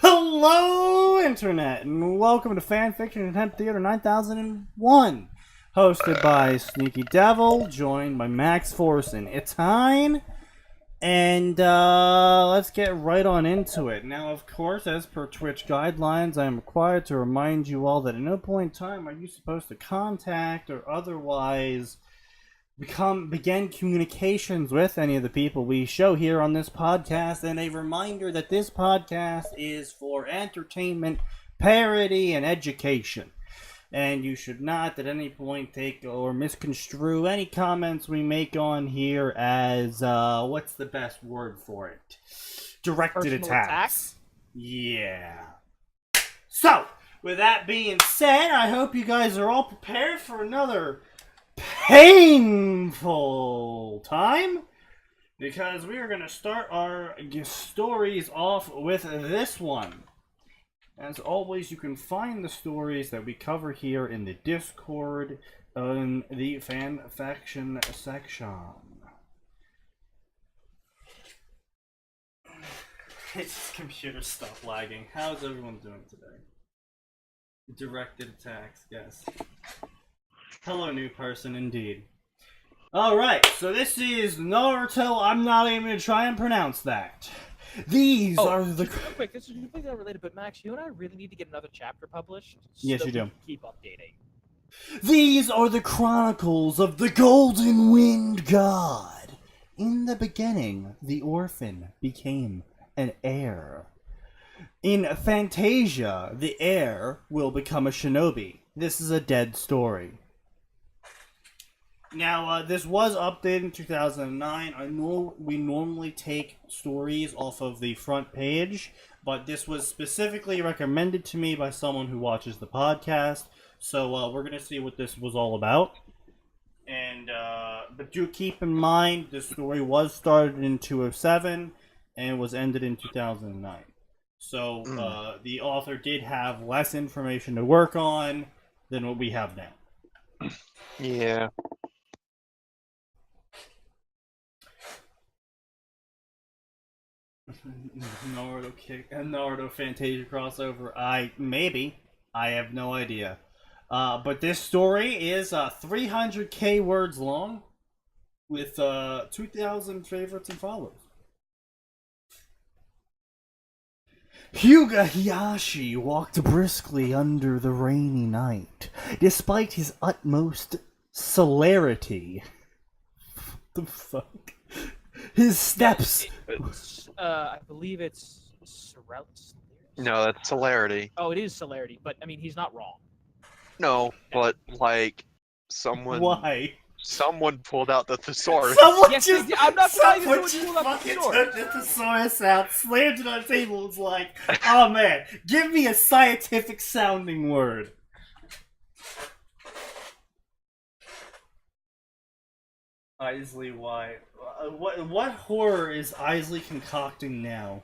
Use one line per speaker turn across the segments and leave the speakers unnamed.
Hello, Internet, and welcome to Fanfiction Contempt Theater 9001, hosted by SneakyDevil, joined by Max Force and Atin, and let's get right on into it. Now, of course, as per Twitch guidelines, I am required to remind you all that at no point in time are you supposed to contact or otherwise begin communications with any of the people we show here on this podcast, and a reminder that this podcast is for entertainment, parody, and education. And you should not at any point take or misconstrue any comments we make on here as, what's the best word for it? Directed
Personal
attacks. Yeah. So, with that being said, I hope you guys are all prepared for another painful time, because we are going to start our stories off with this one. As always, you can find the stories that we cover here in the Discord in the Fanfiction section. It's computer stuff lagging. How's everyone doing today? Directed attacks, yes. Hello, new person, indeed. Alright, so this is Naruto. I'm not even going to try and pronounce that. These are the...
Real quick, this is completely unrelated, but Max, you and I really need to get another chapter published.
Yes,
so
you do.
Keep updating.
These are the chronicles of the Golden Wind God. In the beginning, the orphan became an heir. In Fantasia, the heir will become a shinobi. This is a dead story. Now, this was updated in 2009. I know we normally take stories off of the front page, but this was specifically recommended to me by someone who watches the podcast. So we're going to see what this was all about. And but do keep in mind, this story was started in 2007 and was ended in 2009. So the author did have less information to work on than what we have now.
Yeah.
Naruto Fantasia crossover. I have no idea. But this story is 300k words long, with 2,000 favorites and followers. Hyuga Hiyashi walked briskly under the rainy night, despite his utmost celerity. What the fuck? His steps...
I believe it's celerity.
No, that's celerity.
Oh, it is celerity, but I mean, he's not wrong.
No, but like someone pulled out the thesaurus.
I'm not trying
Someone
to
just
pull up the
fucking
thesaurus.
took the thesaurus out, slammed it on the table, and was like, oh man, give me a scientific sounding word. Isley, why? What horror is Isley concocting now?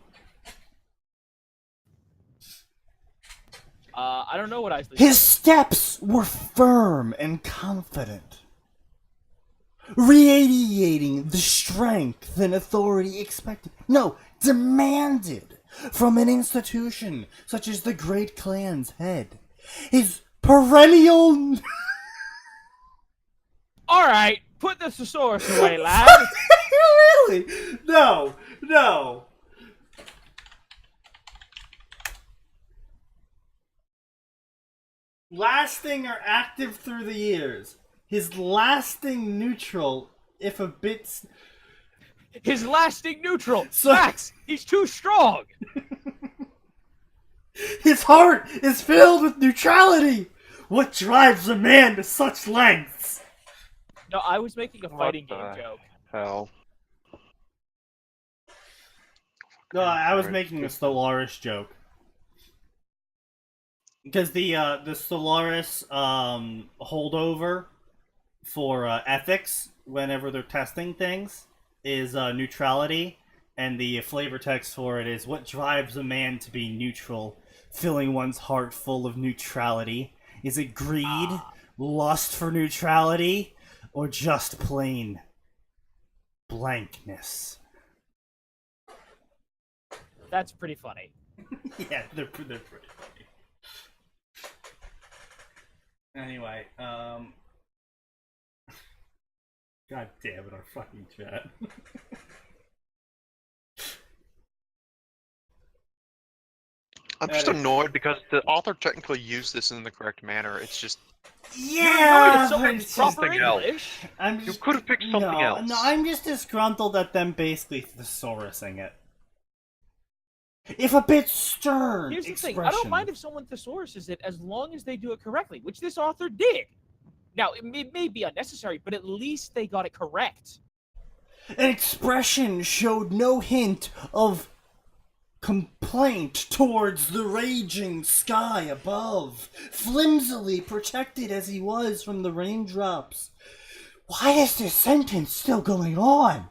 I don't know what I.
His steps were firm and confident, radiating the strength and authority expected, no, demanded from an institution such as the Great Clan's head. His perennial...
Alright, put the thesaurus away, lad.
Really? No. Lasting or active through the years. His lasting neutral, if a bit...
His lasting neutral.
So-
Max, he's too strong.
His heart is filled with neutrality. What drives a man to such lengths?
No, I was making a fighting
What
game
the
joke.
hell?
No, I was making a Stellaris joke. Because the Stellaris holdover for ethics whenever they're testing things is neutrality, and the flavor text for it is what drives a man to be neutral, filling one's heart full of neutrality. Is it greed, lust for neutrality, or just plain blankness?
That's pretty funny.
Yeah, they're pretty funny. Anyway, God damn it, our fucking chat.
I'm just annoyed because the author technically used this in the correct manner. It's just
Yeah,
it's proper
else.
English.
You could have picked something else.
No, I'm just disgruntled at them basically thesaurusing it. If a bit stern
Here's the
expression.
thing. I don't mind if someone thesauruses it as long as they do it correctly, which this author did. Now, it may be unnecessary, but at least they got it correct.
An expression showed no hint of complaint towards the raging sky above, flimsily protected as he was from the raindrops. Why is this sentence still going on?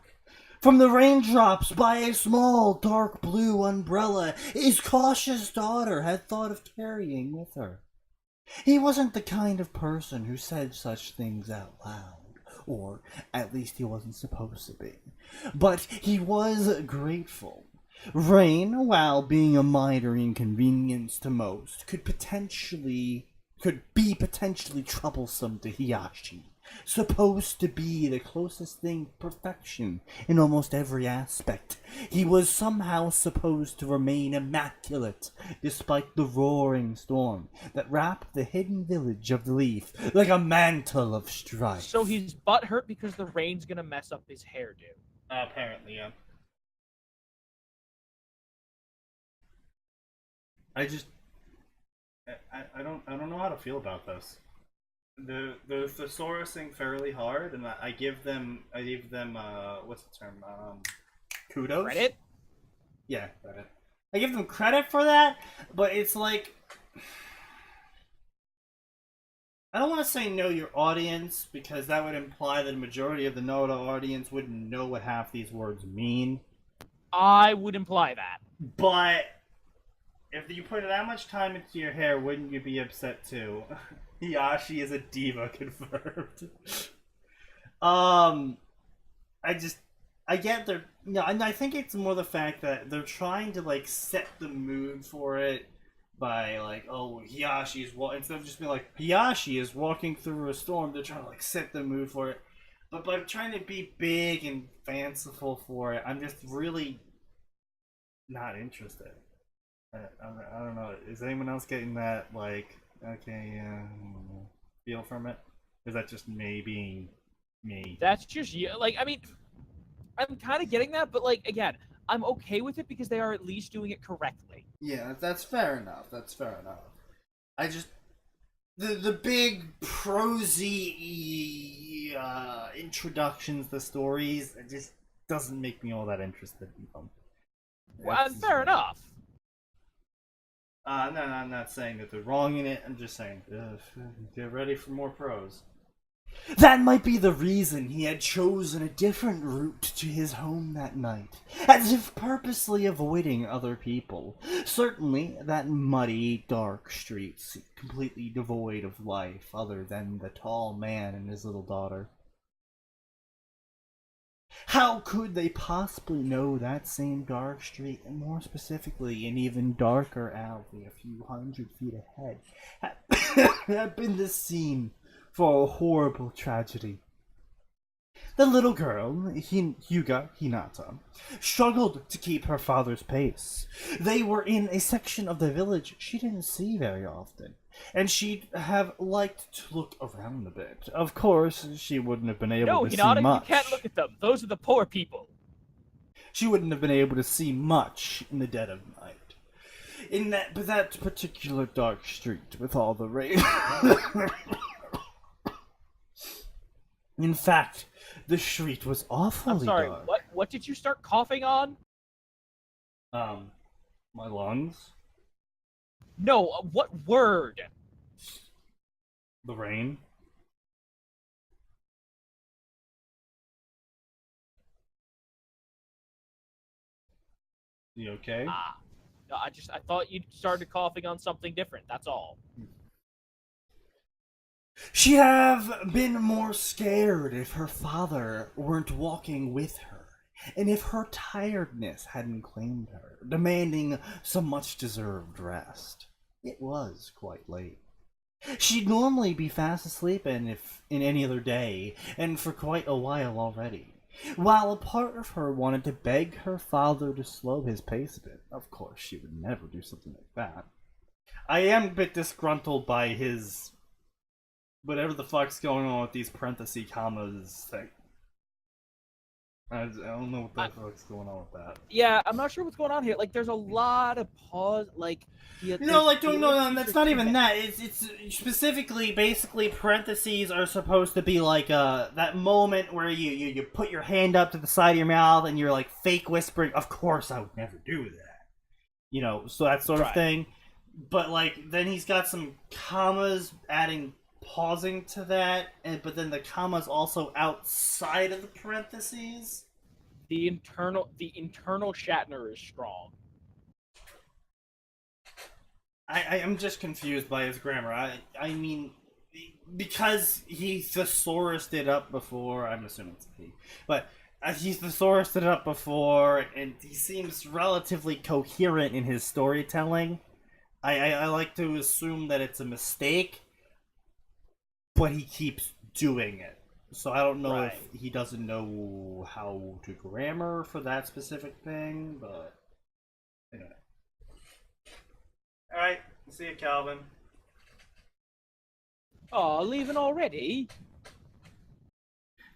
From the raindrops by a small dark blue umbrella his cautious daughter had thought of carrying with her. He wasn't the kind of person who said such things out loud, or at least he wasn't supposed to be. But he was grateful. Rain, while being a minor inconvenience to most, could be potentially troublesome to Hiyashi, supposed to be the closest thing to perfection in almost every aspect. He was somehow supposed to remain immaculate, despite the roaring storm that wrapped the hidden village of the Leaf like a mantle of strife.
So he's butthurt because the rain's gonna mess up his hairdo.
Apparently, yeah. I don't know how to feel about this. The thesaurusing fairly hard, and I give them what's the term? Kudos.
Credit?
Yeah, credit. I give them credit for that, but it's like I don't want to say know your audience because that would imply that a majority of the Noda audience wouldn't know what half these words mean.
I would imply that.
But if you put that much time into your hair, wouldn't you be upset too? Hiyashi is a diva, confirmed. I get their and I think it's more the fact that they're trying to like set the mood for it by like, oh, Hiyashi's instead of just being like Hiyashi is walking through a storm, they're trying to like set the mood for it. But by trying to be big and fanciful for it, I'm just really not interested. I don't know. Is anyone else getting that, like, okay, yeah, feel from it? Is that just me being me?
That's just you. Like, I mean, I'm kind of getting that, but, like, again, I'm okay with it because they are at least doing it correctly.
Yeah, that's fair enough. That's fair enough. I just... The big prosy introductions to stories, it just doesn't make me all that interested in them.
Well, fair enough.
No, I'm not saying that they're wrong in it. I'm just saying, get ready for more prose. That might be the reason he had chosen a different route to his home that night, as if purposely avoiding other people. Certainly, that muddy, dark street seemed completely devoid of life other than the tall man and his little daughter. How could they possibly know that same dark street, and more specifically, an even darker alley a few hundred feet ahead, had been the scene for a horrible tragedy? The little girl, Hyuga Hinata, struggled to keep her father's pace. They were in a section of the village she didn't see very often, and she'd have liked to look around a bit. Of course, she wouldn't have been able to see much.
No, you can't look at them. Those are the poor people.
She wouldn't have been able to see much in the dead of night. But that particular dark street with all the rain. In fact, the street was awfully dark.
I'm sorry, what did you start coughing on?
My lungs?
No, what word?
The rain? You okay?
No, I thought you started coughing on something different, that's all.
She'd have been more scared if her father weren't walking with her. And if her tiredness hadn't claimed her, demanding some much-deserved rest, it was quite late. She'd normally be fast asleep in any other day, and for quite a while already. While a part of her wanted to beg her father to slow his pace a bit. Of course, she would never do something like that. I am a bit disgruntled by his whatever the fuck's going on with these parenthesis commas thing. I don't know what the fuck's going on with that.
Yeah, I'm not sure what's going on here. Like, there's a lot of pause. Like,
No, that's not even that. It's specifically, basically, parentheses are supposed to be like that moment where you put your hand up to the side of your mouth and you're like fake whispering. Of course, I would never do that. You know, so that sort of thing. But like, then he's got some commas adding pausing to that, but then the commas also outside of the parentheses.
The internal Shatner is strong.
I'm just confused by his grammar. I mean, because he thesaurused it up before. I'm assuming it's he, but he thesaurused it up before, and he seems relatively coherent in his storytelling. I like to assume that it's a mistake, but he keeps doing it. So I don't know if he doesn't know how to grammar for that specific thing, but anyway. Alright, see you, Calvin.
Oh, leaving already?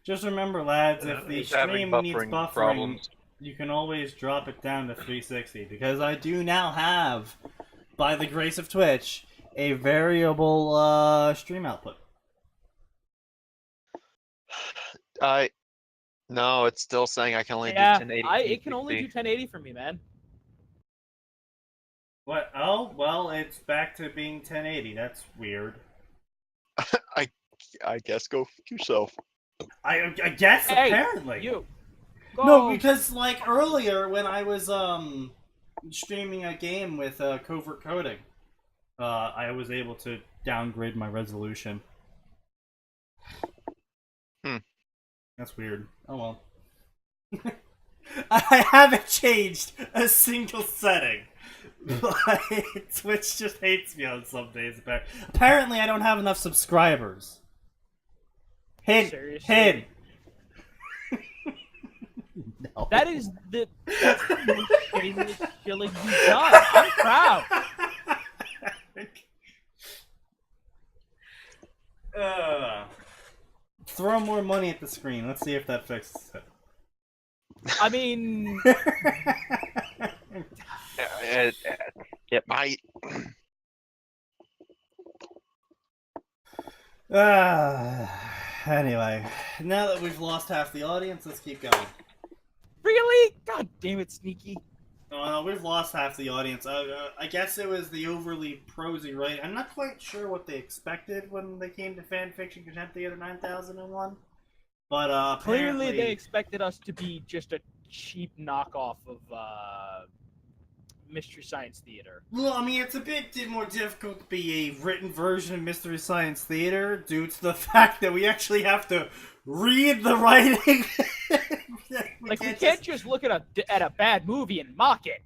Just remember, lads, if the stream needs buffering,
problems.
you can always drop it down to 360, because I do now have, by the grace of Twitch, a variable stream output.
No, it's still saying I can only do 1080.
It can only do 1080 for me, man.
What? Oh, well, it's back to being 1080. That's weird.
I guess go fuck yourself.
I guess,
Hey,
apparently.
You. Go.
No, because, like, earlier when I was, streaming a game with, covert coding, I was able to downgrade my resolution. That's weird. Oh well. I haven't changed a single setting. Twitch just hates me on some days. Apparently, I don't have enough subscribers. Hid. No.
That's the most shameless killing you've done. I'm proud.
Throw more money at the screen. Let's see if that fixes it.
I mean,
It might.
Anyway, now that we've lost half the audience, let's keep going.
really? God damn it, Sneaky.
No, we've lost half the audience. I guess it was the overly prosy, right? I'm not quite sure what they expected when they came to Fanfiction Contempt Theater 9001. But
Clearly,
apparently...
they expected us to be just a cheap knockoff of Mystery Science Theater.
Well, I mean, it's a bit more difficult to be a written version of Mystery Science Theater due to the fact that we actually have to read the writing.
We can't just look at a bad movie and mock it.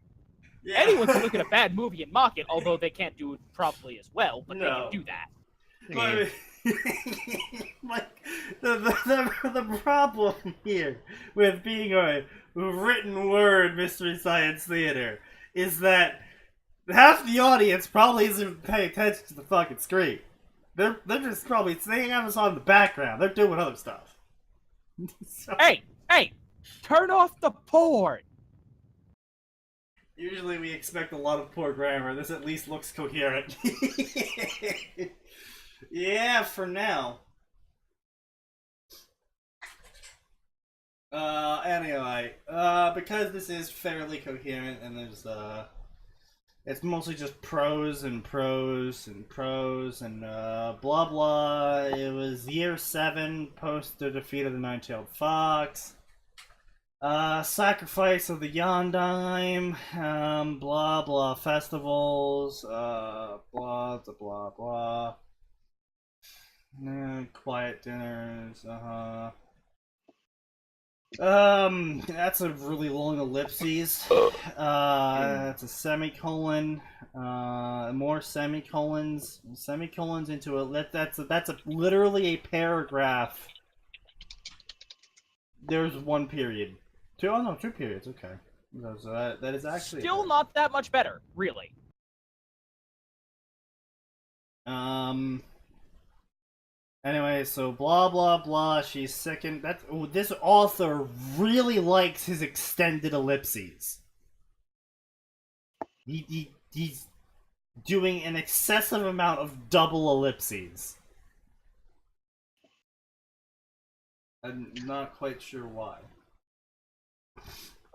Yeah. Anyone can look at a bad movie and mock it, although they can't do it probably as well, but they can do that.
But, like, the problem here with being a written word Mystery Science Theater is that half the audience probably isn't paying attention to the fucking screen. They're just probably they have us on in the background. They're doing other stuff. So,
hey, turn off the porn.
Usually we expect a lot of poor grammar. This at least looks coherent. Yeah, for now. Anyway, because this is fairly coherent and there's, it's mostly just prose and prose and prose and, blah blah. It was year 7 post the defeat of the Nine-Tailed Fox. Sacrifice of the Yondaime, blah blah festivals, blah blah blah blah. Quiet dinners, That's a really long ellipses. That's a semicolon. More semicolons. Semicolons into a that's literally a paragraph. There's one period. Two. Oh no, two periods. Okay. So that is actually
Still not that much better, really.
Anyway, so blah blah blah. She's sickened. This author really likes his extended ellipses. He's doing an excessive amount of double ellipses. I'm not quite sure why.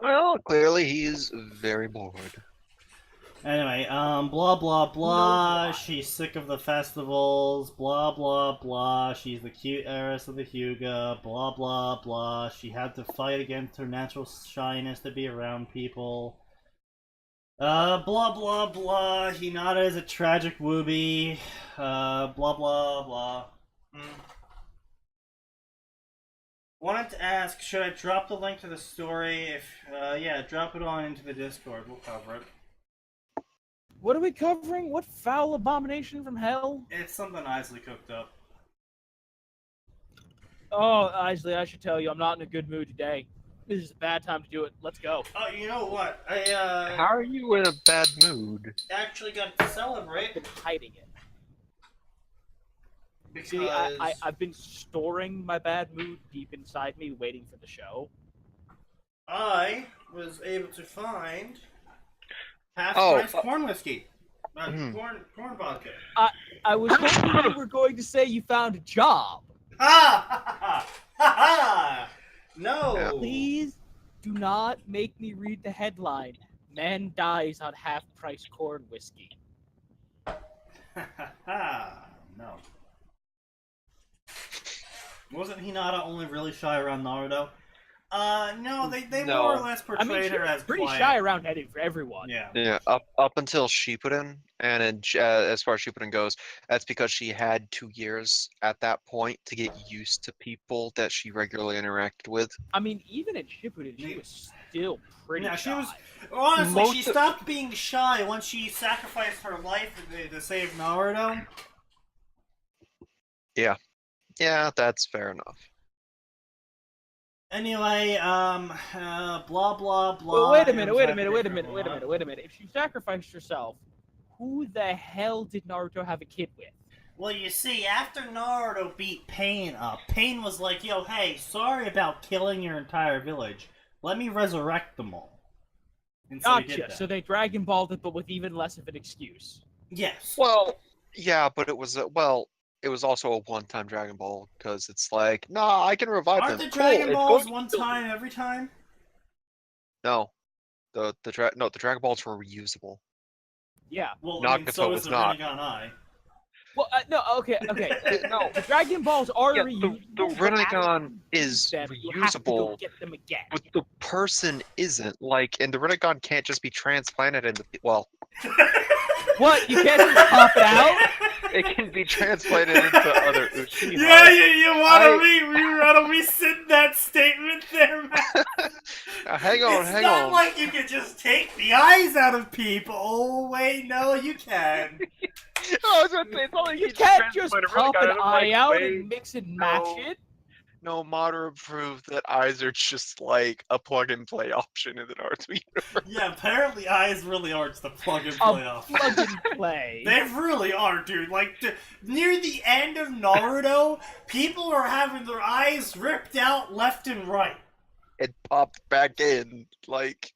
Well, clearly he's very bored.
Anyway, blah blah blah. She's sick of the festivals. Blah blah blah. She's the cute heiress of the Hugo. Blah blah blah. She had to fight against her natural shyness to be around people. Blah blah blah. Hinata is a tragic wooby. Blah blah blah. Wanted to ask, should I drop the link to the story? If yeah, drop it on into the Discord. We'll cover it.
What are we covering? What foul abomination from hell?
It's something Isley cooked up.
Oh, Isley, I should tell you, I'm not in a good mood today. This is a bad time to do it. Let's go.
Oh, you know what?
How are you in a bad mood?
Actually got to celebrate.
I've been hiding it.
Because...
See, I've been storing my bad mood deep inside me, waiting for the show.
I was able to find half-price corn whiskey. Corn vodka.
I was hoping you were going to say you found a job.
Ha! Ha! No!
Please do not make me read the headline. Man dies on half-price corn whiskey.
No. Wasn't Hinata only really shy around Naruto? No, they
No.
more or less portrayed her as
pretty
quiet.
shy around everyone.
Yeah.
Yeah, up until Shippuden, and as far as Shippuden goes, that's because she had 2 years at that point to get used to people that she regularly interacted with.
I mean, even in Shippuden, she was still pretty shy.
She was honestly. She stopped being shy once she sacrificed her life to save Naruto.
Yeah, that's fair enough.
Anyway, blah blah blah.
Well, wait a minute. If she sacrificed herself, who the hell did Naruto have a kid with?
Well, you see, after Naruto beat Pain up, Pain was like, yo, hey, sorry about killing your entire village. Let me resurrect them all. And so
Gotcha, so they Dragon Balled it, but with even less of an excuse.
Yes.
Well, yeah, but it was it was also a one-time Dragon Ball, because it's like, nah, I can revive them.
Aren't the Dragon Balls one time every time?
No, the Dragon Balls were reusable.
Yeah.
Well,
Nagato
so
was
is the
not.
Rinnegan Eye.
Well, no, okay. No, the Dragon Balls are reusable.
The Rinnegan is
You have to go
reusable,
get them again.
but the person isn't. Like, and the Rinnegan can't just be transplanted into, well,
What? You can't just pop it out?
it can be transplanted into other Uchiha.
Yeah, you want to rescind that statement there, man?
Hang on.
It's not like you can just take the eyes out of people. Oh, wait, no, you can.
I was gonna say, it's only
You can't just pop an eye out and mix and match it.
No, Madara proved that eyes are just like a plug-and-play option in the Naruto universe.
Yeah, apparently eyes really are just a plug-and-play option.
Plug and play.
They really are, dude. Like, near the end of Naruto, people are having their eyes ripped out left and right.
It popped back in, like...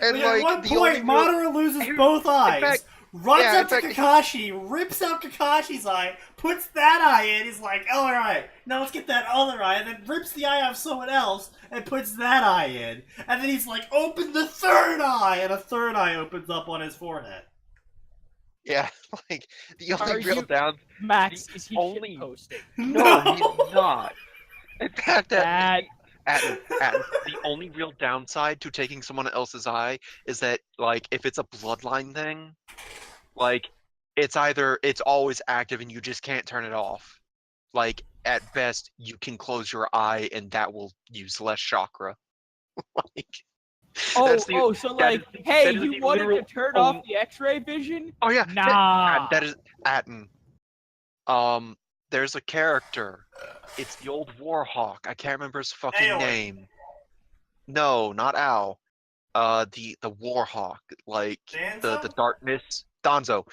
And
At one point, Madara loses both eyes. Runs up to Kakashi, rips out Kakashi's eye, puts that eye in, he's like, alright, now let's get that other eye, and then rips the eye off someone else, and puts that eye in. And then he's like, open the third eye, and a third eye opens up on his forehead.
Yeah, like, the only real down...
Max, is he shitposting?
No, he's not. In fact, Atin, the only real downside to taking someone else's eye is that, like, if it's a bloodline thing, like, it's always active and you just can't turn it off. like at best you can close your eye and that will use less chakra. Like,
So like, hey,
that is
you
the
wanted
literal
to turn off the X-ray vision?
Oh yeah,
Nah.
that is Atin. There's a character. It's the old Warhawk. I can't remember his fucking
Aowen.
name. No, not Al. The Warhawk, like the
Danzo?
darkness. Donzo.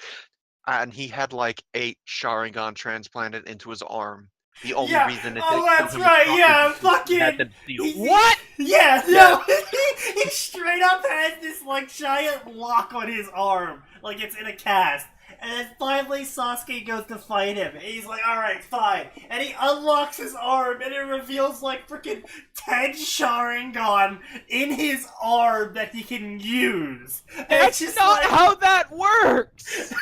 And he had like 8 Sharingan transplanted into his arm. The only reason it didn't
that's
kill him
right,
was
yeah,
because he had
fucking...
the seal.
What?
Yeah,
Yeah.
no, he straight up has this, like, giant lock on his arm, like it's in a cast. And then finally Sasuke goes to fight him, and he's like, alright, fine. And he unlocks his arm, and it reveals, like, freaking 10 Sharingan in his arm that he can use. And
That's
it's just
not
like...
how that works!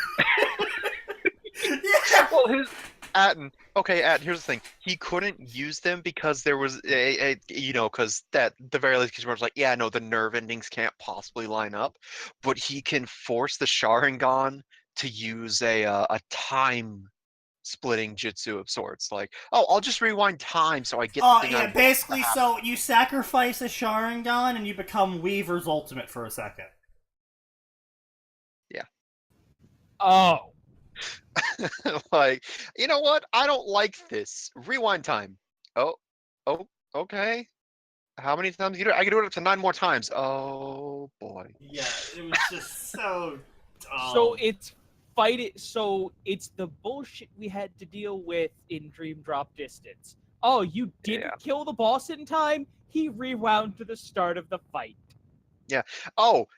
Yeah!
Well, Atin. Okay, Atin. Here's the thing. He couldn't use them because there was because that the very least he was like, yeah, no, the nerve endings can't possibly line up, but he can force the Sharingan to use a time splitting jutsu of sorts. Like, oh, I'll just rewind time so I get the thing I want to
basically,
happen.
so you sacrifice a Sharingan and you become Weaver's ultimate for a second.
Yeah.
Oh.
Like, you know what? I don't like this. Rewind time. Oh, okay. How many times you do it? I can do it up to 9 more times. Oh boy.
Yeah, it was just so dumb.
So it's the bullshit we had to deal with in Dream Drop Distance. Oh, you didn't kill the boss in time? He rewound to the start of the fight.
Yeah. Oh,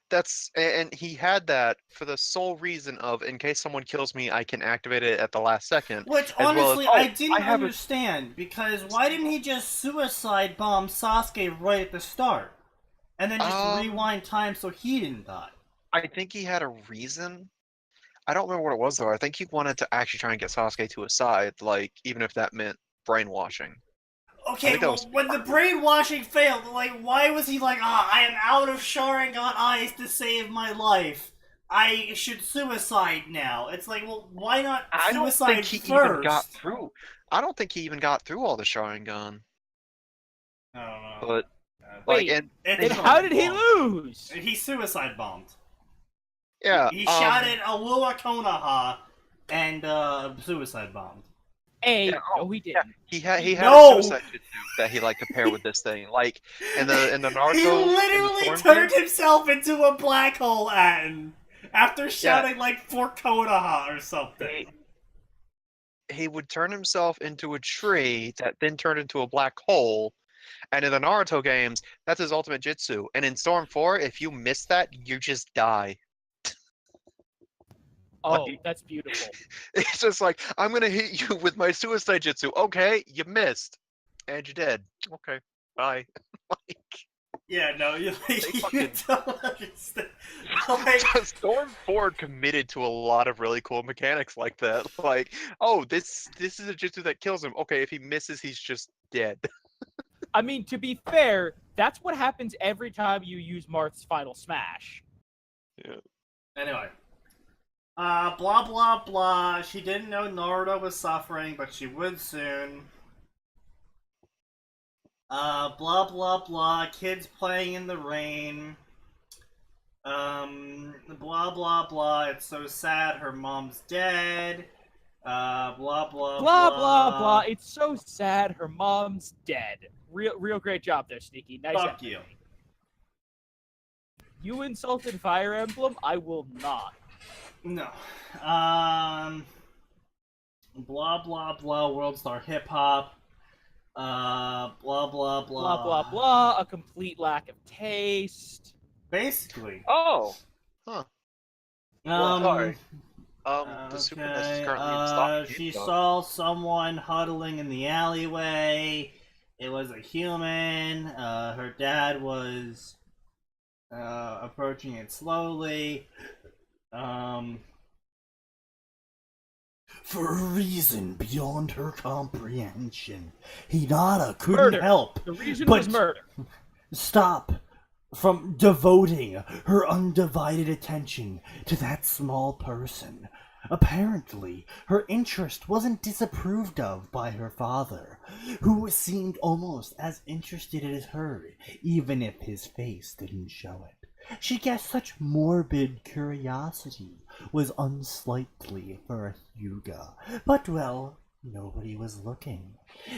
and he had that for the sole reason of, in case someone kills me, I can activate it at the last second.
Which, honestly, I didn't understand, because why didn't he just suicide bomb Sasuke right at the start? And then just rewind time so he didn't die?
I think he had a reason. I don't remember what it was, though. I think he wanted to actually try and get Sasuke to his side, like, even if that meant brainwashing.
Okay, well, when the brainwashing failed, like, why was he like, I am out of Sharingan eyes to save my life. I should suicide now. It's like, well, why not suicide first?
Even got through. I don't think he even got through all the Sharingan.
I don't know.
But,
wait, then how did he lose?
He suicide bombed.
Yeah.
He shot at Alua Konoha and suicide bombed.
No, he didn't.
Yeah, he had a suicide jutsu that he liked to pair with this thing. Like in the Naruto.
He literally turned himself into a black hole, Atin, after shouting like 4 Konoha or something.
He would turn himself into a tree that then turned into a black hole. And in the Naruto games, that's his ultimate jutsu. And in Storm 4, if you miss that, you just die.
Oh, that's beautiful.
It's just like, I'm going to hit you with my suicide jutsu. Okay, you missed. And you're dead. Okay, bye. Like,
yeah, no, you don't understand.
Storm 4 committed to a lot of really cool mechanics like that. Like, oh, this is a jutsu that kills him. Okay, if he misses, he's just dead.
I mean, to be fair, that's what happens every time you use Marth's Final Smash.
Yeah.
Anyway. Blah blah blah. She didn't know Naruto was suffering, but she would soon. Blah blah blah. Kids playing in the rain. Blah blah blah. It's so sad her mom's dead. Blah blah blah.
Blah blah blah. It's so sad her mom's dead. Real great job there, Sneaky. Nice.
Fuck you.
You insulted Fire Emblem? I will not.
No. Blah blah blah. World Star Hip Hop. Blah blah blah.
Blah blah blah. A complete lack of taste.
Basically.
Oh. Huh. Sorry.
The
Super NES is currently in stock.
She saw someone huddling in the alleyway. It was a human. Her dad was approaching it slowly. For a reason beyond her comprehension, Hinata couldn't help.
The reason was murder.
Stop from devoting her undivided attention to that small person. Apparently, her interest wasn't disapproved of by her father, who seemed almost as interested as her, even if his face didn't show it. She guessed such morbid curiosity was unsightly for a Hyuga, but well, nobody was looking.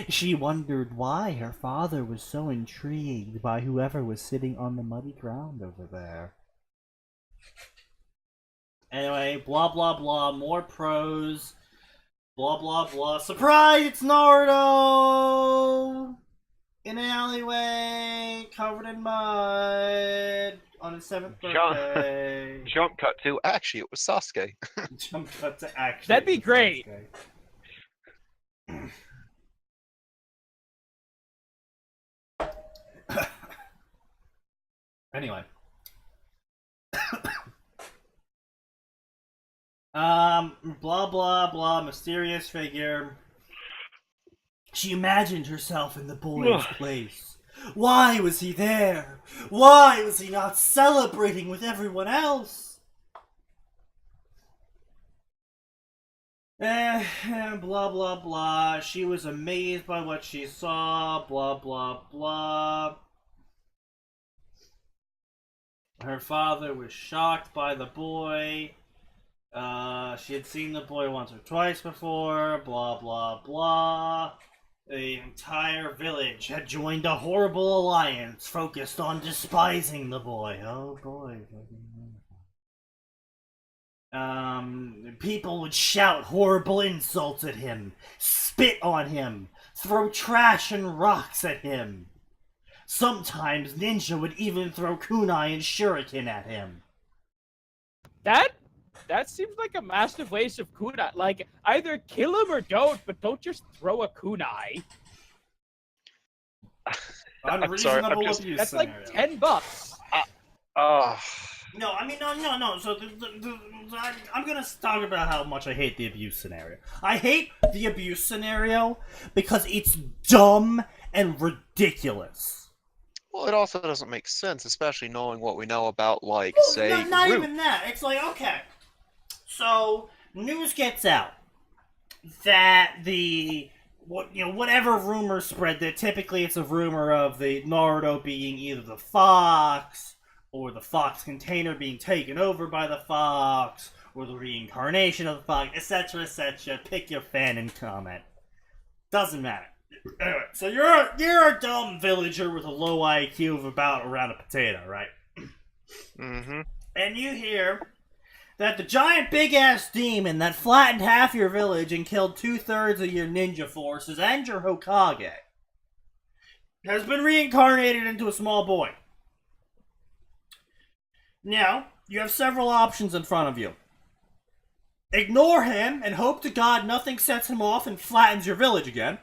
She wondered why her father was so intrigued by whoever was sitting on the muddy ground over there. Anyway, blah blah blah, more prose. Blah blah blah. Surprise! It's Naruto! In an alleyway, covered in mud, on his 7th birthday.
Jump cut to, actually, it was Sasuke.
Jump cut to action.
That'd be great.
Anyway. Blah blah blah, mysterious figure. She imagined herself in the boy's place. Why was he there? Why was he not celebrating with everyone else? Blah blah blah. She was amazed by what she saw. Blah blah blah. Her father was shocked by the boy. She had seen the boy once or twice before. Blah blah blah. The entire village had joined a horrible alliance focused on despising the boy. Oh boy. People would shout horrible insults at him, spit on him, throw trash and rocks at him. Sometimes Ninja would even throw kunai and shuriken at him.
That seems like a massive waste of kunai. Like, either kill him or don't, but don't just throw a kunai.
Unreasonable abuse.
That's
scenario.
like $10.
No, I mean, no. So I'm gonna talk about how much I hate the abuse scenario. I hate the abuse scenario because it's dumb and ridiculous.
Well, it also doesn't make sense, especially knowing what we know about, like,
Well,
say,
not
Root.
even that. It's like, okay, so news gets out that whatever rumor spread, that typically it's a rumor of the Naruto being either the fox or the fox container being taken over by the fox or the reincarnation of the fox, etc., etc. Pick your fan and comment. Doesn't matter. Anyway, so you're a dumb villager with a low IQ of about around a potato, right?
Mm-hmm.
And you hear that the giant big-ass demon that flattened half your village and killed 2/3 of your ninja forces and your Hokage has been reincarnated into a small boy. Now, you have several options in front of you. Ignore him and hope to God nothing sets him off and flattens your village again.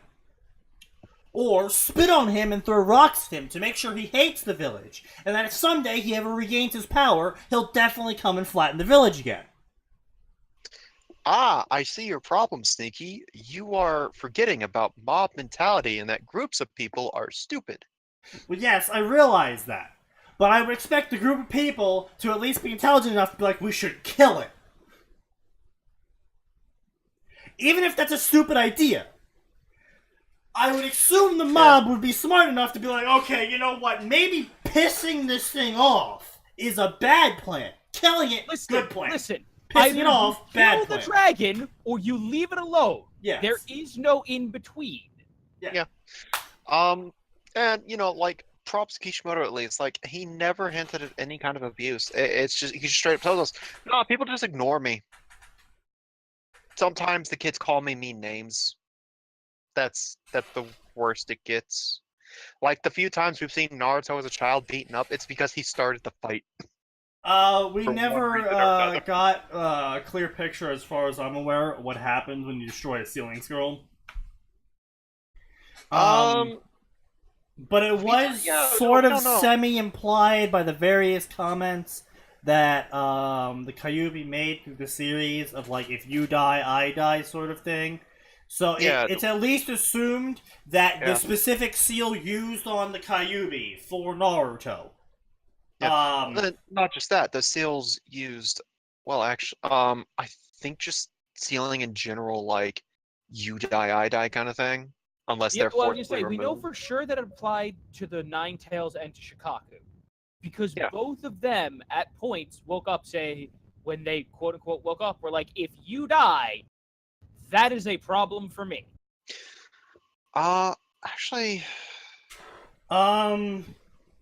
Or spit on him and throw rocks at him to make sure he hates the village, and that if someday he ever regains his power, he'll definitely come and flatten the village again.
Ah, I see your problem, Sneaky. You are forgetting about mob mentality and that groups of people are stupid.
Well, yes, I realize that. But I would expect the group of people to at least be intelligent enough to be like, we should kill it. Even if that's a stupid idea. I would assume the mob would be smart enough to be like, okay, you know what, maybe pissing this thing off is a bad plan. Killing it, good plan.
Listen,
Pissing it off, bad plan.
Kill the dragon, or you leave it alone.
Yes.
There is no in-between.
Yeah.
And, like, props Kishimoto at least. Like, he never hinted at any kind of abuse. It's just, he just straight up tells us, no, people just ignore me. Sometimes the kids call me mean names. That's the worst it gets. Like, the few times we've seen Naruto as a child beaten up, it's because he started the fight.
We never got a clear picture, as far as I'm aware, of what happens when you destroy a ceiling scroll. But it was sort of semi-implied by the various comments that the Kyuubi made through the series of, like, if you die, I die sort of thing. So it's at least assumed that the specific seal used on the Kyuubi for Naruto.
Yeah. Not just that, the seals used, well, actually, I think just sealing in general like you die, I die kind of thing, unless
Yeah,
they're
well, I was
forcibly
gonna say, we know
removed.
for sure that it applied to the Nine Tails and to Shikaku. Because
Yeah.
both of them, at points, woke up, when they quote-unquote woke up, were like, if you die, that is a problem for me.
Actually,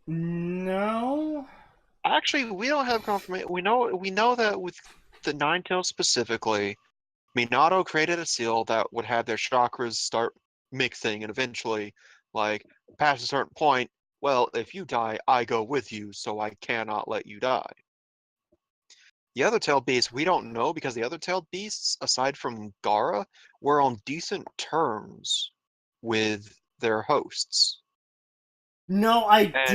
No.
we don't have confirmation. We know that with the Ninetales specifically, Minato created a seal that would have their chakras start mixing, and eventually, like, past a certain point, well, if you die, I go with you, so I cannot let you die. The other tailed beasts, we don't know because the other tailed beasts, aside from Gaara, were on decent terms with their hosts.
No, I
And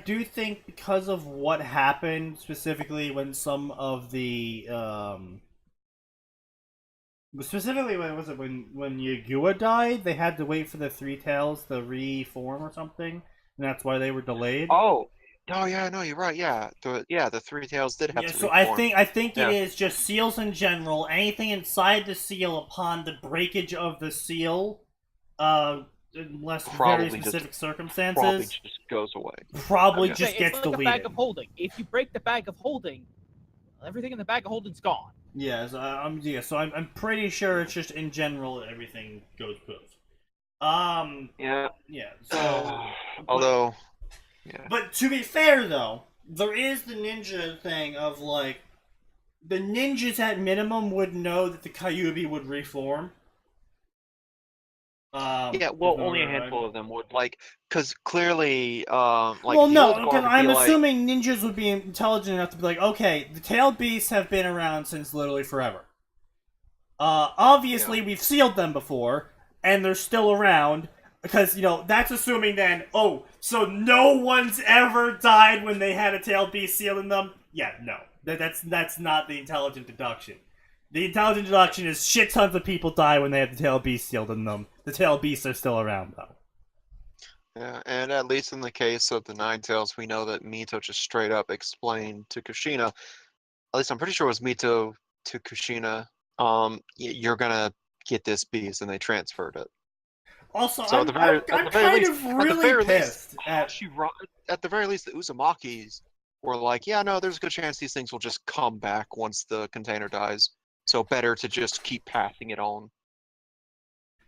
do think because of what happened specifically when some of the specifically when was it when Yagua died, they had to wait for the three tails to reform or something, and that's why they were delayed.
oh yeah, no, you're right. Yeah, the three tails did have
Yeah,
to
so
reform.
I think it
Yeah.
is just seals in general. Anything inside the seal upon the breakage of the seal, unless very
Probably
specific
just
circumstances,
goes away.
probably
Okay.
just
It's
gets
like
deleted.
a bag of holding. If you break the bag of holding, everything in the bag of holding's gone.
Yeah, so I'm pretty sure it's just in general everything goes poof.
Yeah.
Yeah. So,
Although, yeah.
but to be fair though, there is the ninja thing of like, the ninjas at minimum would know that the Kyuubi would reform.
Yeah, well,
if
only a
Naruto died.
handful of them would, like, because clearly, like,
Well,
the
no,
old
because
guard would
I'm
be like,
assuming ninjas would be intelligent enough to be like, okay, the tailed beasts have been around since literally forever. Obviously,
Yeah.
we've sealed them before, and they're still around. Because, that's assuming then, oh, so no one's ever died when they had a tailed beast sealed in them? Yeah, no. That's not the intelligent deduction. The intelligent deduction is shit tons of people die when they have the tailed beast sealed in them. The tailed beasts are still around, though.
yeah, and at least in the case of the Ninetales, we know that Mito just straight up explained to Kushina, at least I'm pretty sure it was Mito to Kushina, you're gonna get this beast, and they transferred it.
Also,
So
I'm kind of really pissed at...
at the very least, the Uzumakis were like, yeah, no, there's a good chance these things will just come back once the container dies. So better to just keep passing it on.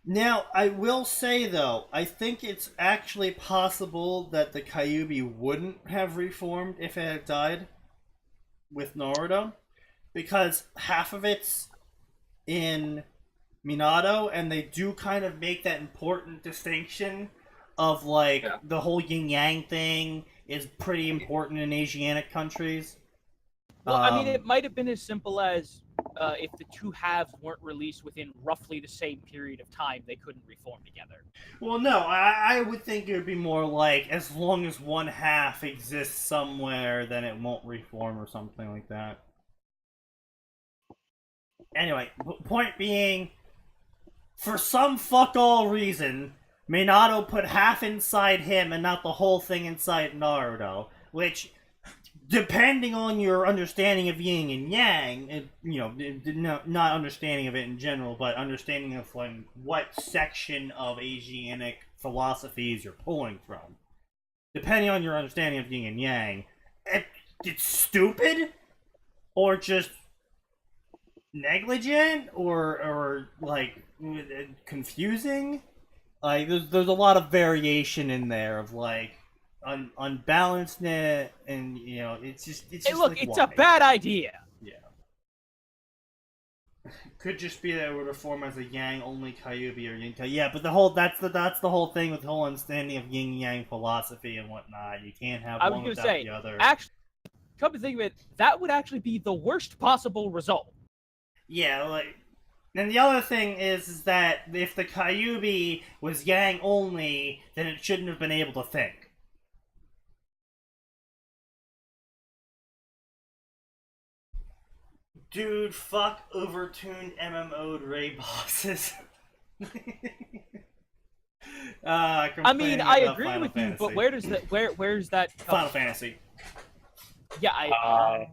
Now, I will say, though, I think it's actually possible that the Kyuubi wouldn't have reformed if it had died with Naruto, because half of it's in Minato, and they do kind of make that important distinction of, like, the whole yin-yang thing is pretty important in Asiatic countries.
Well, I mean, it might have been as simple as if the two halves weren't released within roughly the same period of time, they couldn't reform together.
Well, no, I would think it would be more like, as long as one half exists somewhere, then it won't reform or something like that. Anyway, point being, for some fuck all reason, Minato put half inside him and not the whole thing inside Naruto, which, depending on your understanding of yin and yang, not understanding of it in general, but understanding of like what section of Asiatic philosophies you're pulling from, depending on your understanding of yin and yang, it's stupid, or just negligent, or like confusing. Like there's a lot of variation in there of like unbalancedness, and it's just
Hey, look,
like,
it's
why?
a bad idea.
Yeah. Could just be that it would reform as a yang only Kyuubi or yin Kyuubi. Yeah, but that's the whole thing with the whole understanding of yin yang philosophy and whatnot. You can't have
I was
one
gonna
without
say,
the other.
actually, come to think of it, that would actually be the worst possible result.
Yeah, like, and the other thing is that if the Kyuubi was yang only, then it shouldn't have been able to think. Dude, fuck overtuned MMO'd raid bosses.
I mean, I agree
Final
with
Fantasy.
you, but where's that?
Final Fantasy.
Yeah,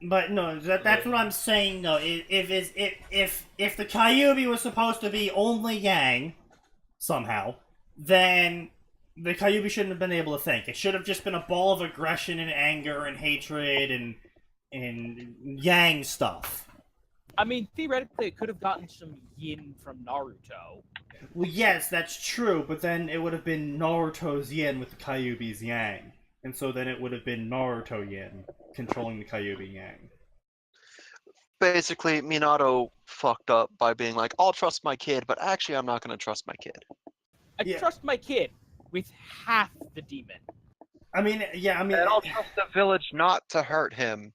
But no, that's what I'm saying. No, if the Kyuubi was supposed to be only Yang somehow, then the Kyuubi shouldn't have been able to think. It should have just been a ball of aggression and anger and hatred and Yang stuff.
I mean, theoretically, it could have gotten some yin from Naruto.
Well, yes, that's true, but then it would have been Naruto's yin with the Kyuubi's yang. And so then it would have been Naruto yin controlling the Kyuubi yang.
Basically, Minato fucked up by being like, I'll trust my kid, but actually I'm not going to trust my kid.
I trust my kid with half the demon.
And I'll trust the village not to hurt him.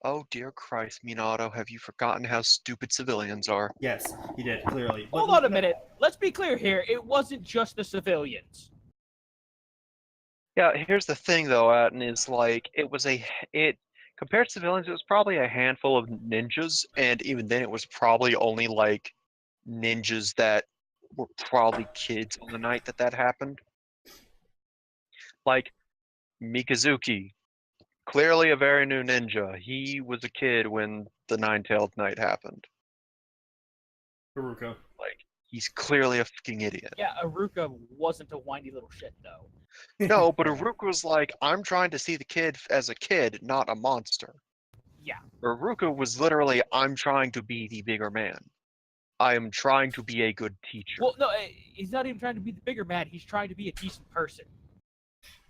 Oh, dear Christ, Minato, have you forgotten how stupid civilians are?
Yes, he did, clearly.
Hold on a minute. Let's be clear here. It wasn't just the civilians.
Yeah, here's the thing, though, Atin, is like, compared to civilians, it was probably a handful of ninjas, and even then it was probably only, like, ninjas that were probably kids on the night that happened. Like, Mikazuki. Clearly a very new ninja. He was a kid when the Nine-Tailed Knight happened.
Haruka.
Like, he's clearly a fucking idiot.
Yeah, Haruka wasn't a whiny little shit, though.
No, but Haruka was like, I'm trying to see the kid as a kid, not a monster.
Yeah.
Haruka was literally, I'm trying to be the bigger man. I am trying to be a good teacher.
Well, no, he's not even trying to be the bigger man. He's trying to be a decent person.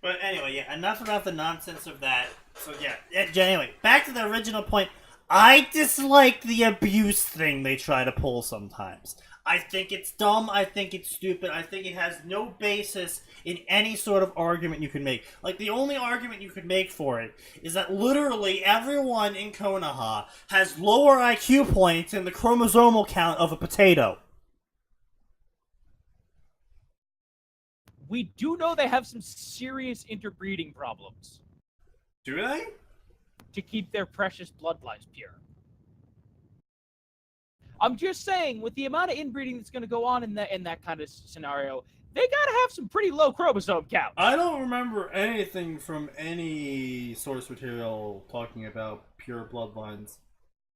But anyway, yeah, enough about the nonsense of that. So yeah, anyway, back to the original point. I dislike the abuse thing they try to pull sometimes. I think it's dumb, I think it's stupid, I think it has no basis in any sort of argument you can make. Like, the only argument you could make for it is that literally everyone in Konoha has lower IQ points than the chromosomal count of a potato.
We do know they have some serious interbreeding problems.
Do they?
To keep their precious bloodlines pure. I'm just saying, with the amount of inbreeding that's going to go on in that kind of scenario, they gotta have some pretty low chromosome counts.
I don't remember anything from any source material talking about pure bloodlines,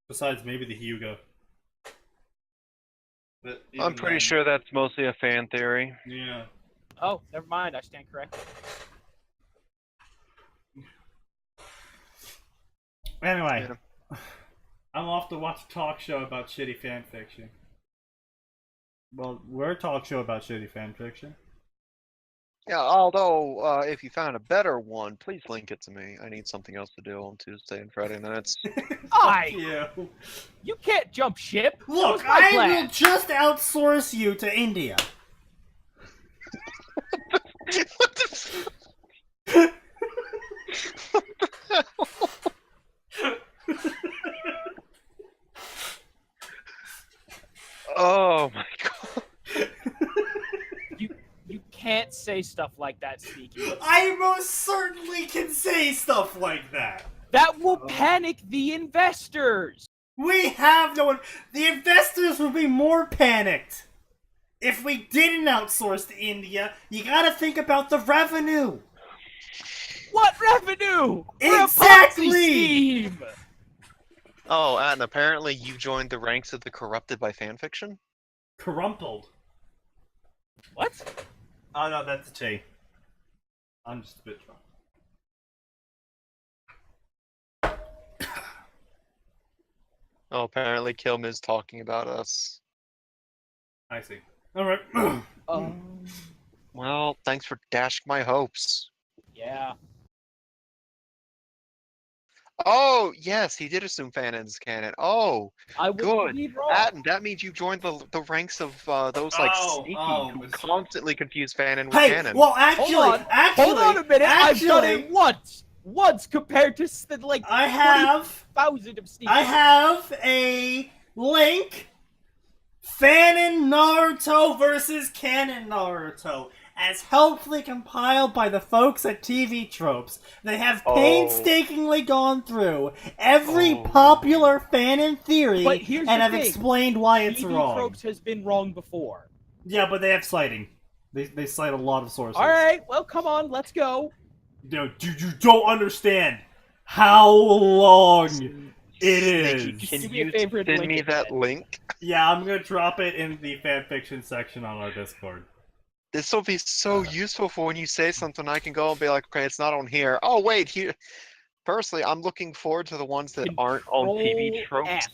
besides maybe the Hyuga. But
I'm pretty sure that's mostly a fan theory.
Yeah.
Oh, never mind. I stand corrected.
Anyway, I'm off to watch a talk show about shitty fanfiction. Well, we're a talk show about shitty fanfiction.
Yeah, although, if you found a better one, please link it to me. I need something else to do on Tuesday and Friday nights.
You can't jump ship.
Look, I will just outsource you to India.
What the Oh my god.
You can't say stuff like that, Sneaky.
I most certainly can say stuff like that.
That will panic the investors.
We have no one. The investors will be more panicked. If we didn't outsource to India, you gotta think about the revenue.
What revenue?
Exactly!
We're a Ponzi scheme!
Oh, and apparently you joined the ranks of the corrupted by fanfiction?
Corrumpled.
What?
Oh no, that's a T. I'm just a bit drunk.
Oh, apparently Kilm is talking about us.
I see. Alright.
Well, thanks for dashing my hopes.
Yeah.
Oh, yes, he did assume Fanon's canon. Oh,
I would
good.
be wrong.
That means you joined the ranks of those like Sneaky who constantly confuse Fanon with canon.
Well, actually,
hold on a minute. I've done it once compared to like
I have
20,000 of Sneaky.
I have a link. Fanon Naruto versus Canon Naruto, as helpfully compiled by the folks at TV Tropes. They have painstakingly gone through every popular Fanon theory and have explained why it's wrong.
TV Tropes has been wrong before.
Yeah, but they have citing. They cite a lot of sources.
Alright, well, come on, let's go.
No, you don't understand how long It
Sneaky,
is.
can
Do me a
you
favor and
send
link
me
it
that
then.
link?
Yeah, I'm gonna drop it in the fanfiction section on our Discord.
This will be so useful for when you say something. I can go and be like, okay, it's not on here. Oh wait, here. Personally, I'm looking forward to the ones that aren't on TV
Control
tropes.
F.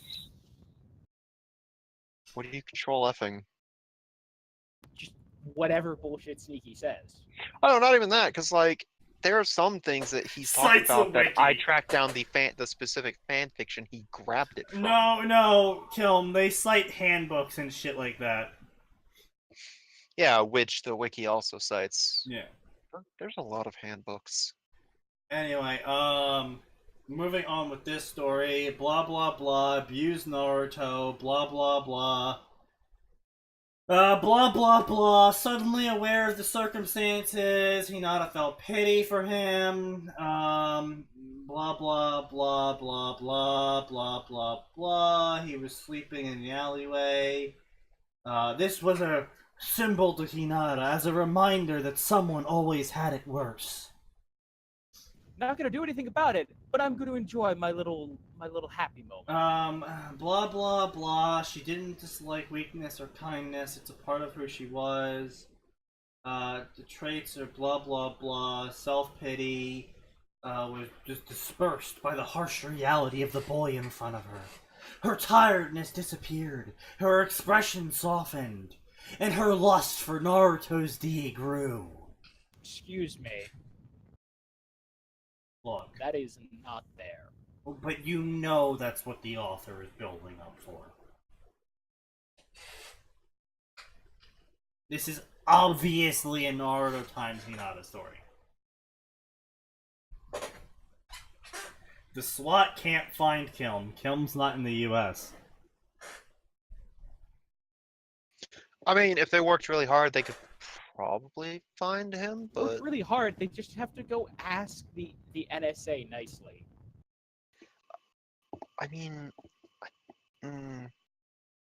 What are you control Fing?
Just whatever bullshit Sneaky says.
Oh, not even that, because like there are some things that he's talking
Cites a
about that I
wiki.
tracked down the specific fan fiction he grabbed it from.
No, Kilm. They cite handbooks and shit like that.
Yeah, which the wiki also cites.
Yeah.
There's a lot of handbooks.
Anyway, moving on with this story. Blah blah blah. Abuse Naruto. Blah blah blah. Blah blah blah. Suddenly aware of the circumstances, Hinata felt pity for him. Blah blah blah blah blah blah blah blah. He was sleeping in the alleyway. This was a symbol to Hinata as a reminder that someone always had it worse.
Not gonna do anything about it, but I'm gonna enjoy my little happy moment.
Blah blah blah. She didn't dislike weakness or kindness. It's a part of who she was. The traits are blah blah blah. Self-pity was just dispersed by the harsh reality of the boy in front of her. Her tiredness disappeared. Her expression softened. And her lust for Naruto's D grew.
Excuse me,
Look,
that is not there.
but you know that's what the author is building up for. This is obviously a Naruto times Hinata story. The SWAT can't find Kilm. Kilm's not in the US.
I mean, if they worked really hard, they could probably find him, but
It's really hard. They just have to go ask the NSA nicely.
I mean,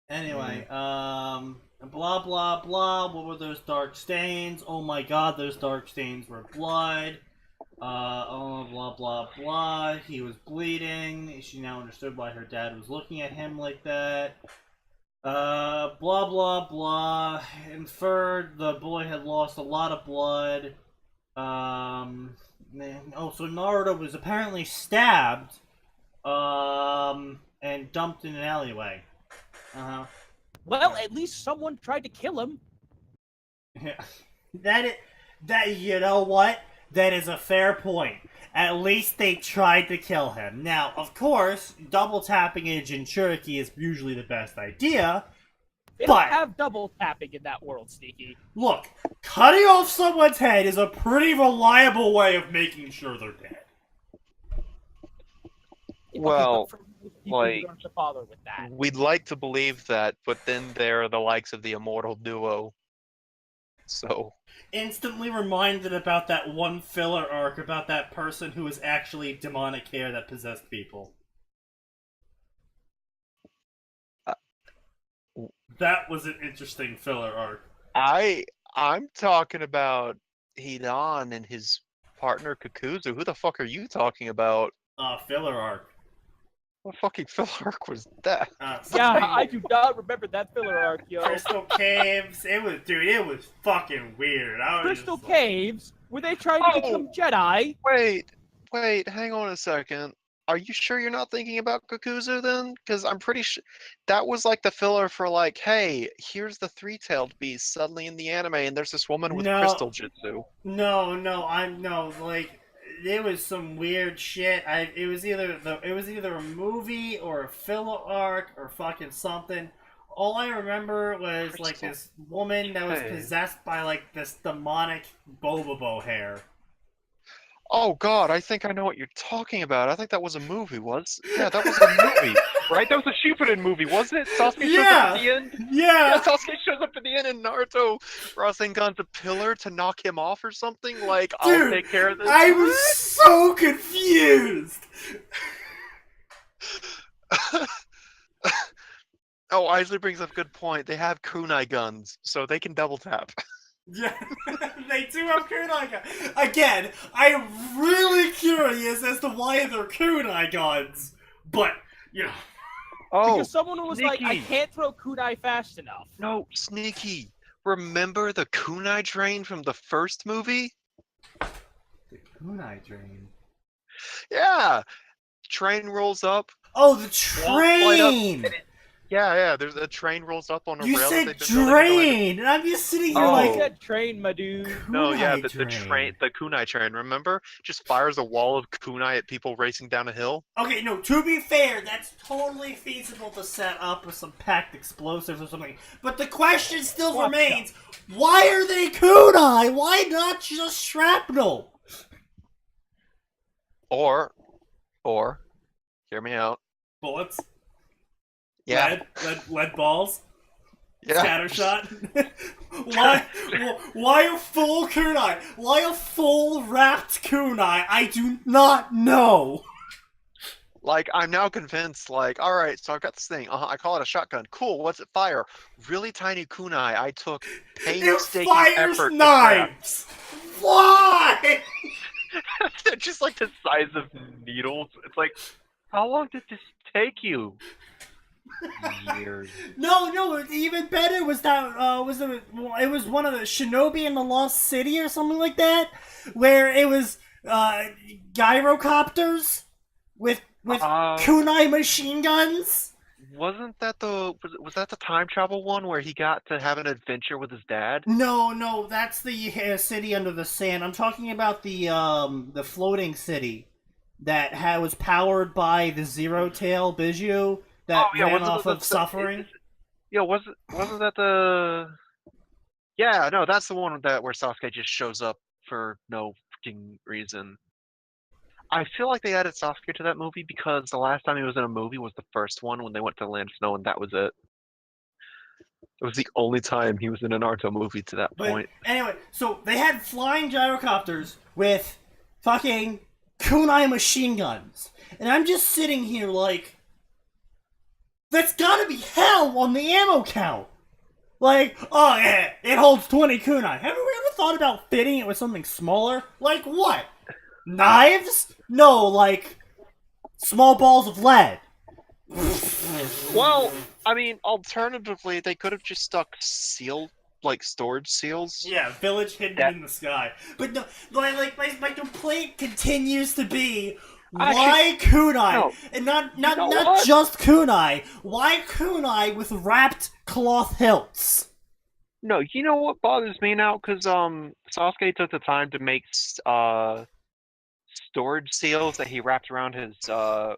Anyway, blah blah blah. What were those dark stains? Oh my god, those dark stains were blood. Oh, blah blah blah. He was bleeding. She now understood why her dad was looking at him like that. Blah blah blah. Inferred the boy had lost a lot of blood. So Naruto was apparently stabbed. And dumped in an alleyway.
Well, at least someone tried to kill him.
Yeah. That you know what? That is a fair point. At least they tried to kill him. Now, of course, double tapping a Jinchuriki is usually the best idea.
They
But-
don't have double tapping in that world, Sneaky.
Look, cutting off someone's head is a pretty reliable way of making sure they're dead.
Well,
but for most people, you
like-
don't have to bother with that.
we'd like to believe that, but then there are the likes of the Immortal Duo. So,
Instantly reminded about that one filler arc about that person who was actually demonic hair that possessed people. That was an interesting filler arc.
I'm talking about Hidan and his partner Kakuzu. Who the fuck are you talking about?
Filler arc.
What fucking filler arc was that?
Yeah,
Something-
I do not remember that filler arc, yo.
Crystal Caves. It was fucking weird. I was
Crystal
just like-
Caves? Were they trying to
Oh!
become Jedi?
Wait, hang on a second. Are you sure you're not thinking about Kakuzu then? Because I'm pretty sure that was like the filler for like, hey, here's the three-tailed beast suddenly in the anime, and there's this woman with
No.
crystal jutsu.
No, it was some weird shit. It was either a movie or a filler arc or fucking something. All I remember was like
Crystal
this woman that was
Cave.
possessed by like this demonic Bobobo hair.
Oh god, I think I know what you're talking about. I think that was a movie, Yeah, that was a movie, right? That was a Shippuden movie, wasn't it? Sasuke shows up at the end? Yeah,
Yeah.
Sasuke shows up at the end and Naruto Rasengan's a pillar to knock him off or something? Like, I'll
Dude,
take care of this.
I was so confused.
Oh, Isley brings up a good point. They have kunai guns, so they can double tap.
Yeah, they do have kunai guns. Again, I'm really curious as to why they're kunai guns, but Yeah.
Oh,
Because someone was like, I
Sneaky.
can't throw kunai fast enough.
No, Sneaky. Remember the kunai train from the first movie?
The kunai train.
Yeah. Train rolls up.
Oh, the
Walls light up.
train!
Yeah. There's a train rolls up on a
You
rail that
said
they've been building to land.
drain! And I'm just sitting here
Oh,
like,
I said train, my dude.
No, yeah,
kunai
but the kunai train, remember? Just fires a wall of kunai at people racing down a hill.
Okay, no, to be fair, that's totally feasible to set up with some packed explosives or something. But the question still
What
remains, why are they kunai? Why not just shrapnel?
Or, hear me out.
Bullets?
Yeah.
Lead balls?
Yeah.
Scattershot? why a full kunai? Why a full wrapped kunai? I do not know.
Like, I'm now convinced, like, alright, so I've got this thing. I call it a shotgun. Cool, what's it fire? Really tiny kunai I took
It
painstaking
fires
effort to craft.
knives! Why?
They're just like the size of needles. It's like, how long did this take you? Years.
No, even better was that, it was one of the Shinobi in the Lost City or something like that, where it was, gyrocopters with kunai machine guns.
Wasn't that was that the time travel one where he got to have an adventure with his dad?
No, that's the city under the sand. I'm talking about the floating city that was powered by the Zero Tail Bijou that ran off of suffering.
Wasn't that the? Yeah, no, that's the one where Sasuke just shows up for no freaking reason. I feel like they added Sasuke to that movie because the last time he was in a movie was the first one when they went to the Land of Snow, and that was it. It was the only time he was in a Naruto movie to that point.
Anyway, so they had flying gyrocopters with fucking kunai machine guns. And I'm just sitting here like, that's gotta be hell on the ammo count. Like, oh yeah, it holds 20 kunai. Have you ever thought about fitting it with something smaller? Like what? Knives? No, like small balls of lead.
Well, I mean, alternatively, they could have just stuck storage seals.
Yeah, village hidden in the sky. But no, my complaint continues to be, why kunai?
No.
And not just kunai. Why kunai with wrapped cloth hilts?
No, you know what bothers me now? Because Sasuke took the time to make storage seals that he wrapped around his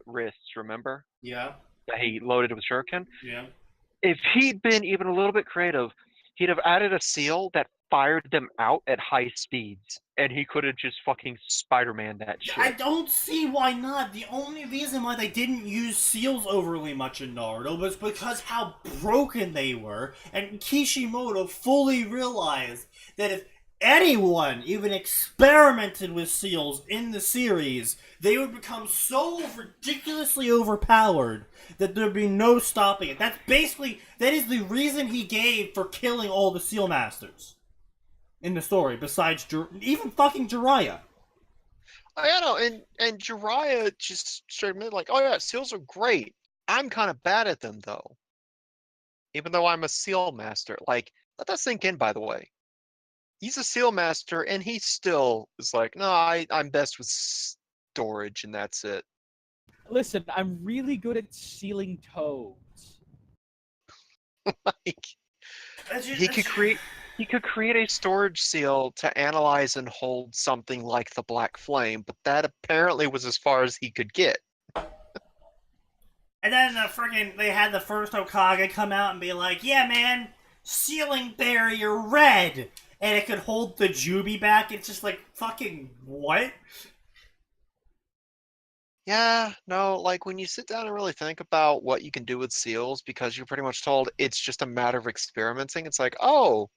wrists, remember?
Yeah.
That he loaded with shuriken?
Yeah.
If he'd been even a little bit creative, he'd have added a seal that fired them out at high speeds, and he could have just fucking Spider-Man that shit.
I don't see why not. The only reason why they didn't use seals overly much in Naruto was because how broken they were, and Kishimoto fully realized that if anyone even experimented with seals in the series, they would become so ridiculously overpowered that there'd be no stopping it. That is the reason he gave for killing all the seal masters in the story, besides even fucking Jiraiya.
I know, and Jiraiya just straight admitted, like, oh yeah, seals are great. I'm kind of bad at them, though. Even though I'm a seal master. Like, let that sink in, by the way. He's a seal master, and he still is like, no, I'm best with storage, and that's it.
Listen, I'm really good at sealing toads.
Like, he could create a storage seal to analyze and hold something like the Black Flame, but that apparently was as far as he could get.
And then they had the first Hokage come out and be like, yeah, man, sealing barrier red, and it could hold the Jubi back. It's just like, fucking what?
Yeah, no, like when you sit down and really think about what you can do with seals, because you're pretty much told it's just a matter of experimenting, it's like, oh,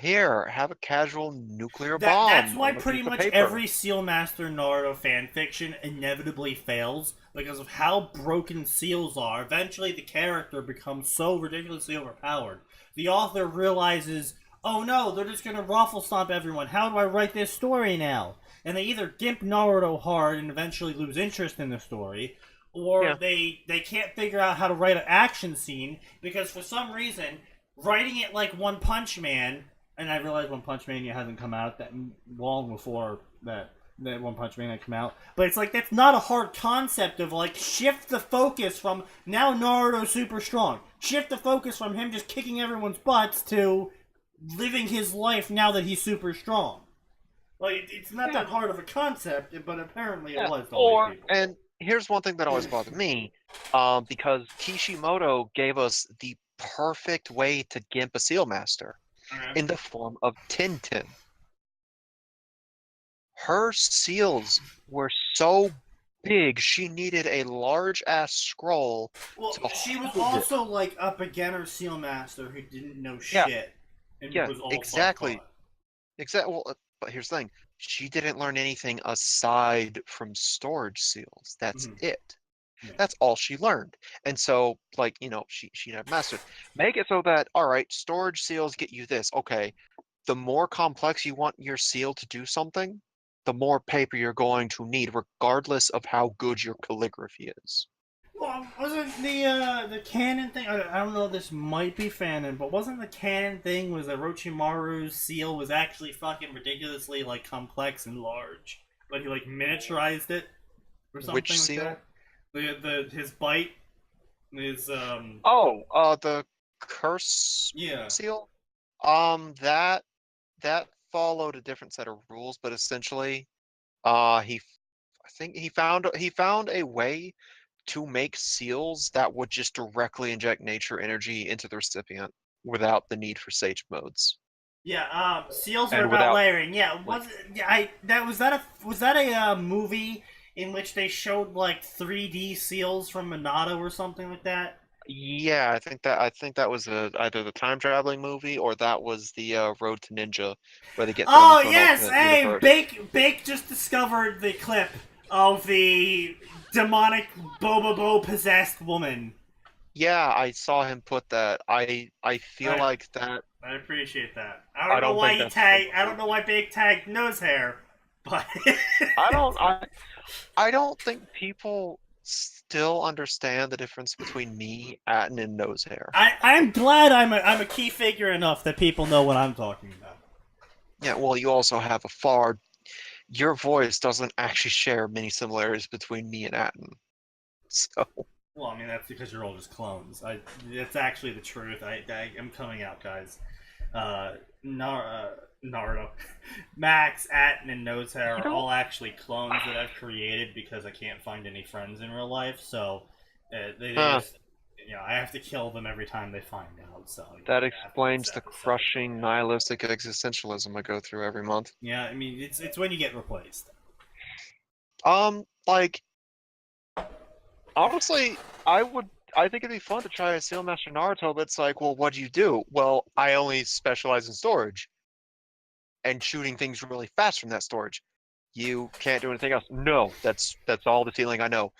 here, have a casual nuclear bomb.
That's why
on a
pretty
piece of
much
paper.
every Seal Master Naruto fanfiction inevitably fails, because of how broken seals are. Eventually the character becomes so ridiculously overpowered. The author realizes, oh no, they're just gonna ruffle stomp everyone. How do I write this story now? And they either gimp Naruto hard and eventually lose interest in the story, or
Yeah.
they can't figure out how to write an action scene because for some reason writing it like One Punch Man, and I realize One Punch Man hasn't come out that long before that One Punch Man had come out, but it's like that's not a hard concept of like shift the focus from now Naruto's super strong, shift the focus from him just kicking everyone's butts to living his life now that he's super strong. Like it's not that hard of a concept, but apparently it was to all these people.
And here's one thing that always bothered me, because Kishimoto gave us the perfect way to gimp a Seal Master in the form of Tintin. Her seals were so big, she needed a large-ass scroll.
Well,
to
she was
hold it.
also like a beginner Seal Master who didn't know shit. And
Yeah,
was all
exactly.
fun.
Exactly. Well, but here's the thing: she didn't learn anything aside from storage seals. That's it.
Yeah.
That's all she learned. And so, like, she had mastered. Make it so that, all right, storage seals get you this. Okay, the more complex you want your seal to do something, the more paper you're going to need, regardless of how good your calligraphy is.
Well, wasn't the canon thing? I don't know. If this might be canon, but wasn't the canon thing was that Orochimaru's seal was actually fucking ridiculously like complex and large, but he like miniaturized it or something
Which
like
seal?
that. His bite is
the curse
yeah.
seal. That followed a different set of rules, but essentially, I think he found a way to make seals that would just directly inject nature energy into the recipient without the need for sage modes.
Yeah, seals are
And
about
without-
layering. Yeah, was that a movie in which they showed like 3D seals from Monado or something like that?
Yeah, I think that was either the time traveling movie or that was the Road to Ninja, where they get thrown
Oh
into an
yes,
alternate
hey,
universe.
Bake just discovered the clip of the demonic Bobobo possessed woman.
Yeah, I saw him put that. I feel
Right.
like that.
I appreciate that.
I don't think that's the
I don't know why Bake tagged nose hair, but
I don't think people still understand the difference between me, Atten, and nose hair.
I'm glad I'm a key figure enough that people know what I'm talking about.
Yeah, well, you also have your voice doesn't actually share many similarities between me and Atten. So,
Well, I mean that's because you're all just clones. That's actually the truth. I'm coming out, guys. Naruto, Max, Atten, and Nosehair are all actually clones that I've created because I can't find any friends in real life. So they just, I have to kill them every time they find out. So
that explains the crushing nihilistic existentialism I go through every month.
Yeah, I mean it's when you get replaced.
Like, honestly, I think it'd be fun to try a Seal Master Naruto, but it's like, well, what do you do? Well, I only specialize in storage and shooting things really fast from that storage. You can't do anything else. No, that's all the feeling I know.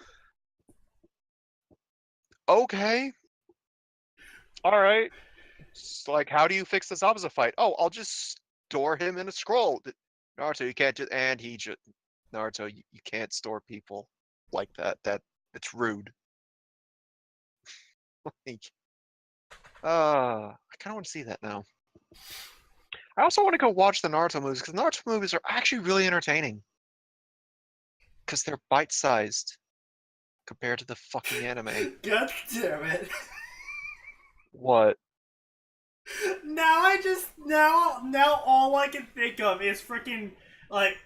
Okay. All right. It's like, how do you fix this opposite fight? Oh, I'll just store him in a scroll. Naruto, you can't just, and he just, Naruto, you can't store people like that. It's rude. Like, I kind of want to see that now. I also want to go watch the Naruto movies because Naruto movies are actually really entertaining. Because they're bite-sized compared to the fucking anime.
God damn it!
What?
Now all I can think of is freaking like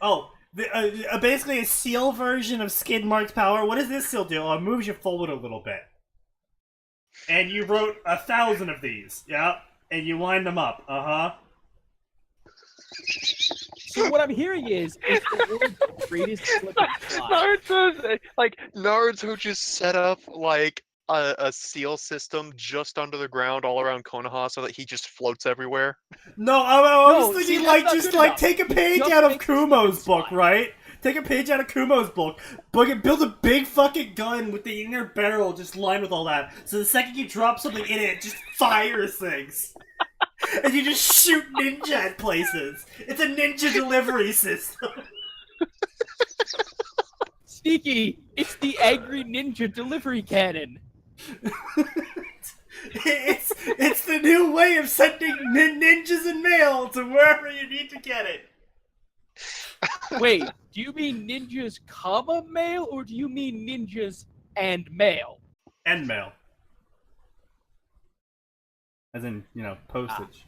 basically a seal version of Skid Mark's power. What does this seal do? Oh, it moves you forward a little bit. And you wrote 1,000 of these, yeah, and you lined them up.
So what I'm hearing is the world's greatest slip and slide.
Naruto just set up like a seal system just under the ground all around Konoha so that he just floats everywhere.
No, I was
No, see,
thinking
that's
like
not
just
good
like
enough.
take a
He
page
just
out of
makes
Kumo's
it
book,
slide.
right? Take a page out of Kumo's book, build a big fucking gun with the inner barrel just lined with all that. So the second you drop something in it, it just fires things. And you just shoot ninja at places. It's a ninja delivery system.
See, Sneaky, it's the angry ninja delivery cannon.
it's the new way of sending ninjas and mail to wherever you need to get it.
Wait, do you mean ninjas, comma, mail, or do you mean ninjas and mail?
And mail. As in, postage.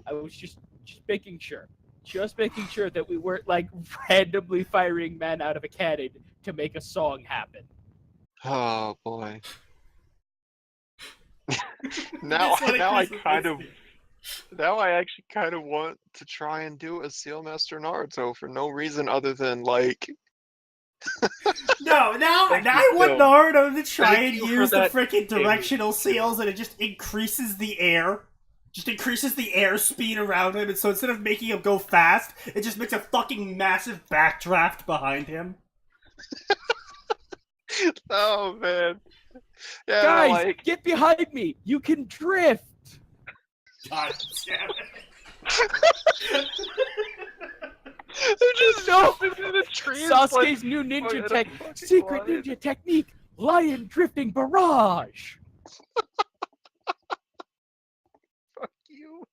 I was just making sure. Just making sure that we weren't, like, randomly firing men out of a cannon to make a song happen.
Oh, boy. now I actually kind of want to try and do a Seal Master Naruto for no reason other than, like...
Now I want Naruto to try and use the freaking directional seals, and it just increases the air. Just increases the airspeed around him, and so instead of making him go fast, it just makes a fucking massive backdraft behind him.
Oh, man. Yeah,
guys, get behind me! You can drift!
God damn it.
They're just jumping into the trees.
Sasuke's new secret ninja technique, lion drifting barrage!
Fuck you.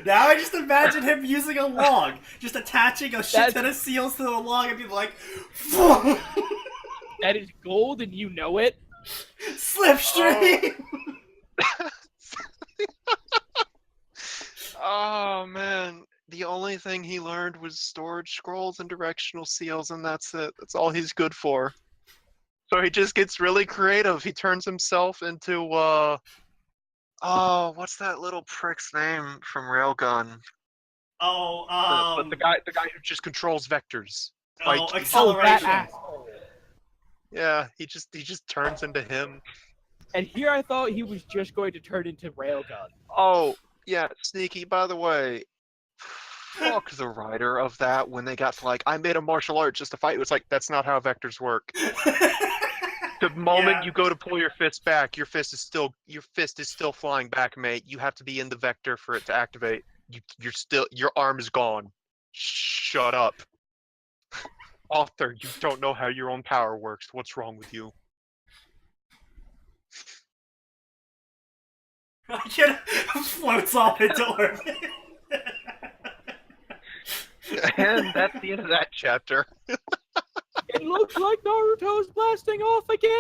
Now I just imagine him using a log, just attaching a shit ton of seals to the log and be like,
that is gold and you know it.
Slipstream!
Oh, man. The only thing he learned was storage scrolls and directional seals, and that's it. That's all he's good for. So he just gets really creative. He turns himself into, oh, what's that little prick's name from Railgun?
Oh,
the guy who just controls vectors.
Acceleration.
Yeah, he just turns into him.
And here I thought he was just going to turn into Railgun.
Oh, yeah, Sneaky, by the way, fuck the writer of that when they got to, like, I made a martial art just to fight. It was like, that's not how vectors work. The moment you go to pull your fist back, your fist is still flying back, mate. You have to be in the vector for it to activate. Your arm is gone. Shut up. Author, you don't know how your own power works. What's wrong with you?
Floats off into orbit.
And that's the end of that chapter.
It looks like Naruto's blasting off again!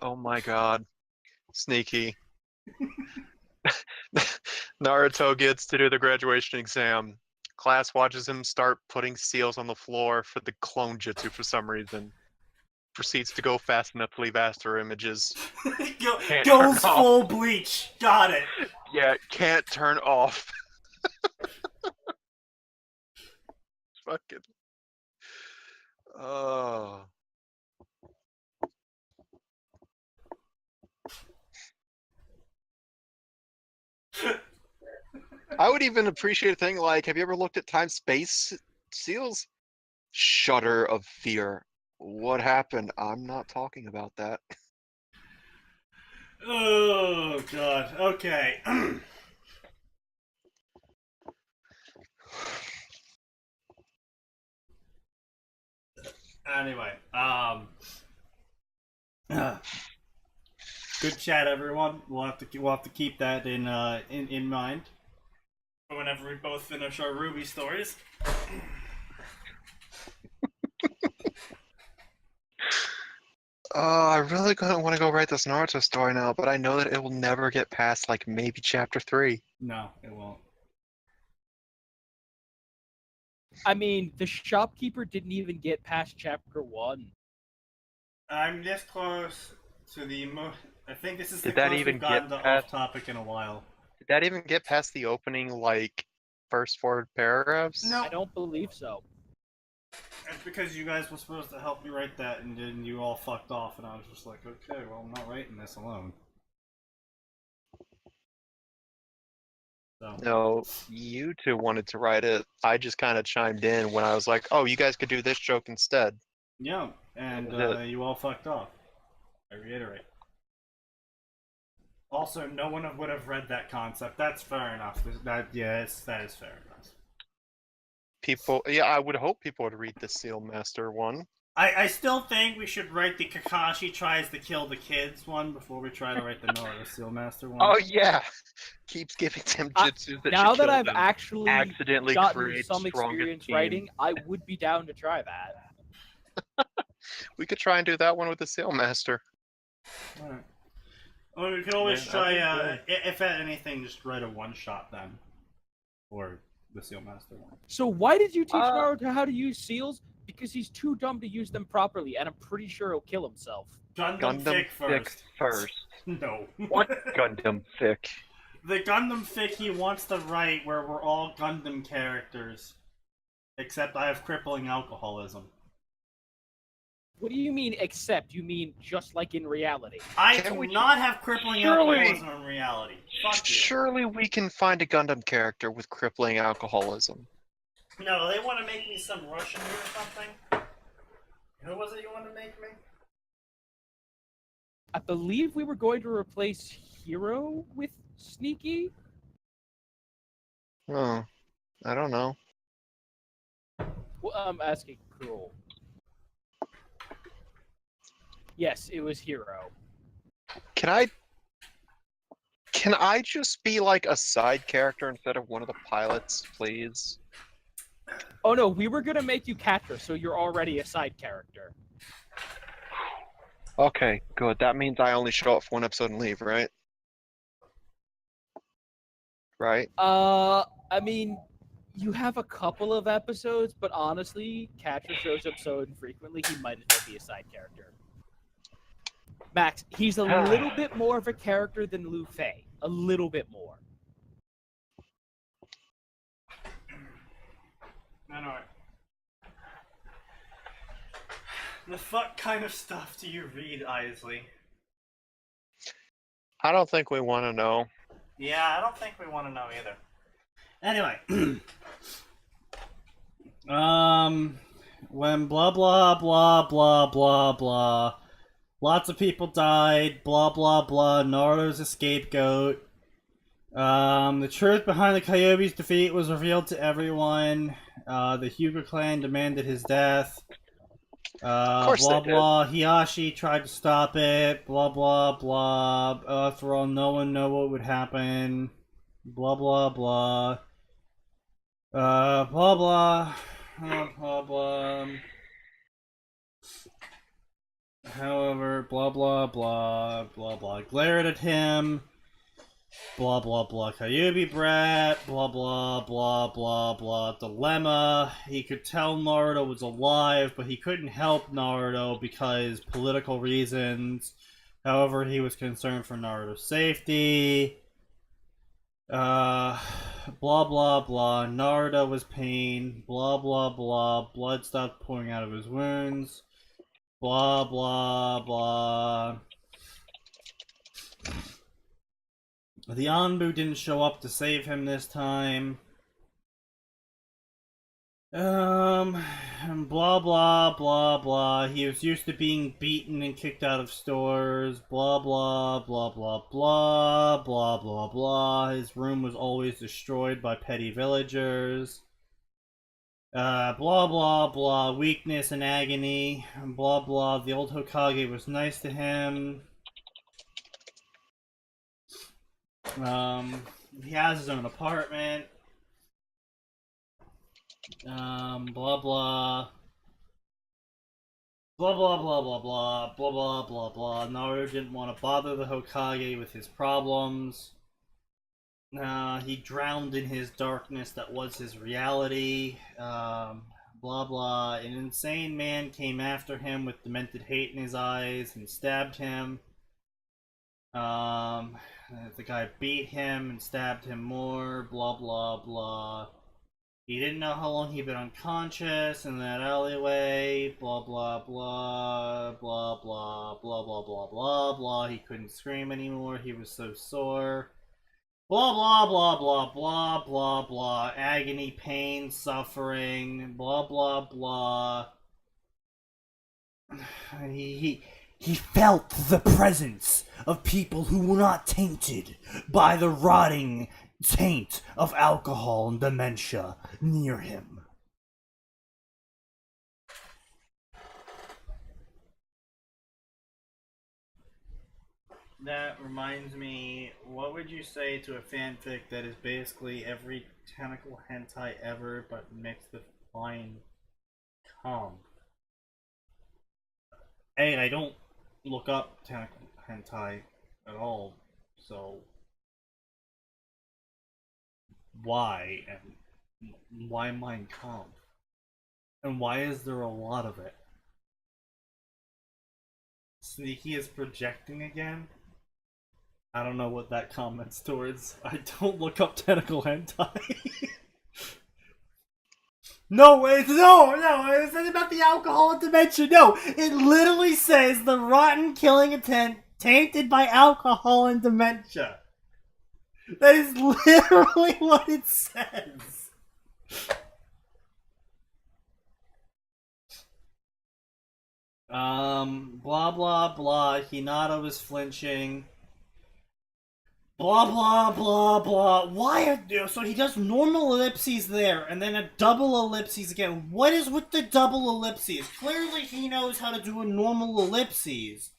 Oh my god. Sneaky. Naruto gets to do the graduation exam. Class watches him start putting seals on the floor for the clone jutsu for some reason. Proceeds to go fast enough to leave after images.
Goes full bleach. Got it.
Yeah, can't turn off. Fucking. Oh. I would even appreciate a thing like, have you ever looked at time-space seals? Shudder of fear. What happened? I'm not talking about that.
Oh, God. Okay. Anyway, good chat, everyone. We'll have to keep that in mind whenever we both finish our Ruby stories.
I really want to go write this Naruto story now, but I know that it will never get past, like, maybe chapter 3.
No, it won't.
I mean, the shopkeeper didn't even get past chapter 1.
I'm this close to the I think this is the
Did that
closest
even
we've gotten
get
to
past-
off-topic in a while.
Did that even get past the opening, like, first 4 paragraphs?
No.
I don't believe so.
It's because you guys were supposed to help me write that, and then you all fucked off, and I was just like, okay, well, I'm not writing this alone. So.
No, you two wanted to write it. I just kind of chimed in when I was like, oh, you guys could do this joke instead.
Yeah, and you all fucked off. I reiterate. Also, no one would have read that concept. That's fair enough. That is fair enough.
People, yeah, I would hope people would read the Seal Master one.
I still think we should write the Kakashi tries to kill the kids one before we try to write the Naruto Sealmaster one.
Oh yeah, keeps giving them jutsu that
now
should
that
kill
I've
them.
actually
Accidentally
gotten
create
some
strongest
experience
team.
writing, I would be down to try that.
We could try and do that one with the Seal Master.
Alright. Well, we could always
Yeah,
try, if anything, just write a one-shot then. Or the Sealmaster one.
So why did you teach Naruto how to use seals? Because he's too dumb to use them properly, and I'm pretty sure he'll kill himself.
Gundam Fic first. No.
What Gundam Fic?
The Gundam Fic he wants to write where we're all Gundam characters. Except I have crippling alcoholism.
What do you mean, except? You mean just like in reality?
I do not have crippling alcoholism in reality. Fuck you.
Surely we can find a Gundam character with crippling alcoholism.
No, they want to make me some Russian or something. Who was it you wanted to make me?
I believe we were going to replace Hero with Sneaky.
Oh, I don't know.
Well, I'm asking Cruel. Yes, it was Hero.
Can I just be like a side character instead of one of the pilots, please?
Oh no, we were gonna make you Catra, so you're already a side character.
Okay, good. That means I only show up for one episode and leave, right? Right?
I mean, you have a couple of episodes, but honestly, Catra shows up so infrequently, he might as well be a side character. Max, he's a little bit more of a character than Luffy. A little bit more.
Alright. The fuck kind of stuff do you read, Isley?
I don't think we want to know.
Yeah, I don't think we want to know either. Anyway. When blah blah blah blah blah blah, lots of people died, blah blah blah, Naruto's a scapegoat. The truth behind the Kyuubi's defeat was revealed to everyone. The Hyuga clan demanded his death. Blah blah, Hiyashi tried to stop it. Blah blah blah. After all, no one knew what would happen. Blah blah blah. Blah blah. Blah blah. However, blah blah blah blah blah glared at him. Blah blah blah Kyuubi brat. Blah blah blah blah blah dilemma. He could tell Naruto was alive, but he couldn't help Naruto because political reasons. However, he was concerned for Naruto's safety. Blah blah blah. Naruto was pain. Blah blah blah. Blood stopped pouring out of his wounds. Blah blah blah. The Anbu didn't show up to save him this time. Blah blah blah blah. He was used to being beaten and kicked out of stores. Blah blah blah blah blah blah blah blah. His room was always destroyed by petty villagers. Blah blah blah. Weakness and agony. Blah blah. The old Hokage was nice to him. He has his own apartment. Blah blah. Blah blah blah blah blah blah blah blah blah. Naruto didn't want to bother the Hokage with his problems. He drowned in his darkness that was his reality. Blah blah. An insane man came after him with demented hate in his eyes and stabbed him. The guy beat him and stabbed him more, blah blah blah. He didn't know how long he'd been unconscious in that alleyway, blah blah blah, blah blah blah blah blah blah blah. He couldn't scream anymore, he was so sore. Blah blah blah blah blah blah blah. Agony, pain, suffering, blah blah blah. He felt the presence of people who were not tainted by the rotting taint of alcohol and dementia near him. That reminds me, what would you say to a fanfic that is basically every tentacle hentai ever, but mixed with flying cum? Hey, I don't look up tentacle hentai at all, so why? And why Mein Kampf? And why is there a lot of it? Sneaky is projecting again? I don't know what that comment's towards. I don't look up tentacle hentai. No, it's not about the alcohol and dementia. No, it literally says the rotten killing intent tainted by alcohol and dementia. That is literally what it says. Blah blah blah. Hinata was flinching. Blah blah blah blah. Why are so he does normal ellipses there and then a double ellipses again? What is with the double ellipses? Clearly he knows how to do a normal ellipses,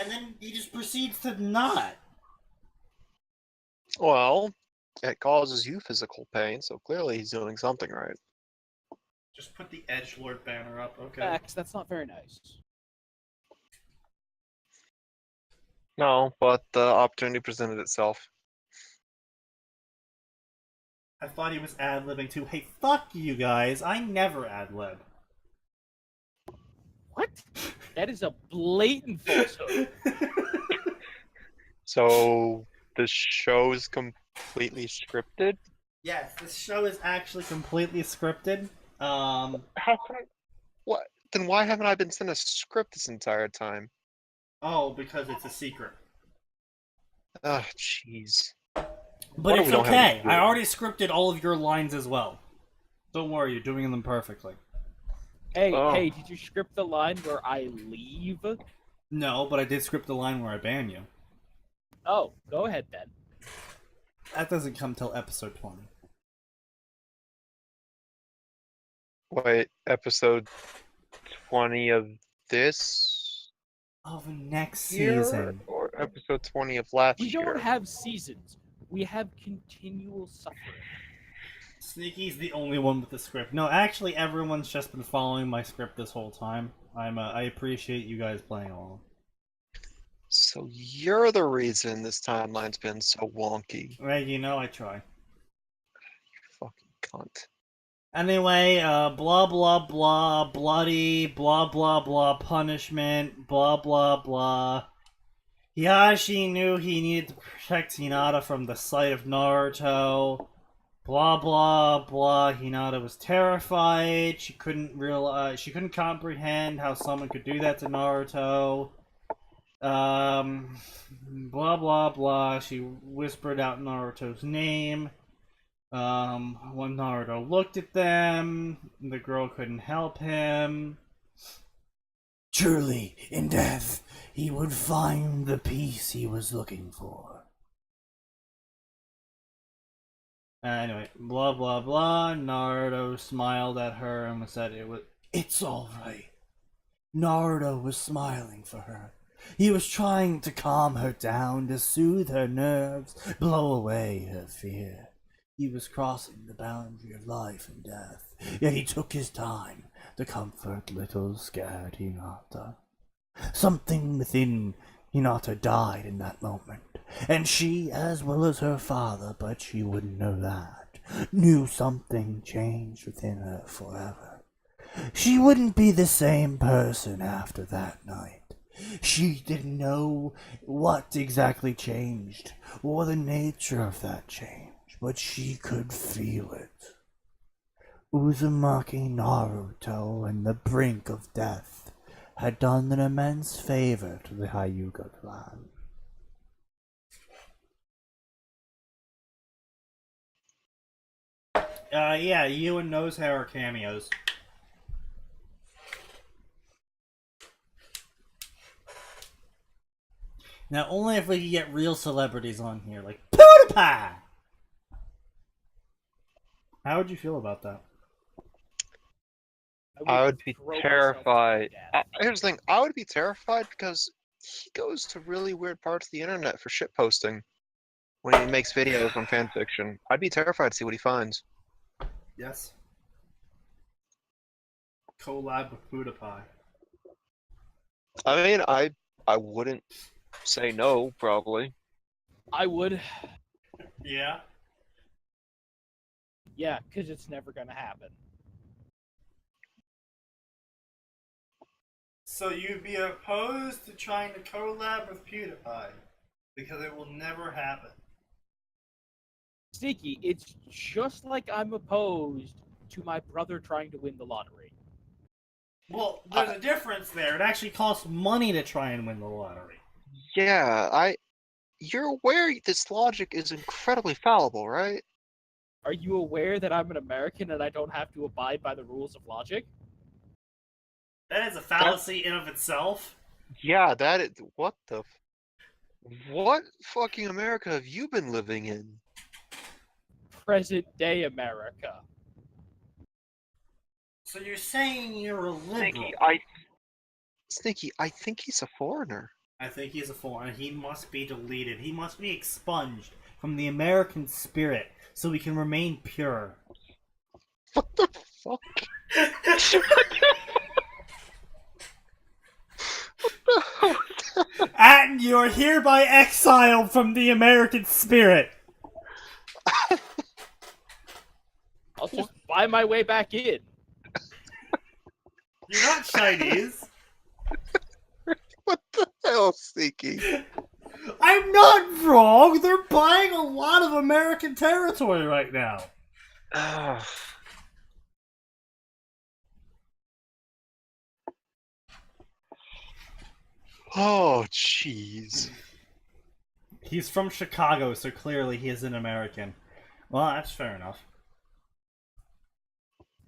and then he just proceeds to not.
Well, it causes you physical pain, so clearly he's doing something right.
Just put the edgelord banner up, okay?
Max, that's not very nice.
No, but the opportunity presented itself.
I thought he was ad-libbing too. Hey, fuck you guys. I never ad-lib.
What? That is a blatant falsehood.
So the show's completely scripted?
Yes, this show is actually completely scripted.
How come? What? Then why haven't I been sent a script this entire time?
Oh, because it's a secret.
Ah, jeez.
But it's okay. I already scripted all of your lines as well. Don't worry, you're doing them perfectly.
Hey, hey, did you script the line where I leave?
No, but I did script the line where I ban you.
Oh, go ahead then.
That doesn't come till episode 20.
Wait, episode 20 of this
Of next
year?
season.
Or episode 20 of last
We
year?
don't have seasons. We have continual suffering.
Sneaky's the only one with the script. No, actually, everyone's just been following my script this whole time. I appreciate you guys playing along.
So you're the reason this timeline's been so wonky.
Right, you know I try.
You fucking cunt.
Anyway, blah blah blah, bloody, blah blah blah, punishment, blah blah blah. Hiyashi knew he needed to protect Hinata from the sight of Naruto. Blah blah blah. Hinata was terrified. She couldn't comprehend how someone could do that to Naruto. Blah blah blah. She whispered out Naruto's name. When Naruto looked at them, the girl couldn't help him. Truly, in death, he would find the peace he was looking for. Anyway, blah blah blah. Naruto smiled at her and said it's alright. Naruto was smiling for her. He was trying to calm her down, to soothe her nerves, blow away her fear. He was crossing the boundary of life and death, yet he took his time to comfort little scared Hinata. Something within Hinata died in that moment, and she, as well as her father, but she wouldn't know that, knew something changed within her forever. She wouldn't be the same person after that night. She didn't know what exactly changed, or the nature of that change, but she could feel it. Uzumaki Naruto and the brink of death had done an immense favor to the Hyuga clan. Yeah, you and Nosehair are cameos. Now, only if we can get real celebrities on here, like PewDiePie! How would you feel about that?
I would be
throw myself
terrified.
to death.
Here's the thing: I would be terrified because he goes to really weird parts of the internet for shit posting when he makes videos on fanfiction. I'd be terrified to see what he finds.
Yes. Collab with PewDiePie.
I mean, I wouldn't say no, probably.
I would.
Yeah.
Yeah, because it's never gonna happen.
So you'd be opposed to trying to collab with PewDiePie because it will never happen.
Sneaky, it's just like I'm opposed to my brother trying to win the lottery.
Well, there's a difference there. It actually costs money to try and win the lottery.
Yeah, you're aware this logic is incredibly fallible, right?
Are you aware that I'm an American and I don't have to abide by the rules of logic?
That is a fallacy in of itself.
Yeah, what fucking America have you been living in?
Present day America.
So you're saying you're a liberal?
Sneaky, I think he's a foreigner.
I think he's a foreigner. He must be deleted. He must be expunged from the American spirit so we can remain pure.
What the fuck?
And you're hereby exiled from the American spirit.
I'll just buy my way back in.
You're not Chinese.
What the hell, Sneaky?
I'm not wrong. They're buying a lot of American territory right now.
Oh, jeez.
He's from Chicago, so clearly he is an American. Well, that's fair enough.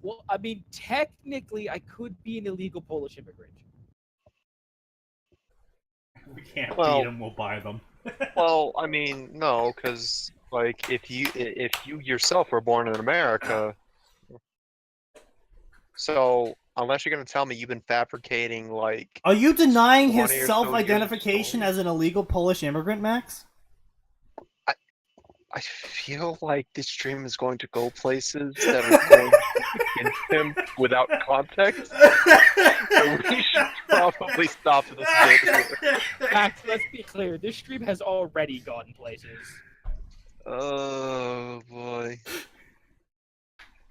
Well, I mean, technically, I could be an illegal Polish immigrant.
We can't
Well-
beat them, we'll buy them.
Well, I mean, no, because like if you yourself were born in America, so unless you're gonna tell me you've been fabricating like
Are you denying his
20 or so years of
self-identification
story.
as an illegal Polish immigrant, Max?
I feel like this stream is going to go places that are going against him without context. So we should probably stop this bit.
Max, let's be clear. This stream has already gone places.
Oh boy.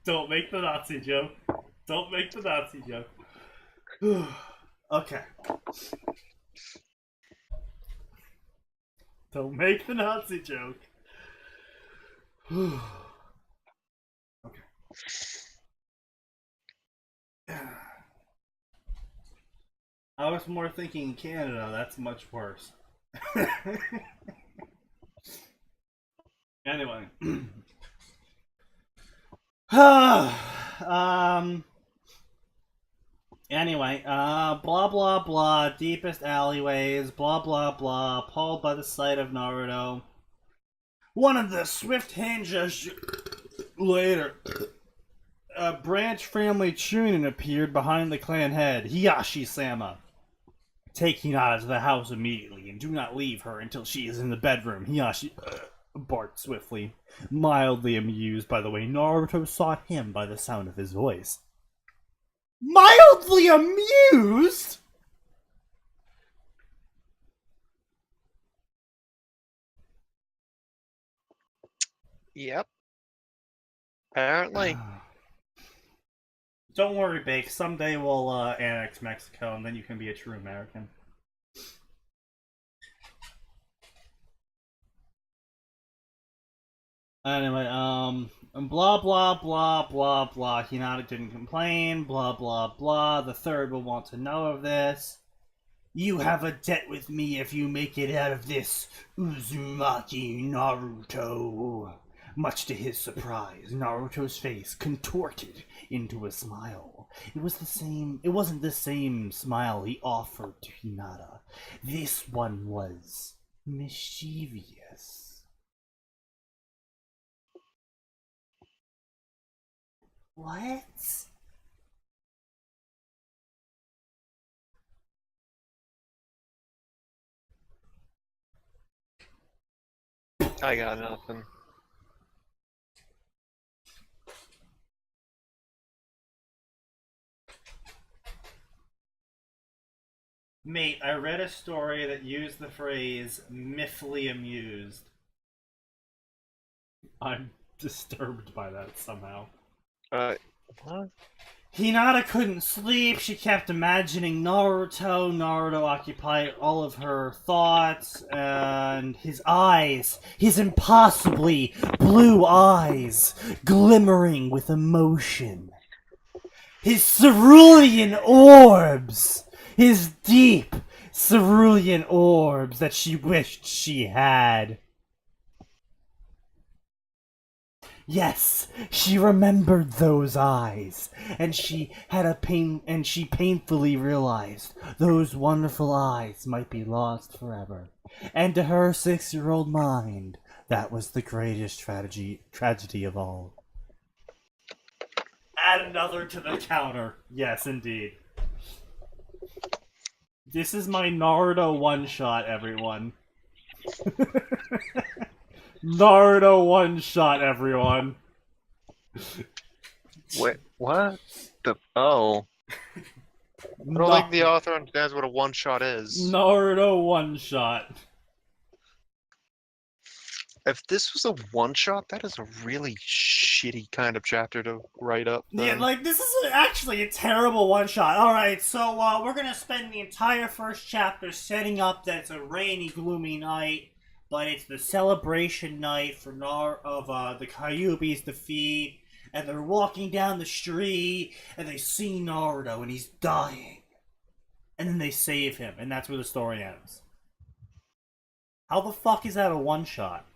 Don't make the Nazi joke. Don't make the Nazi joke. Okay. Don't make the Nazi joke. Okay. I was more thinking Canada, that's much worse. Anyway. Blah blah blah, deepest alleyways, blah blah blah, appalled by the sight of Naruto. One of the swift hand gestures later, a branch family Chunin appeared behind the clan head, Hiyashi-sama. Take Hinata to the house immediately, and do not leave her until she is in the bedroom, Hiyashi barked swiftly, mildly amused by the way Naruto sought him by the sound of his voice. Mildly amused?!
Yep. Apparently.
Don't worry, Bake. Someday we'll annex Mexico, and then you can be a true American. Anyway, blah blah blah blah blah. Hinata didn't complain. Blah blah blah. The third will want to know of this. You have a debt with me if you make it out of this, Uzumaki Naruto. Much to his surprise, Naruto's face contorted into a smile. It wasn't the same smile he offered to Hinata. This one was mischievous. What?
I got nothing.
Mate, I read a story that used the phrase "miffly amused." I'm disturbed by that somehow.
What?
Hinata couldn't sleep. She kept imagining Naruto. Naruto occupied all of her thoughts, and his eyes, his impossibly blue eyes, glimmering with emotion. His cerulean orbs, his deep cerulean orbs that she wished she had. Yes, she remembered those eyes, and she painfully realized those wonderful eyes might be lost forever. And to her 6-year-old mind, that was the greatest tragedy of all. Add another to the counter. Yes, indeed. This is my Naruto one-shot, everyone. Naruto one-shot, everyone.
Wait, what? Oh. I don't think the author understands what a one-shot is.
Naruto one-shot.
If this was a one-shot, that is a really shitty kind of chapter to write up.
Yeah, like, this is actually a terrible one-shot. Alright, so, we're gonna spend the entire first chapter setting up that it's a rainy, gloomy night, but it's the celebration night for the Kyuubi's defeat, and they're walking down the street, and they see Naruto, and he's dying. And then they save him, and that's where the story ends. How the fuck is that a one-shot?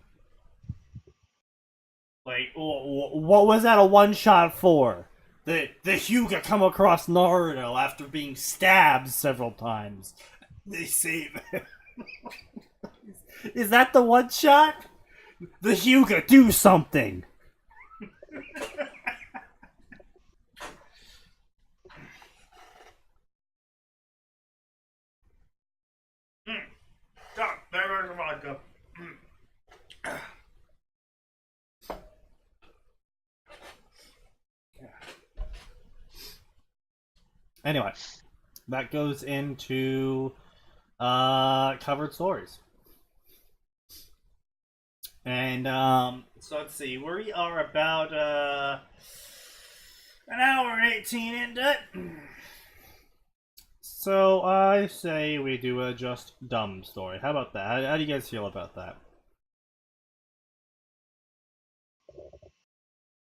Like, what was that a one-shot for? The Hyuga come across Naruto after being stabbed several times. They save him. Is that the one-shot? The Hyuga, do something! There's the vodka. Anyway, that goes into covered stories. And so let's see, we are about an hour and 18 into it. So I say we do a just dumb story. How about that? How do you guys feel about that?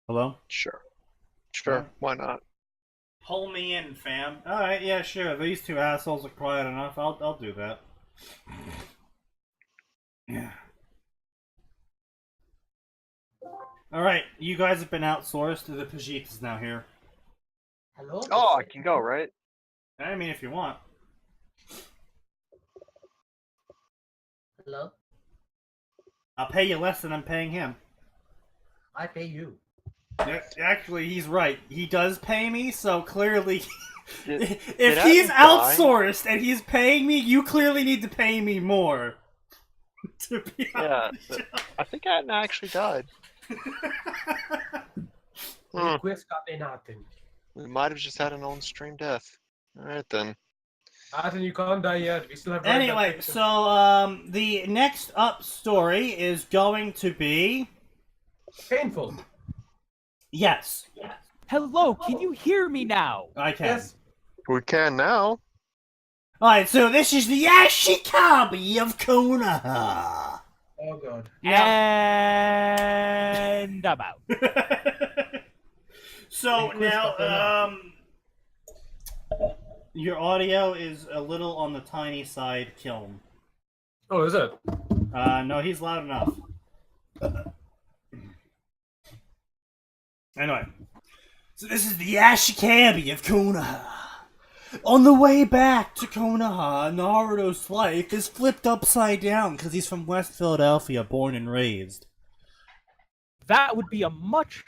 Hello?
Sure.
Yeah.
Why not?
Pull me in, fam. Alright, yeah, sure. These two assholes are quiet enough. I'll do that. Yeah. Alright, you guys have been outsourced. The Pajit is now here.
Hello?
Oh, I can go, right?
I mean, if you want.
Hello?
I'll pay you less than I'm paying him.
I pay you.
Actually, he's right. He does pay me, so clearly...
Did
if
Atin
he's
die?
outsourced and he's paying me, you clearly need to pay me more. To be
Yeah,
honest.
I think Atin actually died.
Request copy nothing.
We might have just had an on-stream death. Alright then.
Atin, you can't die yet. We still have
Anyway, so the next up story is going to be...
painful.
Yes.
Hello, can you hear me now?
I can.
Yes.
We can now.
Alright, so this is the Ashikabi of Konoha.
Oh god.
And I'm out.
So
Request
now,
copy
your audio is a little on the tiny side, Kiln.
Oh, is it?
No, he's loud enough. Anyway, so this is the Ashikabi of Konoha. On the way back to Konoha, Naruto's life is flipped upside down because he's from West Philadelphia, born and raised.
That would be a much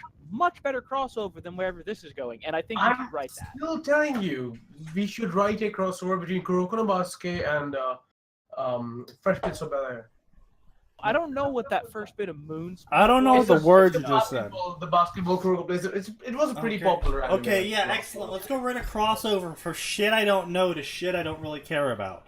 better crossover than wherever this is going, and I think you should write that.
I'm still telling you, we should write a crossover between Kuroko no Basuke and Fresh Prince of Bel-Air.
I don't know what that first bit of moons.
I don't know the words you
the
just said.
The basketball Kuroko plays. It was a pretty popular anime.
Okay, yeah, excellent. Let's go write a crossover for shit I don't know to shit I don't really care about.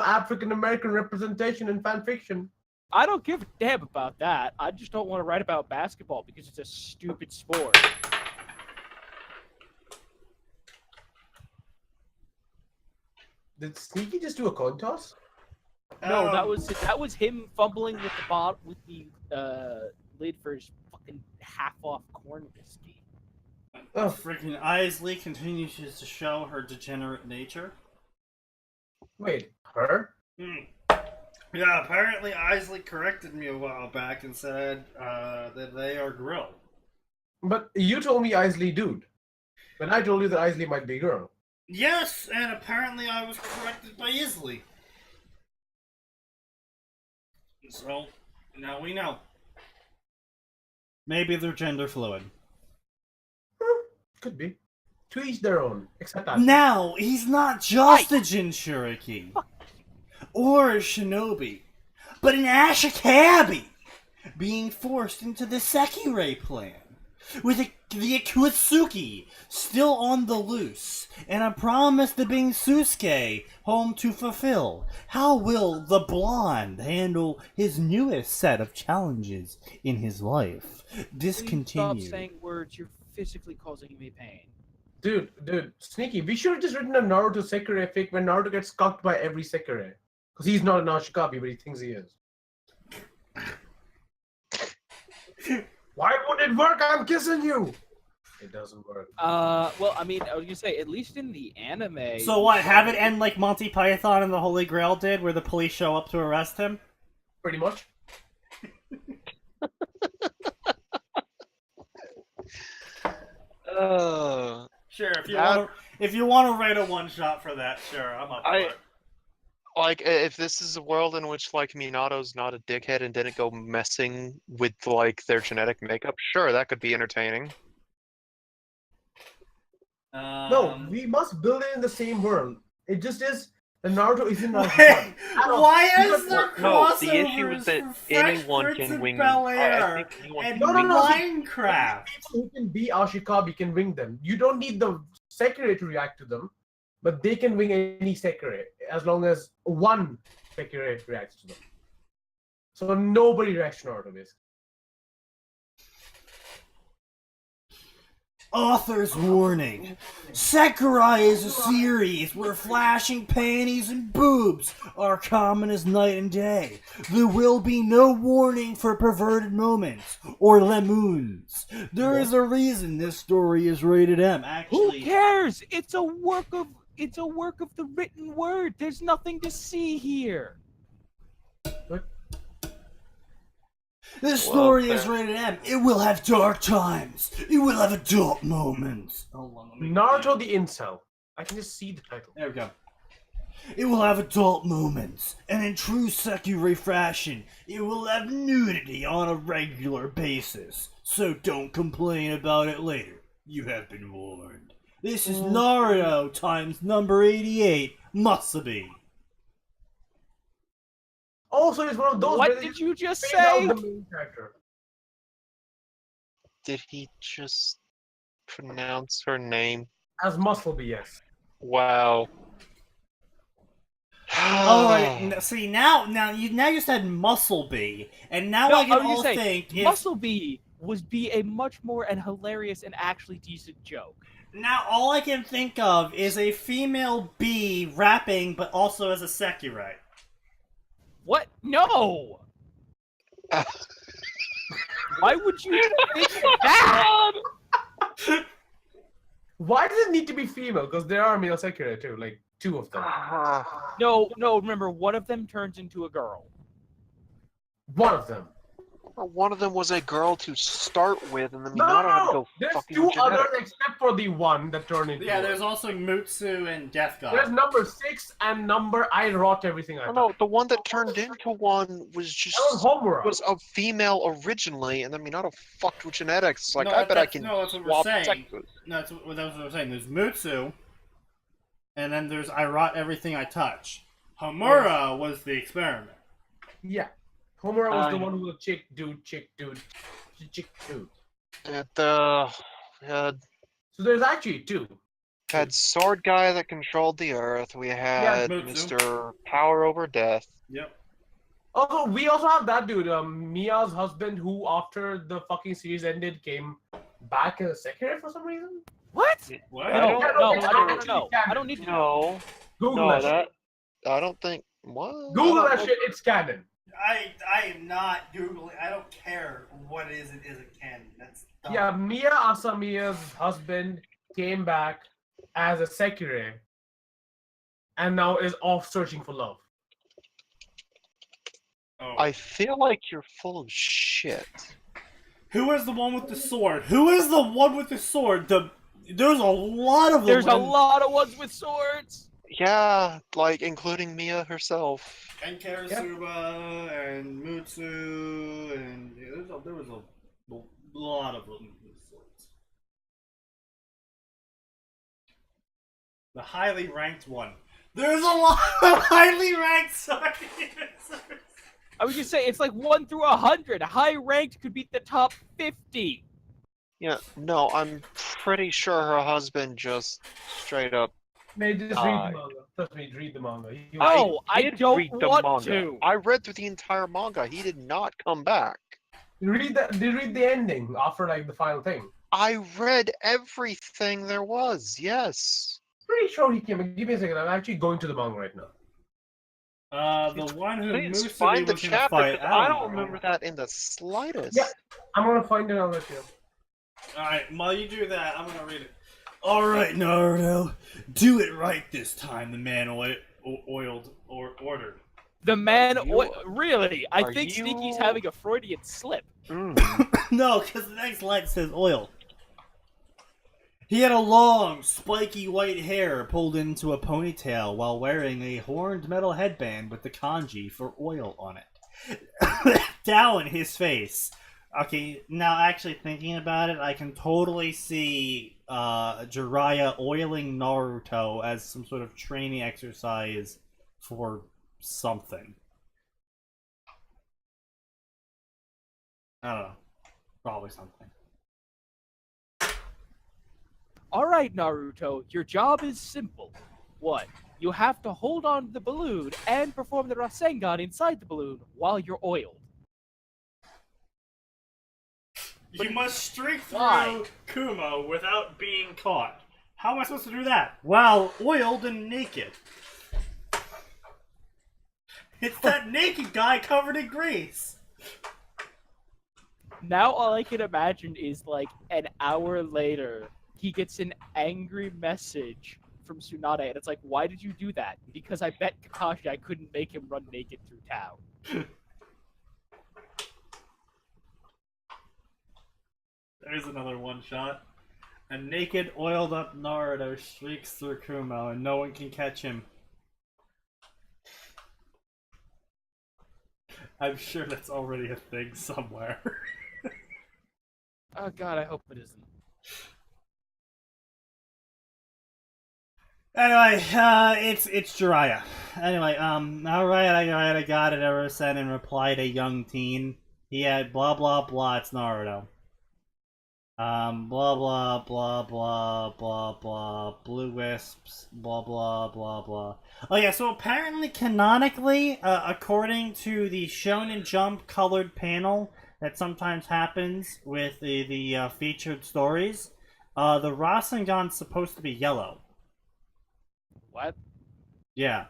African American representation in fan fiction.
I don't give a damn about that. I just don't want to write about basketball because it's a stupid sport.
Did Sneaky just do a coin toss?
No, that was him fumbling with the lid for his fucking half-off corn whiskey.
Oh, freaking Isley continues to show her degenerate nature.
Wait, her?
Yeah, apparently Isley corrected me a while back and said that they are girl.
But you told me Isley dude. When I told you that Isley might be a girl.
Yes, and apparently I was corrected by Isley. So, now we know. Maybe they're gender fluid.
Could be. To each their own. Except that.
Now, he's not just a Jinchuriki. Or a shinobi. But an Ashikabi! Being forced into the Sekirei plan. With the Akutsuki still on the loose, and a promise to bring Susuke home to fulfill. How will the blonde handle his newest set of challenges in his life? Discontinued.
Stop saying words. You're physically causing me pain.
Dude, Sneaky, we should have just written a Naruto Sekirei fic when Naruto gets cucked by every Sekirei. Because he's not an Ashikabi, but he thinks he is. Why would it work? I'm kissing you! It doesn't work.
Well, I mean, I was gonna say, at least in the anime...
So what, have it end like Monty Python and the Holy Grail did, where the police show up to arrest him?
Pretty much.
Sure, if you want to write a one-shot for that, sure, I'm up for it.
Like, if this is a world in which, like, Minato's not a dickhead and didn't go messing with, like, their genetic makeup, sure, that could be entertaining.
No, we must build it in the same world. It just is... The Naruto isn't
Why is there crossovers
the issue is that
for
anyone
Fresh
can
Prince
wing.
of Bel-Air and Minecraft?
People who can be Ashikabi can wing them. You don't need the Sekirei to react to them, but they can wing any Sekirei as long as one Sekirei reacts to them. So nobody reacts to Naruto, basically.
Author's warning. Sakurai is a series where flashing panties and boobs are common as night and day. There will be no warning for perverted moments or lemons. There is a reason this story is rated M. Actually,
Who cares? It's a work of the written word. There's nothing to see here.
this story is rated M. It will have dark times. It will have adult moments. Hold on, let me...
Naruto the Incel. I can just see the title.
There we go. It will have adult moments, and in true Sekirei fashion, it will have nudity on a regular basis. So don't complain about it later. You have been warned. This is Naruto times number 88, Musabi.
Also, it's one of those.
What did you just
fade out
say?
the main character.
Did he just pronounce her name?
As Muscle B, yes.
Wow.
Alright, see, now you said Muscle B, and now I can all think...
Muscle B would be a much more and hilarious and actually decent joke.
Now all I can think of is a female bee rapping, but also as a Sekirei.
What? No! Why would you think that?
Why does it need to be female? Because there are male Sekirei too, like 2 of them.
No, remember, one of them turns into a girl.
One of them.
One of them was a girl to start with, and then
No,
Minato had to
no,
go
there's
fucking
two
genetic.
others except for the one that turned into.
Yeah,
one.
there's also Mutsu and Death God.
There's number 6 and number. I wrote everything I
Oh,
thought.
no, the one that turned into one was just
That was Homura.
was a female originally, and then Minato fucked with genetics. Like,
No,
I bet I
that's-
can
no, that's what we're
swap
saying.
sexes.
No, that's what we're saying. There's Mutsu, and then there's I rot everything I touch. Homura was the experiment.
Yeah. Homura was the one who was chick dude.
And
So there's actually 2.
had Sword Guy that controlled the Earth. We had
Mutsu.
Mr. Power over Death.
Yep.
Also, we also have that dude, Mia's husband, who after the fucking series ended came back as a secretary for some reason.
What?
What?
No,
don't-
no,
it's
I
not
don't
actually
know.
canon.
I don't need to know.
No,
Google
no,
that.
I don't think. What?
Google
I
that
don't
shit. It's canon.
I am not googling. I don't care what it is. It isn't canon. That's dumb.
Yeah, Mia Asamiya's husband came back as a secretary, and now is off searching for love.
Oh.
I feel like you're full of shit.
Who is the one with the sword? Who is the one with the sword? There's a lot of them.
There's a lot of ones with swords.
Yeah, like including Mia herself.
And Karasuba and Mutsu and there was a lot of them with swords. The highly ranked one. There's a lot of highly ranked swords.
I was just saying, it's like 1 through 100. High ranked could beat the top 50.
Yeah, no, I'm pretty sure her husband just straight up.
May just read the manga. Trust me, read the manga.
Oh, I
did
don't
read the
want
manga.
to.
I read through the entire manga. He did not come back.
Read the ending after like the final thing.
I read everything there was. Yes.
Pretty sure he came. Give me a second. I'm actually going to the manga right now.
The one who
Please
Musubi
find the
was gonna
chapter.
fight.
'Cause I don't
know.
remember that in the slightest.
Yeah. I'm gonna find it on the show.
Alright, while you do that, I'm gonna read it. Alright, Naruto. Do it right this time, the man ordered.
The man,
You-
really? I
are
think
you-
Sneaky's having a Freudian slip.
No, because the next line says oil. He had a long, spiky white hair pulled into a ponytail while wearing a horned metal headband with the kanji for oil on it. Down his face. Okay, now actually thinking about it, I can totally see Jiraiya oiling Naruto as some sort of training exercise for something. I don't know. Probably something.
Alright, Naruto, your job is simple. What? You have to hold on to the balloon and perform the Rasengan inside the balloon while you're oiled.
You must streak through
Why?
Kumo without being caught. How am I supposed to do that? While oiled and naked. It's that naked guy covered in grease.
Now all I can imagine is like an hour later, he gets an angry message from Tsunade, and it's like, why did you do that? Because I bet Kakashi I couldn't make him run naked through town.
There's another one shot. A naked, oiled up Naruto streaks through Kumo and no one can catch him. I'm sure that's already a thing somewhere.
Oh god, I hope it isn't.
Anyway, it's Jiraiya. Anyway, alright, I got it ever sent in reply to young teen. He had blah blah blah, it's Naruto. Blah blah blah blah blah blah, blue wisps, blah blah blah blah. Oh yeah, so apparently canonically, according to the Shonen Jump colored panel that sometimes happens with the featured stories, the Rasengan's supposed to be yellow.
What?
Yeah.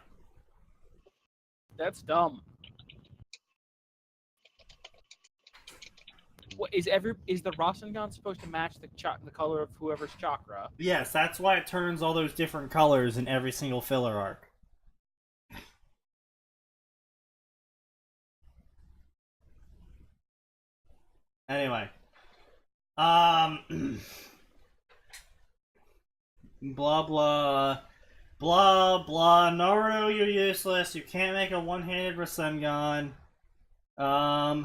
That's dumb. What is the Rasengan supposed to match the color of whoever's chakra?
Yes, that's why it turns all those different colors in every single filler arc. Anyway. Blah, blah. Blah, blah. Naruto, you're useless. You can't make a one-handed Rasengan. Blah,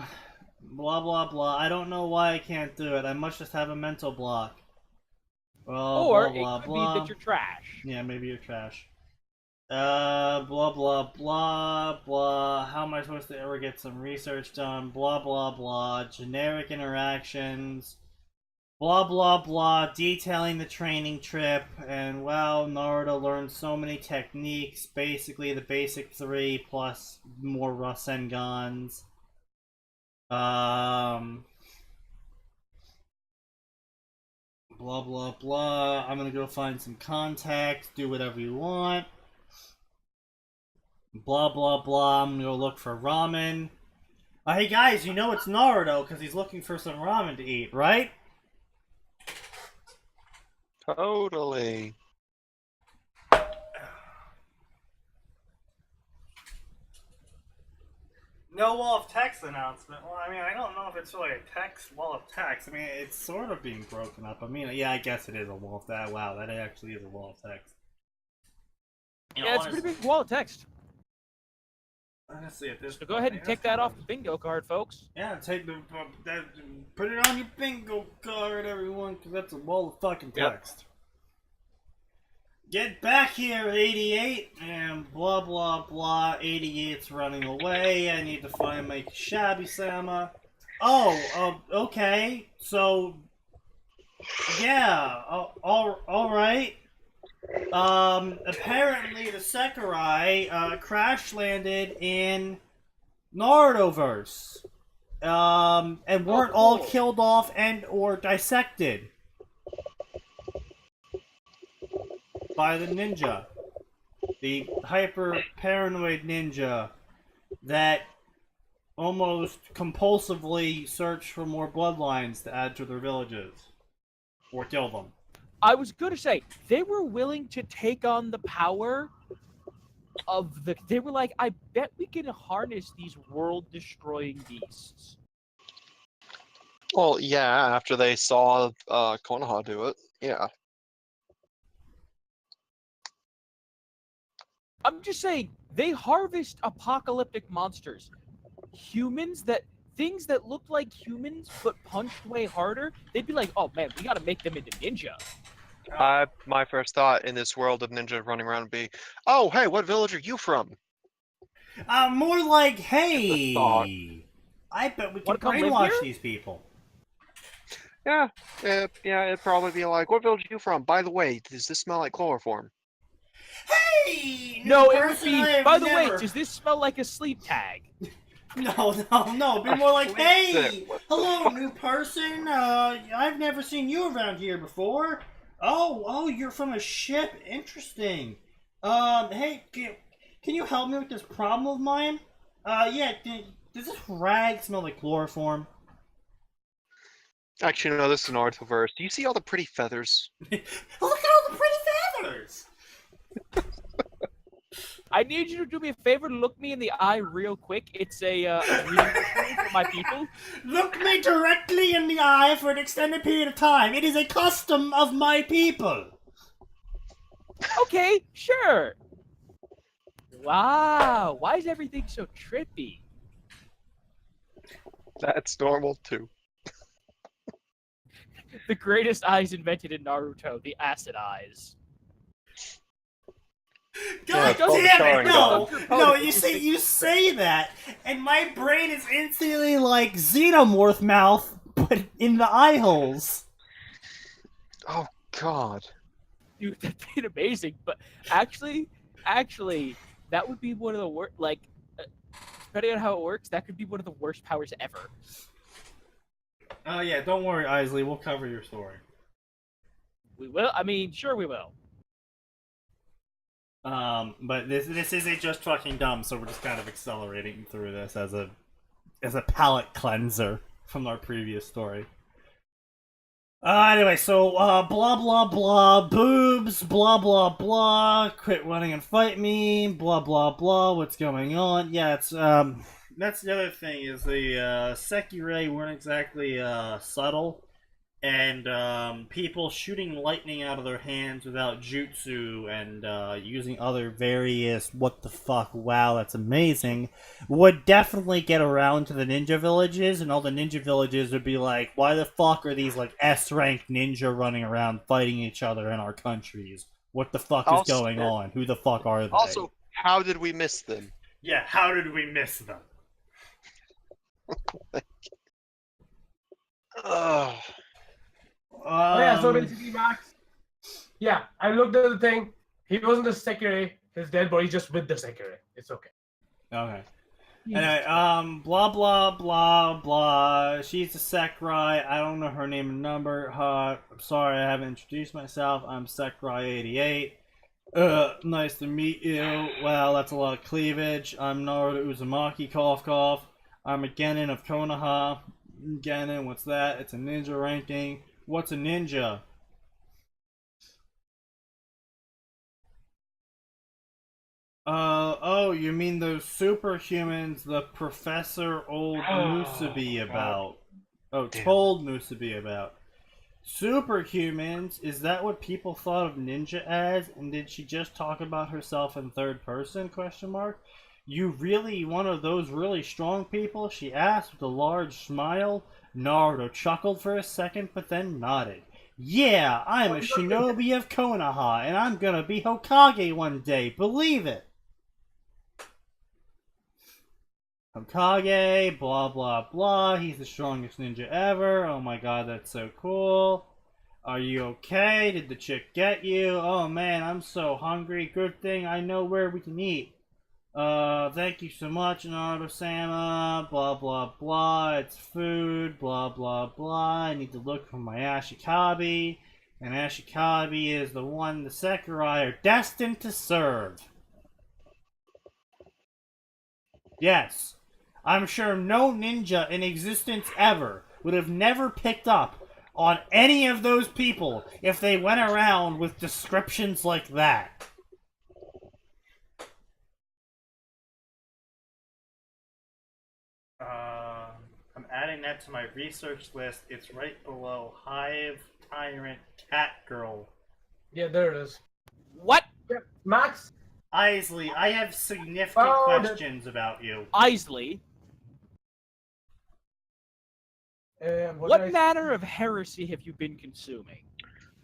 blah, blah. I don't know why I can't do it. I must just have a mental block. Well,
Or
blah,
it could
blah,
be that you're trash.
yeah, maybe you're trash. Blah, blah, blah, blah. How am I supposed to ever get some research done? Blah, blah, blah. Generic interactions. Blah, blah, blah. Detailing the training trip. And, wow, Naruto learned so many techniques. Basically, the basic 3 plus more Rasengans. Blah, blah, blah. I'm gonna go find some contacts. Do whatever you want. Blah, blah, blah. I'm gonna go look for ramen. Hey guys, you know it's Naruto because he's looking for some ramen to eat, right?
Totally.
No wall of text announcement. Well, I mean, I don't know if it's really a wall of text. I mean, it's sort of being broken up. I mean, yeah, I guess it is a wall of that. Wow, that actually is a wall of text.
Yeah, it's a pretty big wall of text.
Honestly, at this
So go ahead and take that off the bingo card, folks.
Yeah, take put it on your bingo card, everyone, because that's a wall of fucking text. Get back here, 88, and blah blah blah. 88's running away. I need to find my Shabby-sama. Oh, okay. So, yeah, all right. Apparently the Sekirai crash landed in Narutoverse, and weren't all killed off and or dissected by the ninja, the hyper paranoid ninja that almost compulsively search for more bloodlines to add to their villages or kill them.
I was going to say, they were willing to take on the power of the... They were like, I bet we can harness these world-destroying beasts.
Well, yeah, after they saw Konoha do it, yeah.
I'm just saying, they harvest apocalyptic monsters. Things that look like humans but punched way harder, they'd be like, oh man, we gotta make them into ninja.
My first thought in this world of ninja running around would be, oh, hey, what village are you from?
More like, hey, I bet we can
Wanna come live
brainwash
here?
these people.
Yeah, it'd probably be like, what village are you from? By the way, does this smell like chloroform?
Hey!
No, it would
person
be,
I have
by the
never-
way, does this smell like a sleep tag?
No, it'd be more like, hey,
Wait,
hello, new person, I've never seen you around here before. Oh, you're from a ship? Interesting. Hey, can you help me with this problem of mine? Yeah, does this rag smell like chloroform?
Actually, no, this is an Narutoverse. Do you see all the pretty feathers?
Look at all the pretty feathers!
I need you to do me a favor to look me in the eye real quick. It's a reading ritual for my people.
Look me directly in the eye for an extended period of time. It is a custom of my people.
Okay, sure. Wow, why is everything so trippy?
That's normal, too.
The greatest eyes invented in Naruto, the acid eyes.
God
Yeah,
damn it! No,
sorry,
no, you say that, and my brain is instantly like Xenomorph mouth, but in the eye holes.
Oh, God.
Dude, that'd be amazing. But actually, that would be one of the worst. Like, depending on how it works, that could be one of the worst powers ever.
Oh yeah, don't worry, Isley. We'll cover your story.
We will. I mean, sure, we will.
But this isn't just fucking dumb, so we're just kind of accelerating through this as a palate cleanser from our previous story. Anyway, so blah blah blah, boobs, blah blah blah, quit running and fight me, blah blah blah. What's going on? Yeah, it's that's the other thing is the Sekirei weren't exactly subtle, and people shooting lightning out of their hands without jutsu and using other various what the fuck, wow, that's amazing, would definitely get around to the ninja villages, and all the ninja villages would be like, why the fuck are these like S-rank ninja running around fighting each other in our countries? What the fuck is going on? Who the fuck are they?
Also, how did we miss them?
Yeah, how did we miss them?
Ugh.
Oh, yeah, so basically, Max. Yeah, I looked at the thing. He wasn't a Sekirei. His dead body just with the Sekirei. It's okay.
Okay. Anyway, blah blah blah blah. She's a Sakurai. I don't know her name and number. I'm sorry, I haven't introduced myself. I'm Sakurai88. Nice to meet you. Well, that's a lot of cleavage. I'm Naruto Uzumaki. Cough cough. I'm a Genin of Konoha. Genin, what's that? It's a ninja ranking. What's a ninja? Oh, you mean those superhumans the Professor old Musabi about? Oh, told Musabi about. Superhumans? Is that what people thought of ninja as? And did she just talk about herself in third person? Question mark. You really one of those really strong people? She asked with a large smile. Naruto chuckled for a second, but then nodded. Yeah, I'm a shinobi of Konoha, and I'm gonna be Hokage one day. Believe it. Hokage, blah blah blah, he's the strongest ninja ever. Oh my god, that's so cool. Are you okay? Did the chick get you? Oh man, I'm so hungry. Good thing I know where we can eat. Thank you so much, Naruto-sama. Blah blah blah, it's food. Blah blah blah, I need to look for my Ashikabi. And Ashikabi is the one the Sakurai are destined to serve. Yes. I'm sure no ninja in existence ever would have never picked up on any of those people if they went around with descriptions like that. I'm adding that to my research list. It's right below Hive Tyrant Cat Girl.
Yeah, there it is.
What?
Yeah, Max?
Isley, I have significant questions about you.
Isley?
What
What manner of heresy have you been consuming?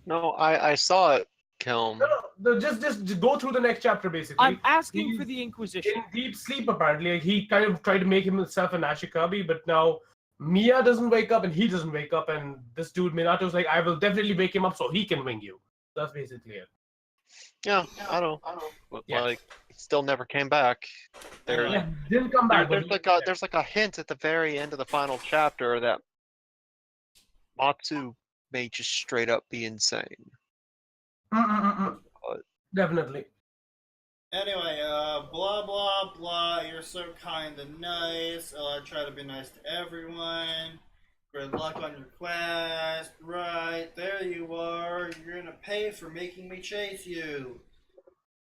No, I saw it, Kelm.
No, just go through the next chapter, basically.
I'm asking for the Inquisition.
In deep sleep, apparently. He kind of tried to make himself an Ashikabi, but now Mia doesn't wake up and he doesn't wake up, and this dude Minato's like, I will definitely wake him up so he can wing you. That's basically it.
Yeah, I know. But, like, he still never came back.
Yeah, didn't come back.
There's like a hint at the very end of the final chapter that Matsu may just straight up be insane.
Definitely.
Anyway, blah blah blah, you're so kind and nice. I try to be nice to everyone. Good luck on your quest. Right, there you are. You're gonna pay for making me chase you.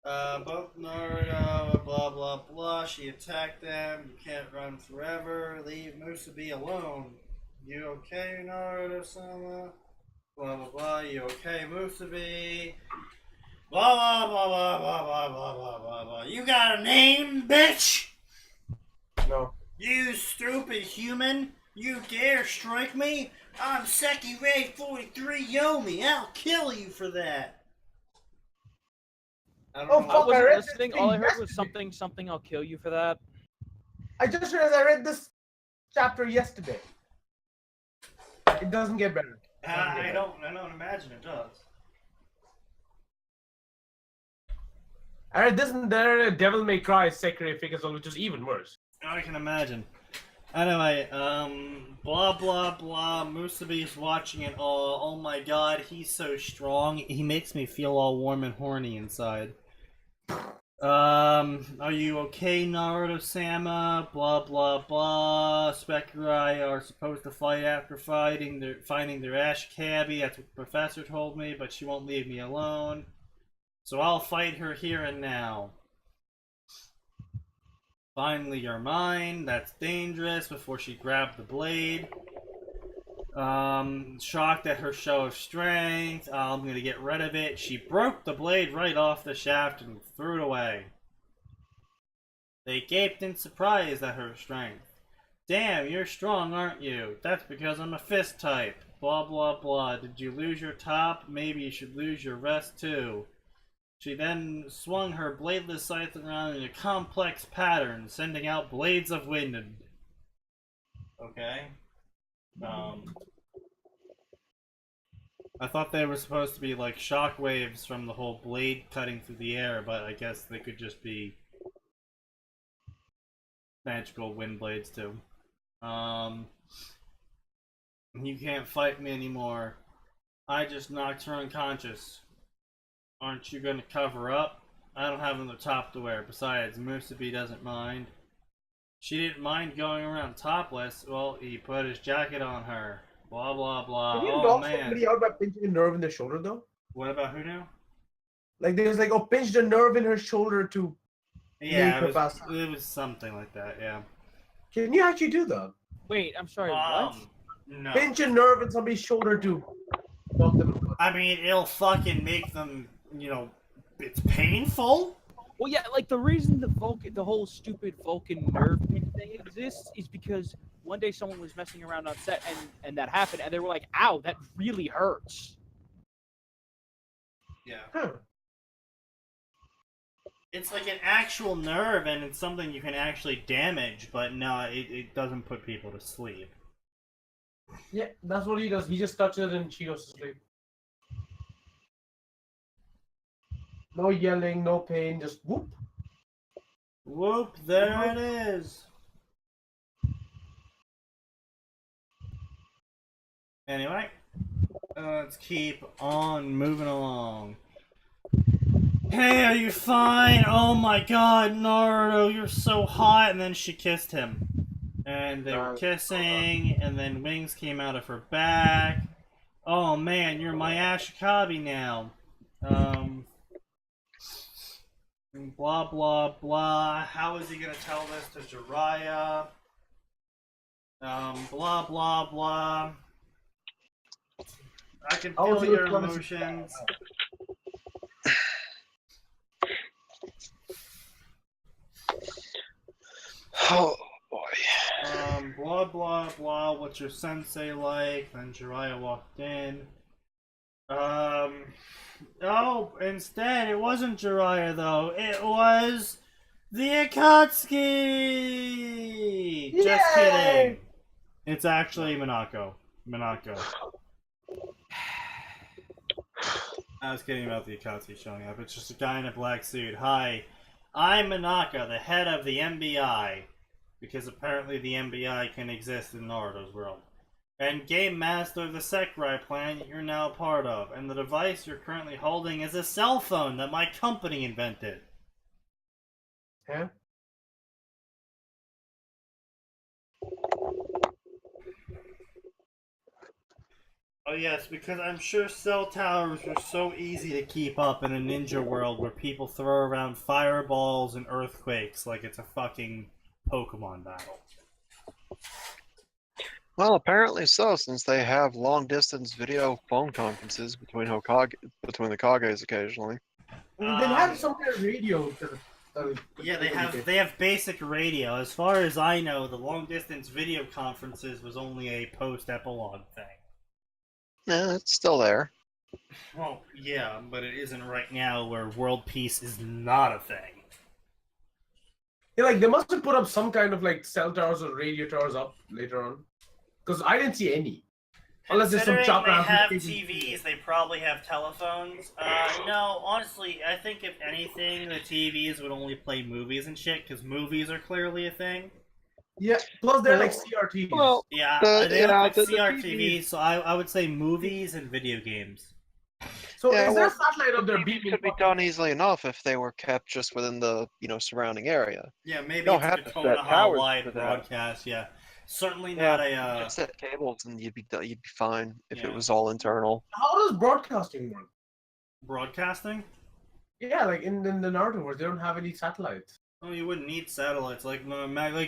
Both Naruto, blah blah blah. She attacked them. You can't run forever. Leave Musabi alone. You okay, Naruto-sama? Blah blah blah. You okay, Musabi? Blah blah blah blah blah blah blah blah blah blah. You got a name, bitch?
No.
You stupid human! You dare strike me? I'm Sekirei 43 Yomi. I'll kill you for that. I don't know.
I wasn't listening. All I heard was something. I'll kill you for that.
I just realized I read this chapter yesterday. It doesn't get better.
I don't imagine it does.
I read this and there Devil May Cry Sekirei figures, which is even worse.
I can imagine. Anyway, blah blah blah. Musabi's watching it all. Oh my god, he's so strong. He makes me feel all warm and horny inside. Are you okay, Naruto-sama? Blah blah blah. Sakurai are supposed to fight after finding their Ashikabi. That's what the professor told me, but she won't leave me alone. So I'll fight her here and now. Finally, you're mine. That's dangerous. Before she grabbed the blade. Shocked at her show of strength. I'm gonna get rid of it. She broke the blade right off the shaft and threw it away. They gaped in surprise at her strength. Damn, you're strong, aren't you? That's because I'm a fist type. Blah blah blah. Did you lose your top? Maybe you should lose your rest too. She then swung her bladeless scythe around in a complex pattern, sending out blades of wind. Okay. I thought they were supposed to be like shock waves from the whole blade cutting through the air, but I guess they could just be magical wind blades too. You can't fight me anymore. I just knocked her unconscious. Aren't you gonna cover up? I don't have another top to wear. Besides, Musabi doesn't mind. She didn't mind going around topless. Well, he put his jacket on her. Blah blah blah.
Can you
Oh
knock
man.
somebody out by pinching a nerve in the shoulder though?
What about who now?
Like there's like pinched a nerve in her shoulder to
Yeah,
make her pass.
it was something like that. Yeah.
Can you actually do that?
Wait, I'm sorry. What?
No.
Pinch a nerve in somebody's shoulder to knock them out.
I mean, it'll fucking make them. You know, it's painful.
Well, yeah, like the reason the whole stupid Vulcan nerve pin thing exists is because one day someone was messing around on set and that happened, and they were like, "Ow, that really hurts."
Yeah.
Huh.
It's like an actual nerve, and it's something you can actually damage, but no, it doesn't put people to sleep.
Yeah, that's what he does. He just touches it and she goes to sleep. No yelling, no pain, just whoop.
Whoop, there it is. Anyway, let's keep on moving along. Hey, are you fine? Oh my god, Naruto, you're so hot. And then she kissed him. And they were kissing, and then wings came out of her back. Oh man, you're my Ashikabi now. Blah blah blah. How is he gonna tell this to Jiraiya? Blah blah blah. I can feel your emotions.
Oh boy.
Blah blah blah. What's your sensei like? Then Jiraiya walked in. Oh, instead, it wasn't Jiraiya, though. It was the Akatsuki! Just kidding. It's actually Minako. I was kidding about the Akatsuki showing up. It's just a guy in a black suit. Hi, I'm Minako, the head of the MBI. Because apparently the MBI can exist in Naruto's world. And Game Master of the Sakurai planet you're now a part of. And the device you're currently holding is a cell phone that my company invented.
Huh?
Oh yes, because I'm sure cell towers were so easy to keep up in a ninja world where people throw around fireballs and earthquakes like it's a fucking Pokemon battle.
Well, apparently so, since they have long-distance video phone conferences between the Kages occasionally.
They have some kind of radio.
Yeah, they have basic radio. As far as I know, the long-distance video conferences was only a post-epilogue thing.
Yeah, it's still there.
Well, yeah, but it isn't right now where world peace is not a thing.
Yeah, like they must have put up some kind of like cell towers or radio towers up later on. Because I didn't see any. Unless there's some chop
around. They have TVs, they probably have telephones. No, honestly, I think if anything, the TVs would only play movies and shit, because movies are clearly a thing.
Yeah, plus they're like CRTs.
Well, yeah, they look like CRTVs, so I would say movies and video games.
So is there a satellite up there?
It could be done easily enough if they were kept just within the surrounding area.
Yeah, maybe
Don't
it's
have
a
to
Konoha
set towers
wide
for that.
broadcast. Yeah, certainly not a.
Set cables and you'd be fine if it was all internal.
How does broadcasting work?
Broadcasting?
Yeah, like in the Naruto wars, they don't have any satellites.
Well, you wouldn't need satellites, like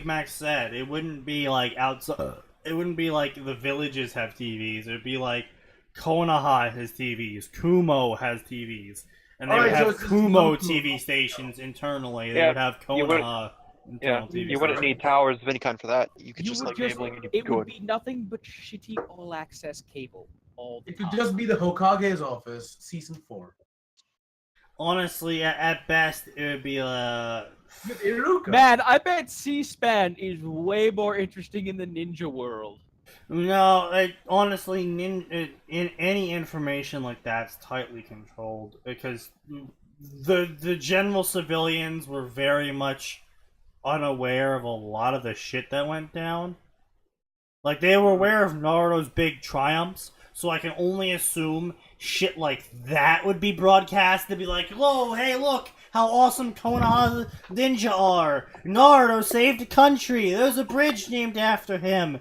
Max said. It wouldn't be like outside. It wouldn't be like the villages have TVs. It'd be like Konoha has TVs, Kumo has TVs, and they would
Alright, so
have
it's just
Kumo
local.
TV stations internally. They
Yeah,
would have
you wouldn't-
Konoha
Yeah,
internal TV
you wouldn't
stations.
need towers of any kind for that. You could
You
just
would
like
just-
cabling and you'd be
It would
good.
be nothing but shitty all-access cable all the
It could
time.
just be the Hokage's office, season 4.
Honestly, at best, it would be
With Iruka.
Man, I bet C-SPAN is way more interesting in the ninja world.
No, honestly, in any information like that's tightly controlled because the general civilians were very much unaware of a lot of the shit that went down. Like they were aware of Naruto's big triumphs, so I can only assume shit like that would be broadcast. They'd be like, "Whoa, hey, look how awesome Konoha ninja are! Naruto saved the country. There's a bridge named after him.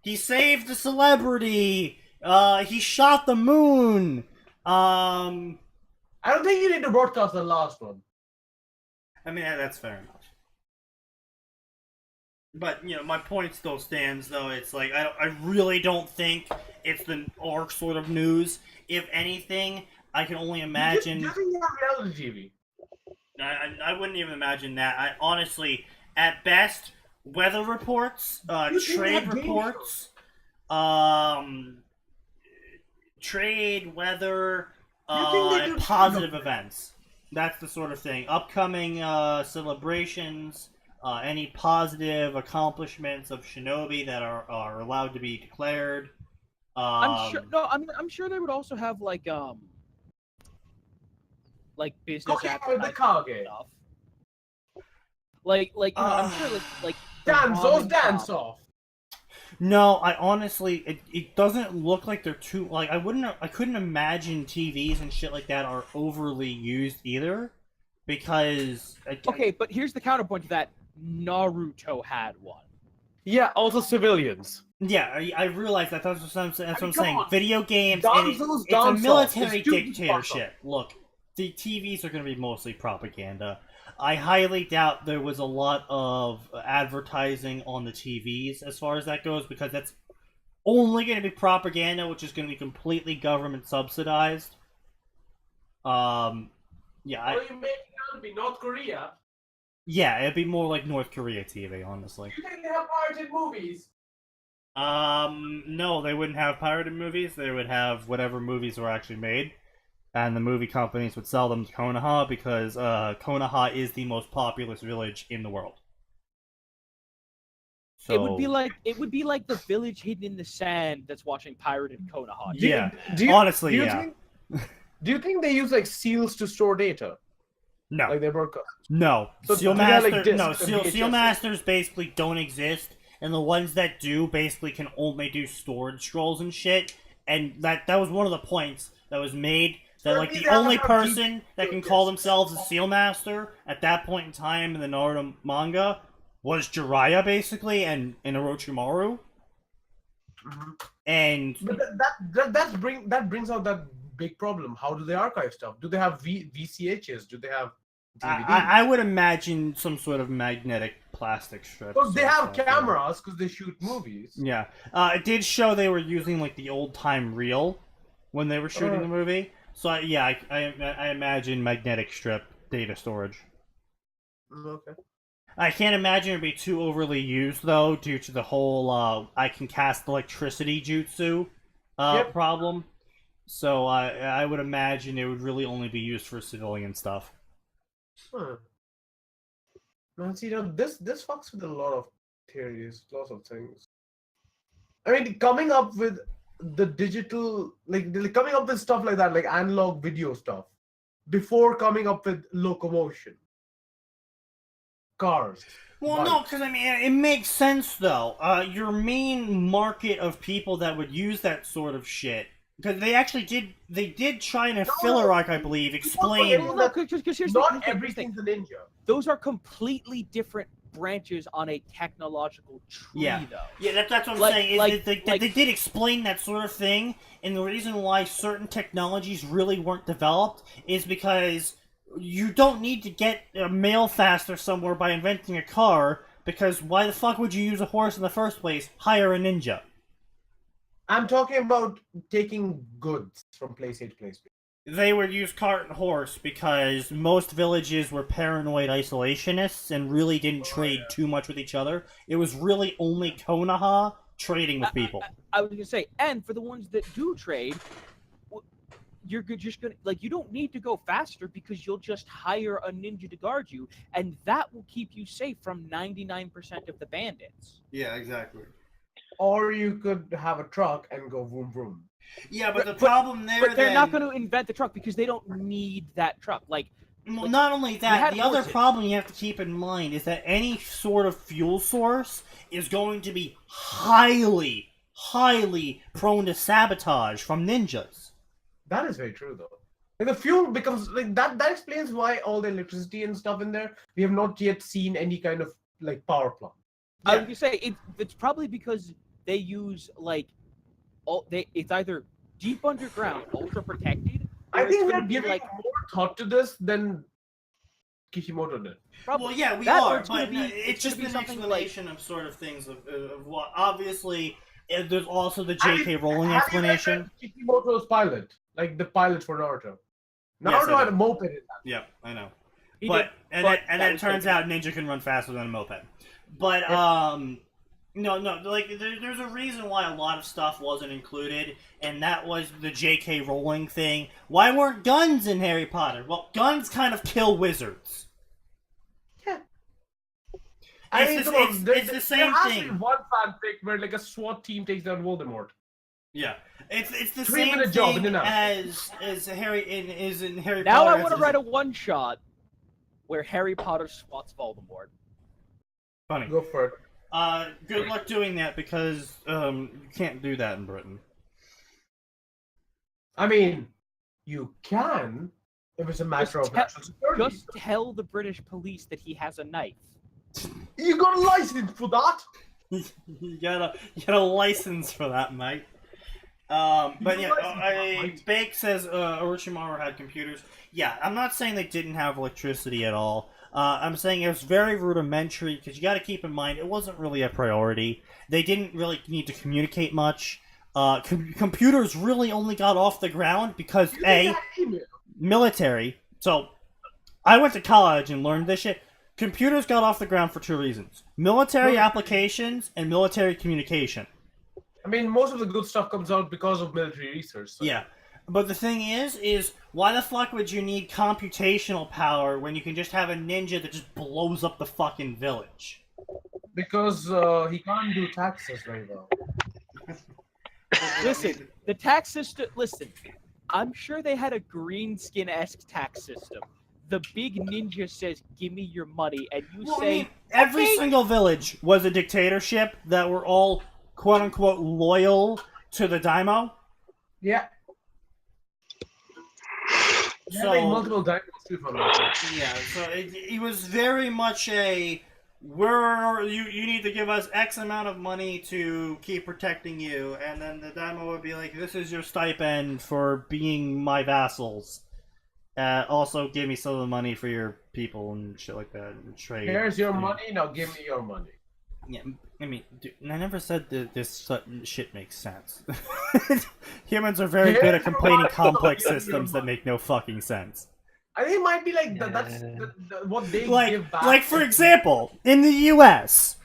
He saved a celebrity. He shot the moon.
I don't think you need to broadcast the last one.
I mean, that's fair enough. But, you know, my point still stands, though. It's like, I really don't think it's the ARC sort of news. If anything, I can only imagine...
You think you have reality TV?
I wouldn't even imagine that. I honestly, at best, weather reports,
You think
trade
that game
reports, trade, weather,
You think they do
positive
trade
events. That's the sort of thing. Upcoming celebrations, any positive accomplishments of Shinobi that are allowed to be declared.
I'm sure. No, I'm sure they would also have like business
Cooking with the
advertising
Kage.
stuff. Like you know, I'm sure like the
Dance,
ramen
those dance
shop-
off.
No, I honestly, it doesn't look like they're too, like, I couldn't imagine TVs and shit like that are overly used either, because...
Okay, but here's the counterpoint to that. Naruto had one.
Yeah, also civilians.
Yeah, I realize that, that's what I'm
come
saying.
on.
Video games, and
Danzo's
it's a
dance-off.
military
It's too
dictatorship. Look, the TVs are going to be mostly propaganda. I highly doubt there was a lot of advertising on the TVs as far as that goes, because that's only going to be propaganda, which is going to be completely government subsidized. Yeah,
What are you making out to be North Korea?
yeah, it'd be more like North Korea TV, honestly.
You think they have pirated movies?
No, they wouldn't have pirated movies. They would have whatever movies were actually made, and the movie companies would sell them to Konoha because Konoha is the most populous village in the world. So
It would be like the village hidden in the sand that's watching pirated Konoha.
yeah,
Do you,
honestly,
do you
yeah.
Think, do you think they use like seals to store data?
No,
Like they broadcast?
no.
So
Seal
do they have, like,
Master, no.
discs and
Seal
VHS?
Masters basically don't exist, and the ones that do basically can only do storage scrolls and shit. And that was one of the points that was made. That like the only person that can call themselves a Seal Master at that point in time in the Naruto manga was Jiraiya, basically, and Orochimaru. And
But that brings out that big problem. How do they archive stuff? Do they have VCHs? Do they have DVDs?
I would imagine some sort of magnetic plastic strip.
Because they
sort of
have
stuff, yeah.
cameras, because they shoot movies.
Yeah, it did show they were using like the old time reel when they were shooting the movie. So I imagine magnetic strip data storage.
Okay.
I can't imagine it'd be too overly used though, due to the whole I can cast electricity jutsu problem. So I would imagine it would really only be used for civilian stuff.
Huh. Now, see, this fucks with a lot of theories, lots of things. I mean, coming up with the digital, like coming up with stuff like that, like analog video stuff, before coming up with locomotion, cars.
Well,
bikes.
no, because I mean, it makes sense though. Your main market of people that would use that sort of shit, because they did try in a filler arc, I believe, explain.
Well, no, because here's
Not
here's the thing.
everything's a ninja.
Those are completely different branches on a technological tree,
Yeah.
though.
Yeah, that's what I'm
Like-
saying.
like-
They did explain that sort of thing, and the reason why certain technologies really weren't developed is because you don't need to get mail faster somewhere by inventing a car, because why the fuck would you use a horse in the first place? Hire a ninja.
I'm talking about taking goods from place A to place B.
They would use cart and horse because most villages were paranoid isolationists and really didn't trade too much with each other. It was really only Konoha trading with people.
I was gonna say, and for the ones that do trade, just gonna you don't need to go faster because you'll just hire a ninja to guard you, and that will keep you safe from 99% of the bandits.
Yeah, exactly.
Or you could have a truck and go vroom vroom.
Yeah, but the problem there.
But they're not going to invent the truck because they don't need that truck.
Well, not only that, the other
horses.
problem you have to keep in mind is that any sort of fuel source is going to be highly, highly prone to sabotage from ninjas.
That is very true, though. Like the fuel becomes that. That explains why all the electricity and stuff in there. We have not yet seen any kind of power plant.
I was going to say it's probably because they use it's either deep underground, ultra protected.
I think
they're
we're giving more thought to this than Kishimoto did.
Probably.
Well, yeah, we
That
are,
it's
but
gonna be-
it's
it's
just
gonna
an
be something
explanation of sort of things of what. Obviously, there's also the J.K. Rowling explanation.
Kishimoto's pilot, like the pilot for Naruto.
Yes,
Naruto
I
had
know.
a moped in that.
Yeah, I know.
He
But
did,
and
but
then
that
it
was
turns
taken-
out Ninja can run faster than a moped. But no, there's a reason why a lot of stuff wasn't included, and that was the J.K. Rowling thing. Why weren't guns in Harry Potter? Well, guns kind of kill wizards.
Yeah.
It's the same
there has
thing.
to be one fanfic where a SWAT team takes down Voldemort.
Yeah, it's the
3-minute
same
job
thing
in and out.
as in Harry
Now
Potter.
I want to write a one-shot where Harry Potter swats Voldemort.
Funny.
Go for it.
Good luck doing that because you can't do that in Britain.
I mean, you can if it's a matter of national security.
Just tell the British police that he has a knife.
You got a license for that?
you got a license for that, mate. But yeah, Bake says Orochimaru had computers. Yeah, I'm not saying they didn't have electricity at all. I'm saying it was very rudimentary because you got to keep in mind it wasn't really a priority. They didn't really need to communicate much. Computers really only got off the ground because military. So I went to college and learned this shit. Computers got off the ground for two reasons: military applications and military communication.
I mean, most of the good stuff comes out because of military research. So.
Yeah. But the thing is why the fuck would you need computational power when you can just have a ninja that just blows up the fucking village?
Because he can't do taxes very well.
Listen, the tax system. Listen, I'm sure they had a Greenskin-esque tax system. The big ninja says, "Give me your money," and you say,
every
"Okay."
single village was a dictatorship that were all quote unquote loyal to the daimyo.
Yeah.
So
multiple diamonds too for that.
yeah, so it was very much a you need to give us X amount of money to keep protecting you, and then the daimyo would be like, this is your stipend for being my vassals. Also, give me some of the money for your people and shit like that, and trade.
Here's your money, now give me your money.
Yeah, I mean, dude, I never said that this shit makes sense. Humans are very good at complaining complex systems that make no fucking sense.
I think it might be that's what they give back.
Like for example, in the U.S.,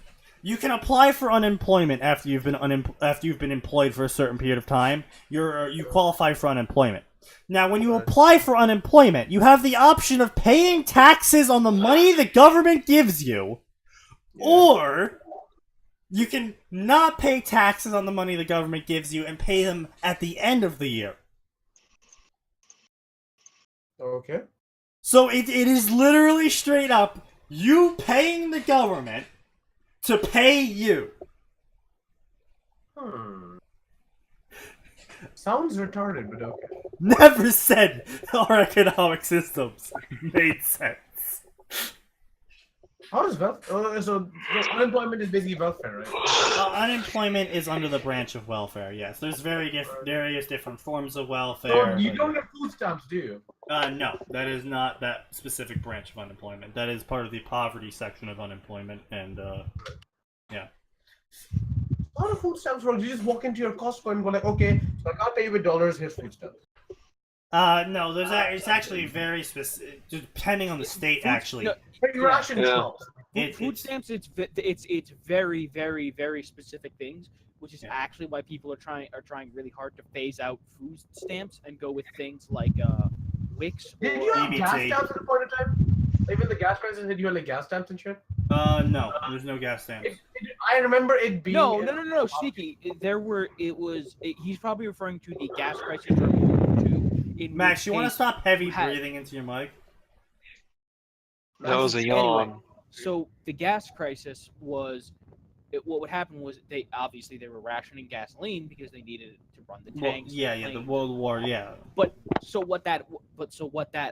you can apply for unemployment after you've been employed for a certain period of time. You qualify for unemployment. Now, when you apply for unemployment, you have the option of paying taxes on the money the government gives you, or you can not pay taxes on the money the government gives you and pay them at the end of the year.
Okay.
So it is literally straight up you paying the government to pay you.
Sounds retarded, but okay.
Never said our economic systems made sense.
How does so unemployment is basically welfare, right?
Unemployment is under the branch of welfare, yes. There's various different forms of welfare.
So you
but-
don't get food stamps, do you?
No, that is not that specific branch of unemployment. That is part of the poverty section of unemployment, and yeah.
How do food stamps work? You just walk into your Costco and go like, okay, so I can't pay you with dollars. Here's food stamps.
No, it's actually very specific, depending on the state. Actually,
no,
Like ration shops.
Food stamps, it's very, very, very specific things, which is
Yeah.
actually why people are trying really hard to phase out food stamps and go with things like Wix or
Did you have gas
EBT.
stamps at the point of time? Like when the gas prices hit, you had like gas stamps and shit.
No, there's no gas stamps.
I remember it being.
No, Sneaky. He's probably referring to the gas crisis during World War II.
Max, you want to stop heavy breathing into your mic?
That was a yawn.
Anyway, so the gas crisis was, what would happen was they were rationing gasoline because they needed it to run the tanks.
The World War, yeah.
But so what that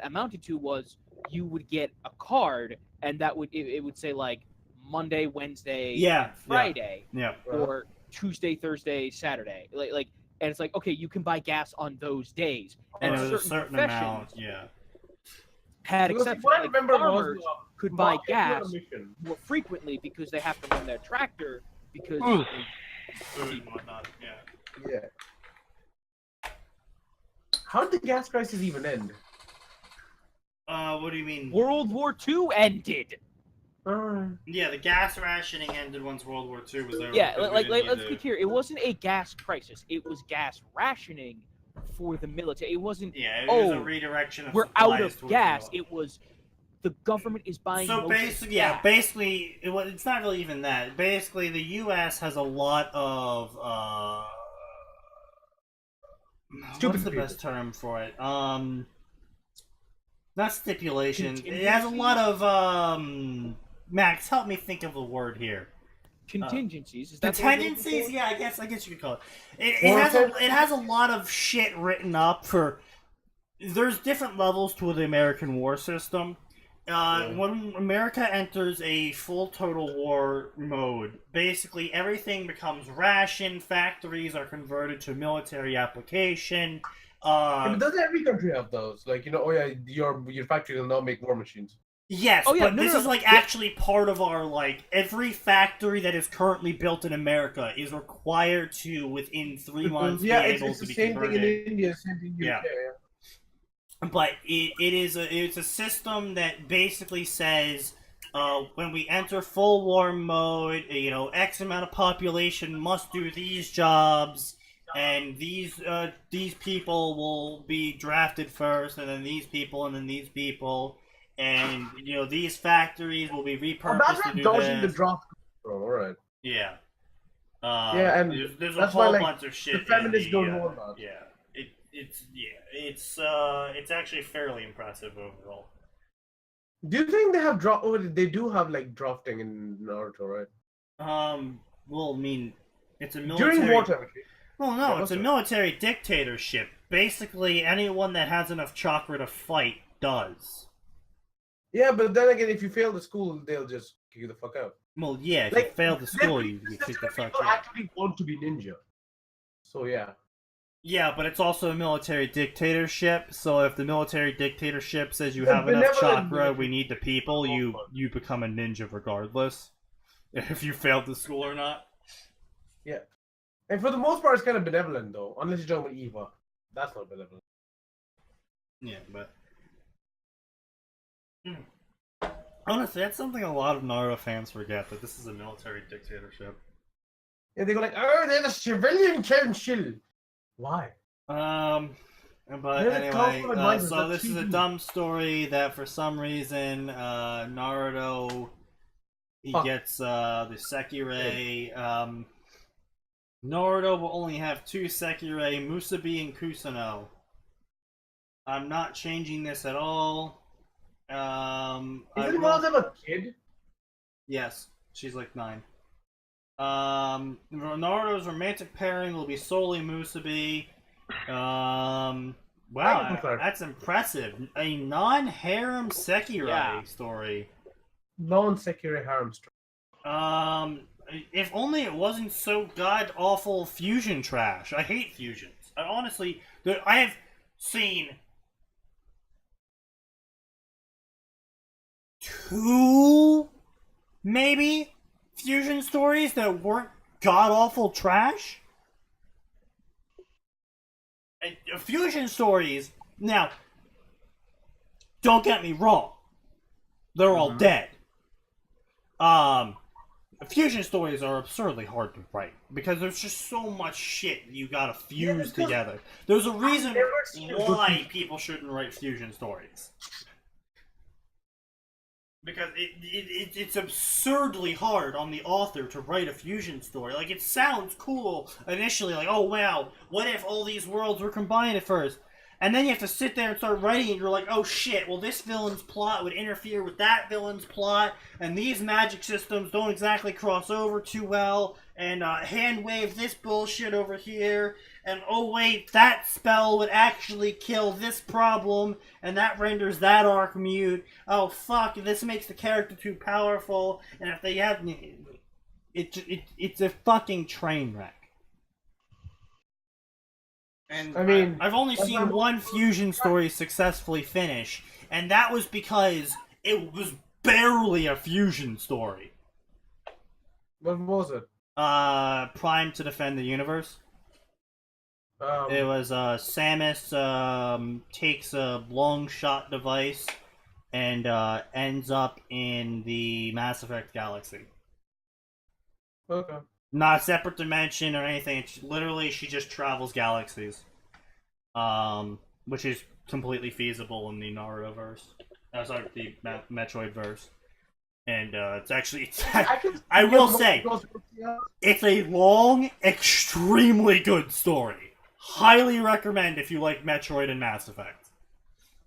amounted to was you would get a card and that would it would say like Monday, Wednesday, and Friday, or Tuesday, Thursday, Saturday, like. And it's like, okay, you can buy gas on those days.
And it was a certain amount,
had exceptions.
What I
like
remember
farmers
was
could buy gas more frequently because they have to run their tractor because
food and whatnot.
Yeah. How did the gas crisis even end?
What do you mean?
World War II ended.
Yeah, the gas rationing ended once World War II was over.
Yeah, let's be clear. It wasn't a gas crisis. It was gas rationing for the military. It wasn't.
Yeah, it was a redirection of
we're out of gas. It was the government is buying.
So basically, it's not really even that. Basically, the U.S. has a lot of what's the best term for it? Not stipulation. It has a lot of Max, help me think of the word here.
Contingencies. Is that
contingencies? Yeah, I guess you could call it. It has a lot of shit written up for. There's different levels to the American war system. When America enters a full total war mode, basically everything becomes ration. Factories are converted to military application.
But doesn't every country have those? Like, your factory will now make war machines.
Yes, this is actually part of our every factory that is currently built in America is required to within 3 months be able to be converted. Yeah, it's the same thing in India, same thing in UK. Yeah. But it's a system that basically says when we enter full war mode, X amount of population must do these jobs, and these people will be drafted first, and then these people, and then these people. And these factories will be repurposed to do
dodging
this.
the draft, bro. All right.
Yeah.
And
there's a whole bunch of shit.
The feminists don't know about.
Yeah. It's actually fairly impressive overall.
Do you think they have draft? Oh, they do have drafting in Naruto, right?
Well, I mean, it's a military.
During wartime.
Well, no, it's a military dictatorship. Basically, anyone that has enough chakra to fight does.
Yeah, but then again, if you fail the school, they'll just kick you the fuck out.
Well, yeah, if you fail the school, you kick the fuck out.
People actually want to be ninja. So, yeah.
Yeah, but it's also a military dictatorship, so if the military dictatorship says you have enough chakra, we need the people, you become a ninja regardless. If you failed the school or not.
Yeah. And for the most part, it's kind of benevolent, though. Unless you're talking about Eva. That's not benevolent.
Yeah, but... Honestly, that's something a lot of Naruto fans forget, that this is a military dictatorship.
Yeah, they go like, oh, they're the civilian council. Why?
But anyway, so this is a dumb story that for some reason, Naruto, he gets the Sekirei. Naruto will only have 2 Sekirei, Musabi and Kusuno. I'm not changing this at all.
Isn't one of them a kid?
Yes, she's like 9. Naruto's romantic pairing will be solely Musabi. Wow, that's impressive. A non-harem Sekirei story.
Non-Sekirei harem story.
If only it wasn't so god-awful fusion trash. I hate fusions. I have seen 2, maybe, fusion stories that weren't god-awful trash. And fusion stories, now, don't get me wrong, they're all dead. Fusion stories are absurdly hard to write because there's just so much shit you gotta fuse together. There's a reason why people shouldn't write fusion stories. Because it's absurdly hard on the author to write a fusion story. Like, it sounds cool initially, like, oh wow, what if all these worlds were combined at first? And then you have to sit there and start writing, and you're like, oh shit, well this villain's plot would interfere with that villain's plot, and these magic systems don't exactly cross over too well, and hand wave this bullshit over here, and oh wait, that spell would actually kill this problem, and that renders that arc mute. Oh fuck, this makes the character too powerful, and if they have... It's a fucking train wreck. And
I mean,
I've only seen one fusion story successfully finish, and that was because it was barely a fusion story.
what was it?
Prime to Defend the Universe. It was Samus takes a long shot device and ends up in the Mass Effect galaxy.
Okay.
Not a separate dimension or anything. It's literally, she just travels galaxies. Which is completely feasible in the Naruto-verse. Sorry, the Metroid-verse. And it's actually... I will say, it's a long, extremely good story. Highly recommend if you like Metroid and Mass Effect.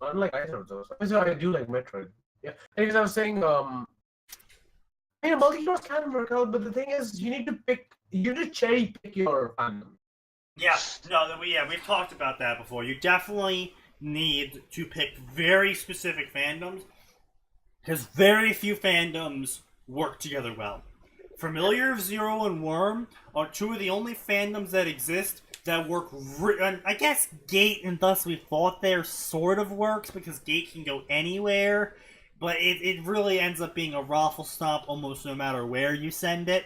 Unlike either of those. I do like Metroid. Yeah. Anyways, I was saying, multi-heroes can work out, but the thing is, you need to cherry pick your fandom.
Yeah, we've talked about that before. You definitely need to pick very specific fandoms, because very few fandoms work together well. Familiar of Zero and Worm are two of the only fandoms that exist that work. I guess Gate and Thus We Fought There sort of works, because Gate can go anywhere, but it really ends up being a raffle stop almost no matter where you send it.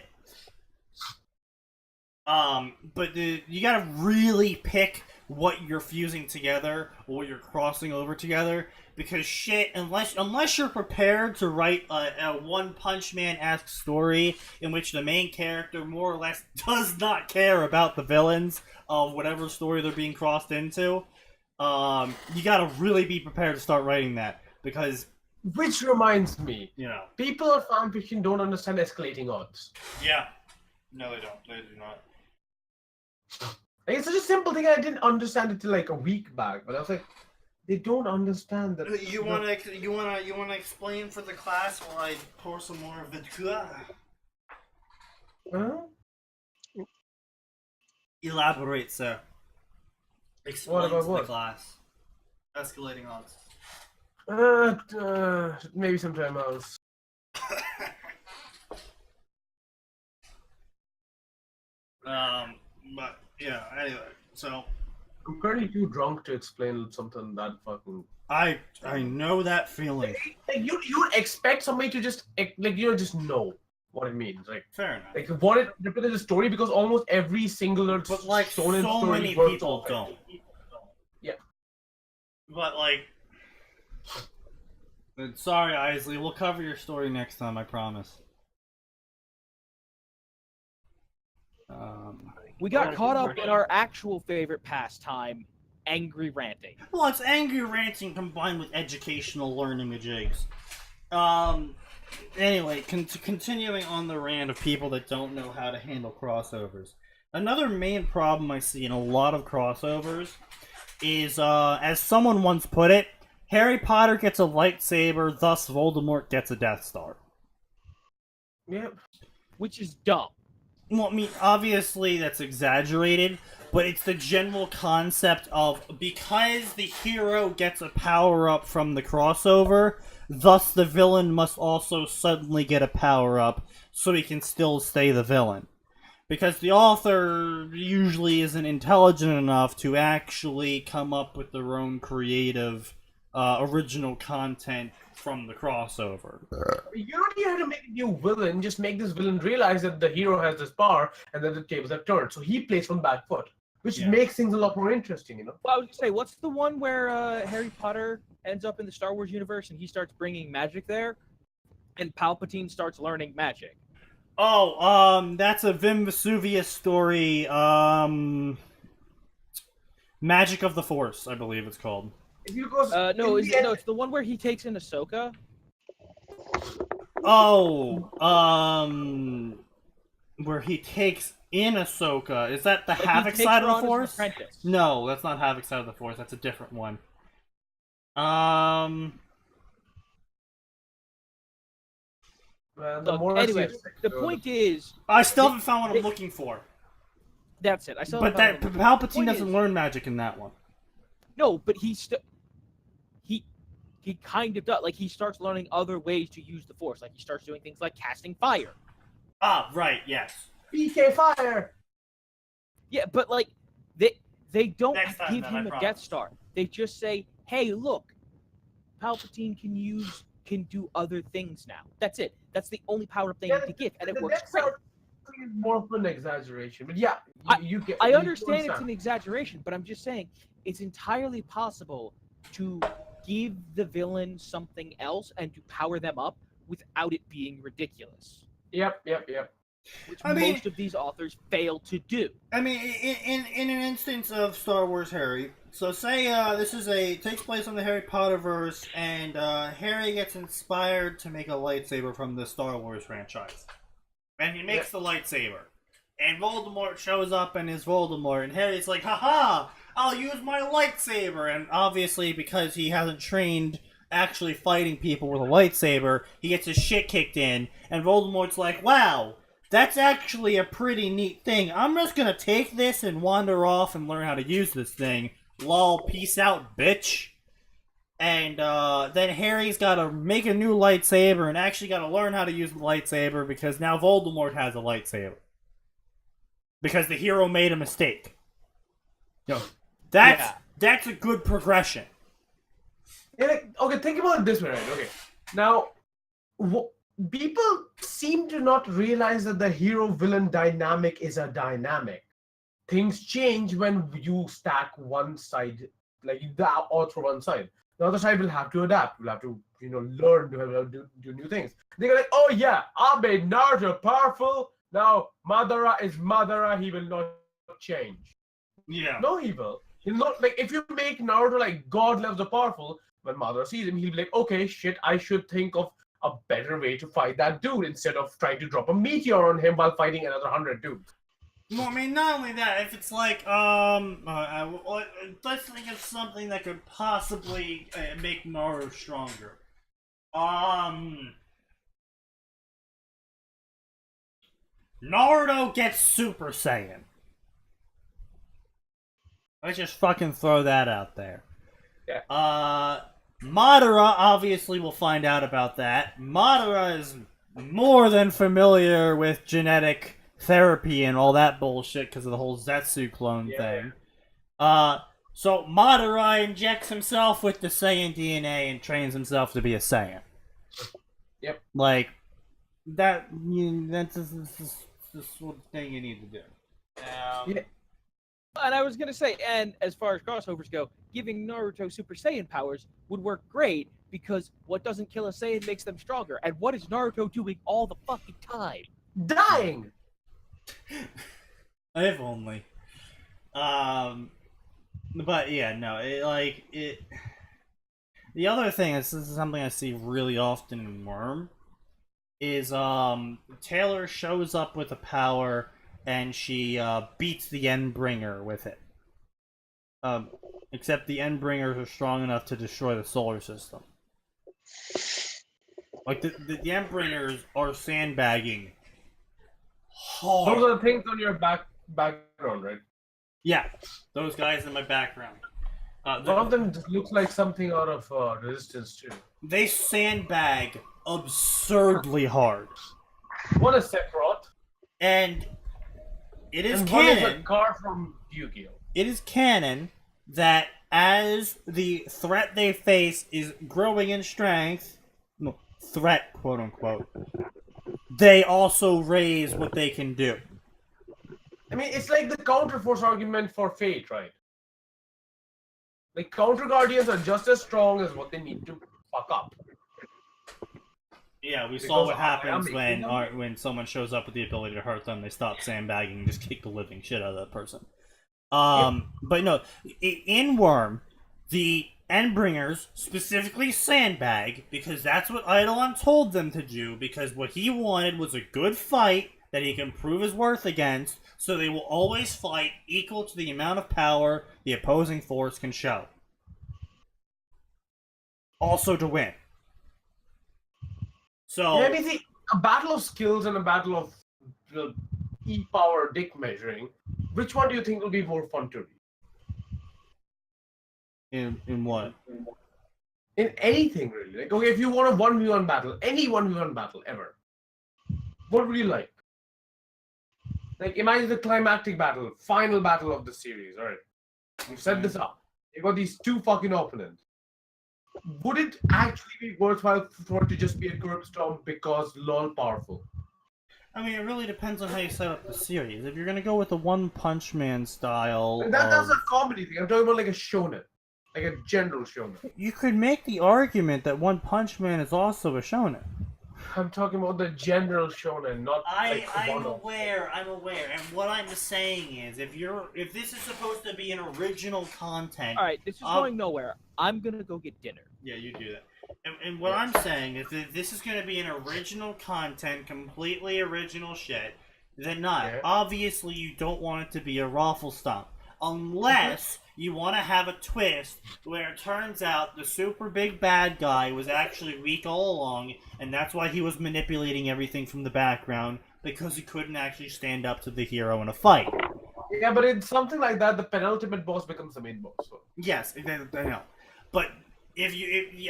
But you gotta really pick what you're fusing together or what you're crossing over together, because shit, unless you're prepared to write a One Punch Man-esque story in which the main character more or less does not care about the villains of whatever story they're being crossed into, you gotta really be prepared to start writing that, because...
Which reminds me,
you know,
people of fanfiction don't understand escalating odds.
Yeah. No, they don't. They do not.
Like, it's such a simple thing. I didn't understand it till like a week back, but I was like, they don't understand that.
You wanna explain for the class while I pour some more of it?
Huh?
Elaborate, sir. Explain
What about
to
what?
the class. Escalating odds.
Maybe sometime else.
But yeah. Anyway, so
I'm currently too drunk to explain something that fucking.
I know that feeling.
Like you would expect somebody to just just know what it means. Like
Fair enough.
like what it represents a story, because almost every singular
But like so
story
many
works
people
off it.
don't.
Yeah.
But like, sorry, Isley. We'll cover your story next time. I promise.
We got caught up in our actual favorite pastime, angry ranting.
Well, it's angry ranting combined with educational learning the jigs. Anyway, continuing on the rant of people that don't know how to handle crossovers. Another main problem I see in a lot of crossovers is, as someone once put it, Harry Potter gets a lightsaber, thus Voldemort gets a Death Star.
Yep.
Which is dumb.
Well, I mean, obviously that's exaggerated, but it's the general concept of, because the hero gets a power-up from the crossover, thus the villain must also suddenly get a power-up so he can still stay the villain. Because the author usually isn't intelligent enough to actually come up with their own creative original content from the crossover.
You don't even have to make a new villain. Just make this villain realize that the hero has this power, and then the tables have turned. So he plays from back foot, which
Yeah.
makes things a lot more interesting.
Well, I was gonna say, what's the one where Harry Potter ends up in the Star Wars universe and he starts bringing magic there, and Palpatine starts learning magic?
Oh, that's a Vim Vesuvius story. Magic of the Force, I believe it's called.
If you go,
No, it's the one where he takes in Ahsoka.
Oh, where he takes in Ahsoka. Is that the
Like, he
Havoc
takes
side
her
of
on
the
as an
Force?
apprentice.
No, that's not Havoc side of the Force. That's a different one.
man, the
Look,
more I see
anyway,
of
the
Sith,
point is,
I still haven't found what I'm looking for.
that's it. I still
But
haven't
that
found one. The
Palpatine
point
doesn't
is-
learn magic in that one.
No, but he kind of does. Like, he starts learning other ways to use the Force. Like, he starts doing things like casting fire.
Ah, right, yes.
PK fire.
Yeah, but like they don't
Next time,
give
then, I
him a
promise.
Death Star. They just say, "Hey, look, Palpatine can do other things now." That's it. That's the only power up they need to give, and it
The
works
Death
great.
Star is more of an exaggeration, but yeah, you get.
I
you
understand it's an exaggeration, but I'm just saying it's entirely possible to give the villain something else and to power them up without it being ridiculous,
Yep.
which
I mean-
most of these authors fail to do.
I mean, in an instance of Star Wars Harry, so say this takes place on the Harry Potterverse, and Harry gets inspired to make a lightsaber from the Star Wars franchise, and he makes the lightsaber, and Voldemort shows up and is Voldemort, and Harry's like, haha, I'll use my lightsaber, and obviously because he hasn't trained actually fighting people with a lightsaber, he gets his shit kicked in, and Voldemort's like, wow, that's actually a pretty neat thing. I'm just gonna take this and wander off and learn how to use this thing. Lol, peace out, bitch. And then Harry's gotta make a new lightsaber and actually gotta learn how to use the lightsaber because now Voldemort has a lightsaber. Because the hero made a mistake. Yo, that's a good progression.
Yeah, okay, think about it this way, right? Okay, now people seem to not realize that the hero-villain dynamic is a dynamic. Things change when you stack one side, like the author one side. The other side will have to adapt. Will have to, learn to do new things. They're like, oh yeah, I made Naruto powerful. Now Madara is Madara. He will not change.
Yeah.
No, he will. He'll not, like, if you make Naruto like God levels of powerful, when Madara sees him, he'll be like, okay, shit, I should think of a better way to fight that dude instead of trying to drop a meteor on him while fighting another 100 dudes.
Well, I mean, not only that, if it's like, let's think of something that could possibly make Naruto stronger. Naruto gets Super Saiyan. Let's just fucking throw that out there.
Yeah.
Madara, obviously, we'll find out about that. Madara is more than familiar with genetic therapy and all that bullshit because of the whole Zetsu clone thing. So Madara injects himself with the Saiyan DNA and trains himself to be a Saiyan.
Yep.
Like, that's the sort of thing you need to do.
Yeah.
And I was gonna say, and as far as crossovers go, giving Naruto Super Saiyan powers would work great because what doesn't kill a Saiyan makes them stronger. And what is Naruto doing all the fucking time?
Dying!
If only. But yeah, no, the other thing is, this is something I see really often in Worm, is Taylor shows up with a power and she beats the Endbringer with it. Except the Endbringers are strong enough to destroy the solar system. Like the Endbringers are sandbagging hard.
Those are the things on your background, right?
Yeah, those guys in my background.
One of them just looks like something out of Resistance too.
They sandbag absurdly hard.
One is Sephiroth,
And it is
and one is a
canon.
car from Yu-Gi-Oh!
It is canon that as the threat they face is growing in strength, no, threat, quote unquote, they also raise what they can do.
I mean, it's like the counterforce argument for Fate, right? Like, counter guardians are just as strong as what they need to fuck up.
Yeah, we saw
Because
what happens
I am
when someone shows up with the ability to hurt them. They stop sandbagging and just kick the living shit out of that person. But no, in Worm, the Endbringers specifically sandbag because that's what Eidolon told them to do. Because what he wanted was a good fight that he can prove his worth against. So they will always fight equal to the amount of power the opposing force can show. Also to win. So
Yeah, I mean, see, a battle of skills and a battle of E-power dick measuring, which one do you think will be more fun to read?
in what?
In anything, really. Like, okay, if you want a 1v1 battle, any 1v1 battle ever, what would you like? Like, imagine the climactic battle, final battle of the series, alright? You've set this up. You've got these two fucking opponents. Would it actually be worthwhile for it to just be a curb storm because LOL powerful?
I mean, it really depends on how you set up the series. If you're gonna go with the One Punch Man style,
That's a comedy thing. I'm talking about like a shonen. Like a general shonen.
you could make the argument that One Punch Man is also a shonen.
I'm talking about the general shonen, not like
I'm
one-off.
aware, and what I'm saying is, if this is supposed to be an original content,
All right, this is going nowhere. I'm gonna go get dinner.
yeah, you do that. And what I'm saying is, if this is going to be an original content, completely original shit, then not.
Yeah.
Obviously, you don't want it to be a raffle stomp. Unless you want to have a twist where it turns out the super big bad guy was actually weak all along, and that's why he was manipulating everything from the background, because he couldn't actually stand up to the hero in a fight.
Yeah, but in something like that, the penultimate boss becomes the main boss. So.
Yes, I know. But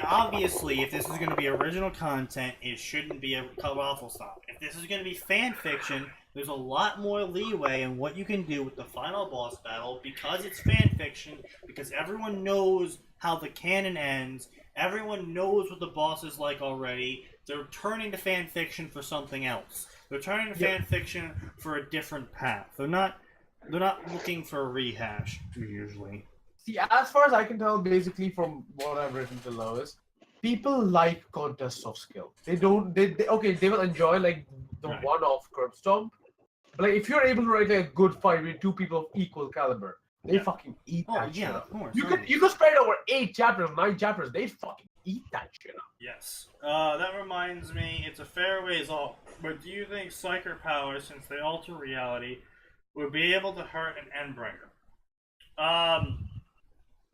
obviously, if this is going to be original content, it shouldn't be a raffle stop. If this is going to be fan fiction, there's a lot more leeway in what you can do with the final boss battle because it's fan fiction, because everyone knows how the canon ends, everyone knows what the boss is like already. They're turning to fan fiction for something else. They're turning to fan fiction for a different path. They're not looking for a rehash, usually.
See, as far as I can tell, basically from what I've written to Lois, people like contests of skill. They don't. They will enjoy like the one-off curb stomp. But like, if you're able to write like, a good fight with two people of equal caliber, they fucking eat that shit up.
Of course.
You could spread it over 8 chapters, 9 chapters. They fucking eat that shit up.
Yes. That reminds me, it's a fair ways off, but do you think Psyker Power, since they alter reality, would be able to hurt an Endbringer?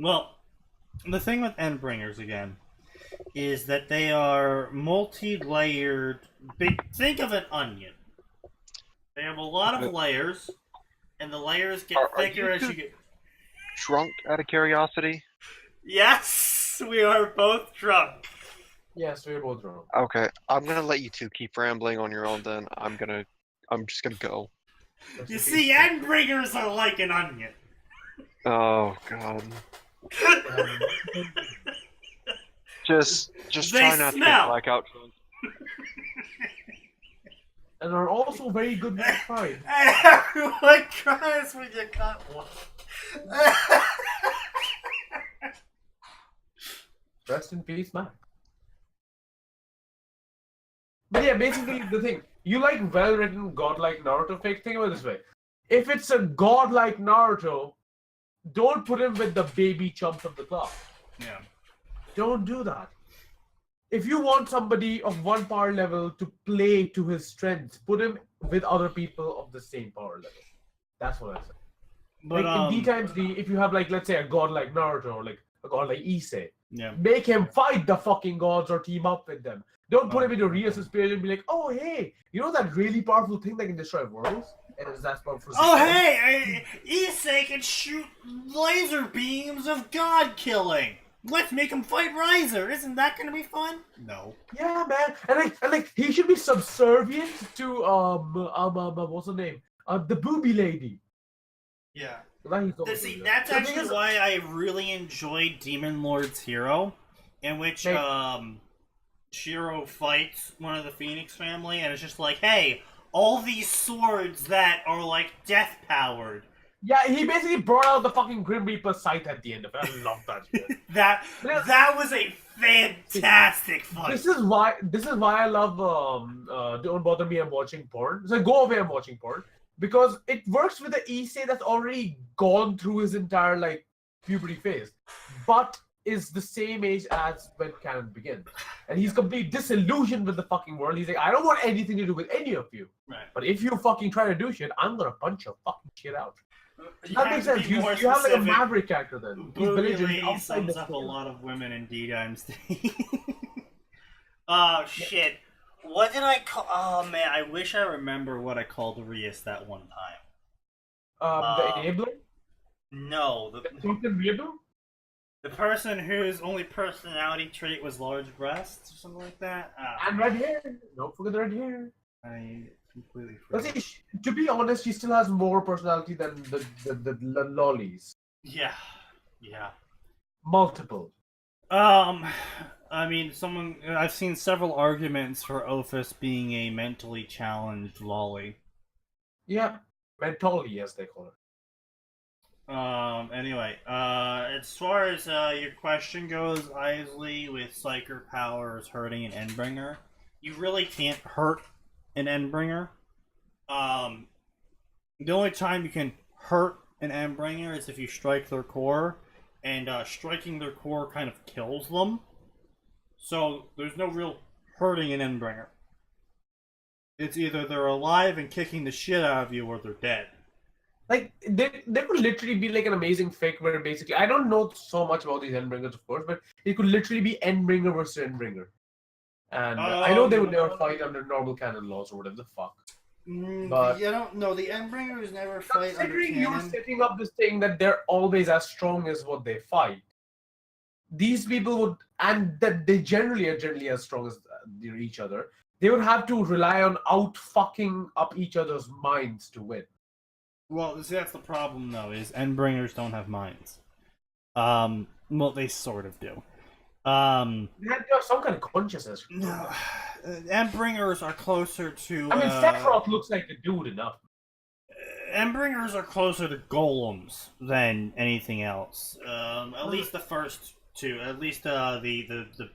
Well, the thing with Endbringers, again, is that they are multi-layered. Think of an onion. They have a lot of layers, and the layers get thicker as you get...
Drunk out of curiosity?
Yes! We are both drunk.
Yes, we're both drunk.
Okay, I'm gonna let you two keep rambling on your own then. I'm just gonna go.
You see, Endbringers are like an onion.
Oh, God. Just try not to get blackout drunk.
And are also very good with fight.
Everyone cries when you cut one.
Rest in peace, man. But yeah, basically the thing. You like well-written godlike Naruto fake? Think about it this way. If it's a godlike Naruto, don't put him with the baby chumps of the class.
Yeah.
Don't do that. If you want somebody of one power level to play to his strengths, put him with other people of the same power level. That's what I said.
But,
like in D times D, if you have like, let's say a god like Naruto or like a god like Issei,
yeah,
make him fight the fucking gods or team up with them. Don't put him into Rios' spirit and be like, oh hey, you know that really powerful thing that can destroy worlds? And it's that powerful.
Oh hey, Issei can shoot laser beams of god killing. Let's make him fight Riser. Isn't that gonna be fun? No.
Yeah, man. And like he should be subservient to what's her name? The booby lady.
Yeah.
Now he's over
See,
there.
that's
The thing
actually
is-
why I really enjoyed Demon Lord's Hero, in which
Hey.
Shiro fights one of the Phoenix family, and it's just like, hey, all these swords that are like death powered.
Yeah, he basically brought out the fucking Grim Reaper scythe at the end of it. I love that shit.
that was a fantastic fight.
This is why I love Don't Bother Me, I'm watching porn. So go away, I'm watching porn. Because it works with the Issei that's already gone through his entire like puberty phase, but is the same age as when canon begins. And he's completely disillusioned with the fucking world. He's like, I don't want anything to do with any of you.
Right.
But if you fucking try to do shit, I'm gonna punch your fucking shit out.
You
That
have
makes
to
sense.
be
You
more
have like a
specific.
maverick character then. He's
Booty
belligerent
Lady
outside the
sums up a
scale.
lot of women indeed, I'm saying. Oh shit. What did I call? Oh man, I wish I remember what I called Rias that one time.
The enabler?
No,
Something weirdo?
the person whose only personality trait was large breasts or something like that.
And red hair. Don't forget the red hair.
I completely
But
forgot.
see, to be honest, she still has more personality than the lollies.
Yeah.
Multiple.
I mean, I've seen several arguments for Ophis being a mentally challenged lolly.
Yeah. Mentally, as they call it.
Anyway, as far as your question goes, Isley, with Psyker powers hurting an Endbringer, you really can't hurt an Endbringer. The only time you can hurt an Endbringer is if you strike their core, and striking their core kind of kills them. So there's no real hurting an Endbringer. It's either they're alive and kicking the shit out of you, or they're dead.
Like, there could literally be like an amazing fic where basically, I don't know so much about these Endbringers, of course, but it could literally be Endbringer versus Endbringer. And I know they would never fight under normal canon laws or whatever the fuck. But
you don't know, the Endbringers never fight under
considering you're
canon.
setting up this thing that they're always as strong as what they fight, these people would, and that they generally are as strong as each other, they would have to rely on out fucking up each other's minds to win.
Well, see, that's the problem, though, is Endbringers don't have minds. Well, they sort of do.
They have to have some kind of consciousness.
No, Endbringers are closer to.
I mean, Sephiroth looks like the dude enough.
Endbringers are closer to golems than anything else. At least the first two. At least the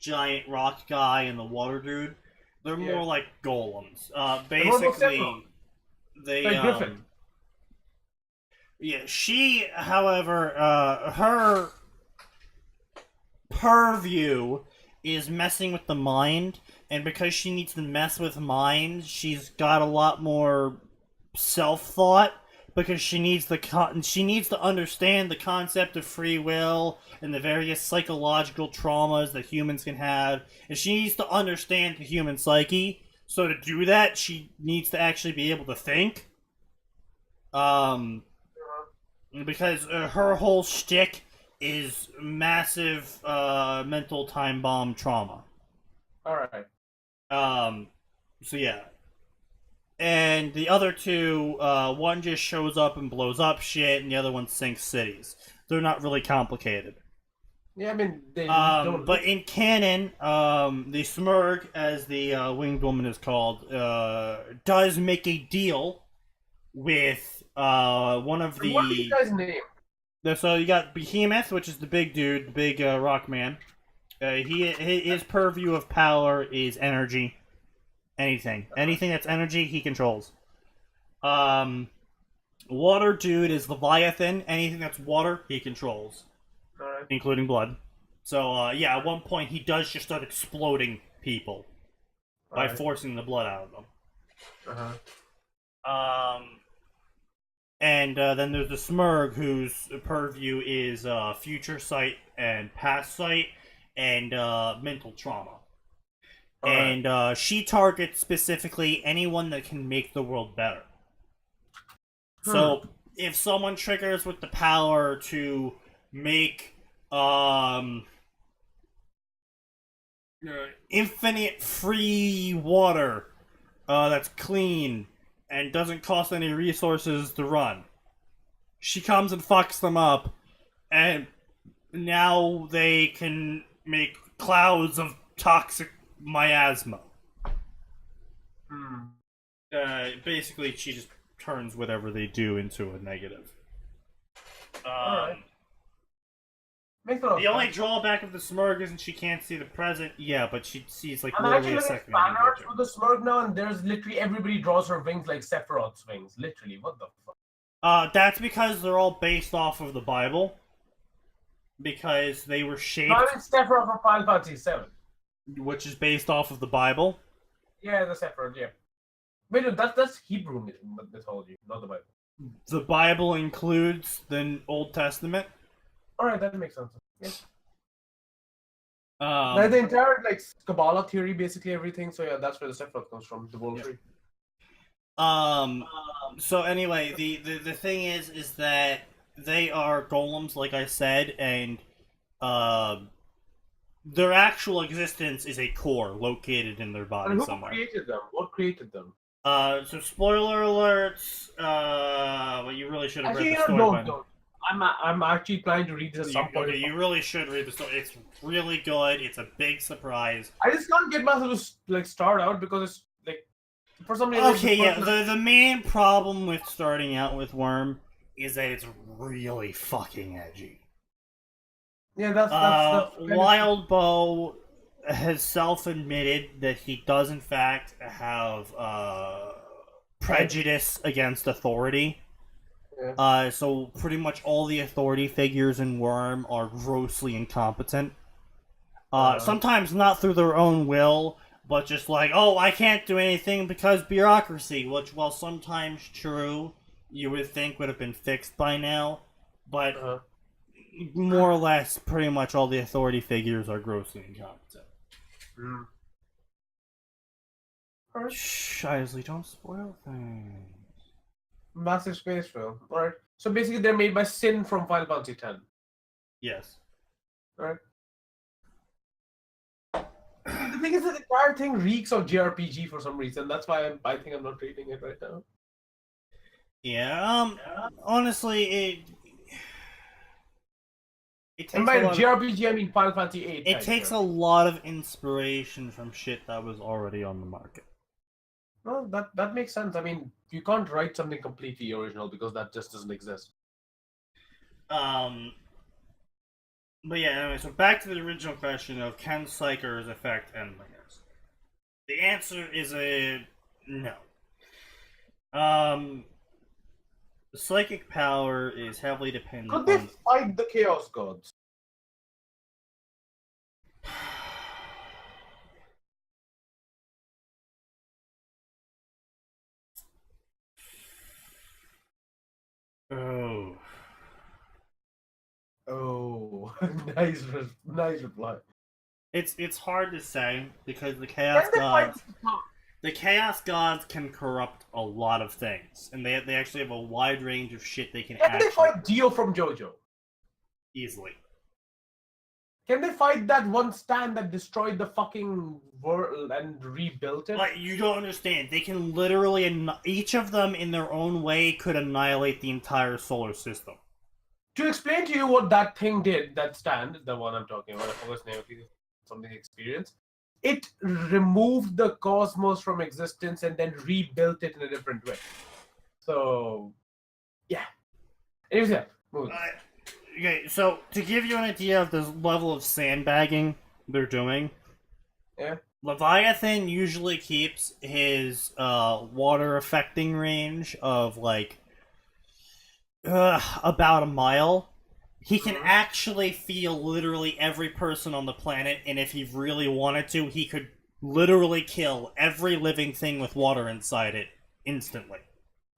giant rock guy and the water dude. They're more like golems. Basically, they
like Griffin.
Yeah, she, however, her purview is messing with the mind, and because she needs to mess with mind, she's got a lot more self-thought, because she needs to understand the concept of free will and the various psychological traumas that humans can have, and she needs to understand the human psyche. So to do that, she needs to actually be able to think. Because her whole shtick is massive mental time bomb trauma.
Alright.
So yeah. And the other two, one just shows up and blows up shit, and the other one sinks cities. They're not really complicated.
Yeah, I mean, they don't.
But in canon, the Smurg, as the winged woman is called, does make a deal with one of the.
What is this guy's name?
So you got Behemoth, which is the big dude, the big rock man. His purview of power is energy. Anything that's energy, he controls. Water dude is Leviathan. Anything that's water, he controls,
Alright.
including blood. So yeah, at one point he does just start exploding people by
Alright.
forcing the blood out of them.
Uh-huh.
And then there's the Smurg, whose purview is future sight and past sight and mental trauma.
Alright.
And she targets specifically anyone that can make the world better. So if someone triggers with the power to make infinite free water that's clean and doesn't cost any resources to run, she comes and fucks them up, and now they can make clouds of toxic miasma. Basically, she just turns whatever they do into a negative.
Alright. Makes a lot of
The only
sense.
drawback of the Smurg isn't she can't see the present. Yeah, but she sees like
I'm
literally
actually
a
looking at
second.
fan art for the Smurg now, and there's literally everybody draws her wings like Sephiroth's wings. Literally, what the fuck?
That's because they're all based off of the Bible. Because they were shaped,
No, I mean Sephiroth from Final Fantasy 7.
which is based off of the Bible.
Yeah, the Sephiroth, yeah. Wait, no, that's Hebrew mythology, not the Bible.
The Bible includes the Old Testament.
Alright, that makes sense. Yeah.
Um,
Like the entire like Kabbalah theory, basically everything. So yeah, that's where the Sephiroth comes from, the world tree.
So anyway, the thing is that they are golems, like I said, and their actual existence is a core located in their body
And who
somewhere.
created them? What created them?
So spoiler alerts. Well, you really should have read
Actually,
the story by now.
don't. I'm actually planning to read this at some point.
Okay, you really should read the story. It's really good. It's a big surprise.
I just can't get myself to like start out because it's like for some reason.
Okay, yeah. The main problem with starting out with Worm is that it's really fucking edgy.
Yeah, that's kind of-
Wild Bow has self-admitted that he does in fact have prejudice against authority.
Yeah.
So pretty much all the authority figures in Worm are grossly incompetent. Sometimes not through their own will, but just like, oh, I can't do anything because bureaucracy, which, while sometimes true, you would think would have been fixed by now, but more or less, pretty much all the authority figures are grossly incompetent. Shh, Isley, don't spoil things.
Massive space film. Alright. So basically, they're made by Sin from Final Fantasy X.
Yes.
Alright. The thing is, the entire thing reeks of JRPG for some reason. That's why I think I'm not reading it right now.
Yeah. Honestly, it
And
takes
by
a lot of,
JRPG, I mean Final Fantasy VIII.
it takes a lot of inspiration from shit that was already on the market.
Well, that makes sense. I mean, you can't write something completely original because that just doesn't exist.
But yeah, anyway, so back to the original question of can psychers affect endlingers? The answer is a no. The psychic power is heavily dependent
Could they
on...
fight the Chaos Gods?
Oh.
Oh, nice reply.
It's hard to say because the
Can they fight
the Chaos Gods can corrupt a lot of things, and they actually have a wide range of shit they can
Can
actually
they fight Dio from JoJo?
easily.
Can they fight that one stand that destroyed the fucking world and rebuilt it?
Like, you don't understand. They can literally, each of them in their own way could annihilate the entire solar system.
To explain to you what that thing did, that stand, the one I'm talking about, I forgot its name, I think it's something experience. It removed the cosmos from existence and then rebuilt it in a different way. So, yeah. Anyways, yeah. Move.
Okay, so to give you an idea of the level of sandbagging they're doing,
Yeah.
Leviathan usually keeps his water affecting range of like about a mile. He can actually feel literally every person on the planet, and if he really wanted to, he could literally kill every living thing with water inside it instantly.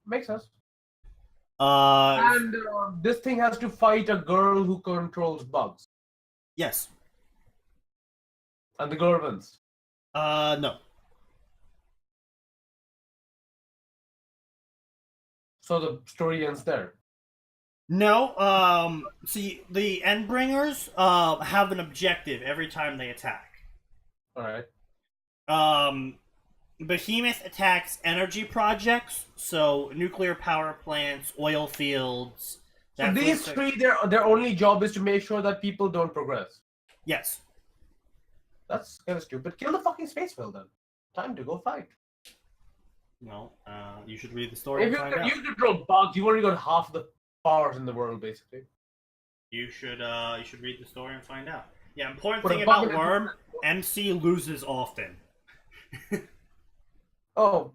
Makes sense.
Uh,
And this thing has to fight a girl who controls bugs.
yes.
And the girl wins.
No.
So the story ends there.
No, see, the Endbringers, have an objective every time they attack.
Alright.
Behemoth attacks energy projects, so nuclear power plants, oil fields,
So these three, their only job is to make sure that people don't progress.
Yes.
That's kind of stupid. Kill the fucking space whale then. Time to go fight.
Well, you should read the story
If
and find out.
you control bugs, you've already got half the powers in the world, basically.
You should read the story and find out. Yeah, important
But
thing
a
about
bug-
Worm, MC loses often.
Oh,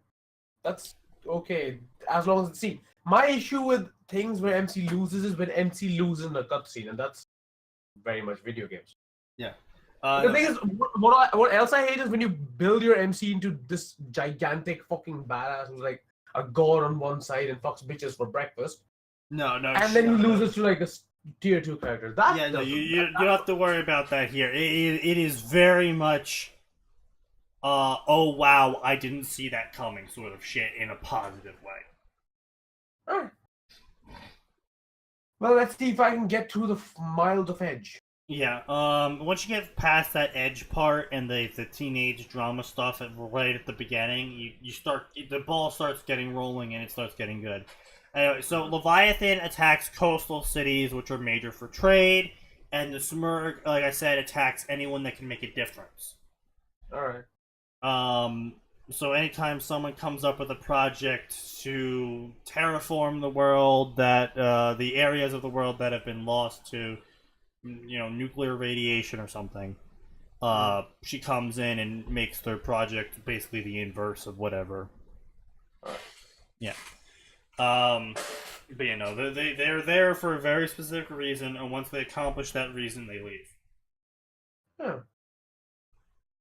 that's okay. As long as see, my issue with things where MC loses is when MC loses in a cutscene, and that's very much video games.
Yeah.
The thing is, what else I hate is when you build your MC into this gigantic fucking badass who's like a god on one side and fucks bitches for breakfast,
no,
and then he loses to like a tier 2 character. That
Yeah, no,
doesn't-
you don't have to worry about that here. It is very much, oh wow, I didn't see that coming sort of shit in a positive way.
Alright. Well, let's see if I can get through the miles of edge.
Yeah, once you get past that edge part and the teenage drama stuff right at the beginning, you start, the ball starts getting rolling and it starts getting good. Anyway, so Leviathan attacks coastal cities, which are major for trade, and the Smurg, like I said, attacks anyone that can make a difference.
Alright.
So anytime someone comes up with a project to terraform the world, that the areas of the world that have been lost to, nuclear radiation or something, she comes in and makes their project basically the inverse of whatever. Yeah. But they're there for a very specific reason, and once they accomplish that reason, they leave.
Yeah.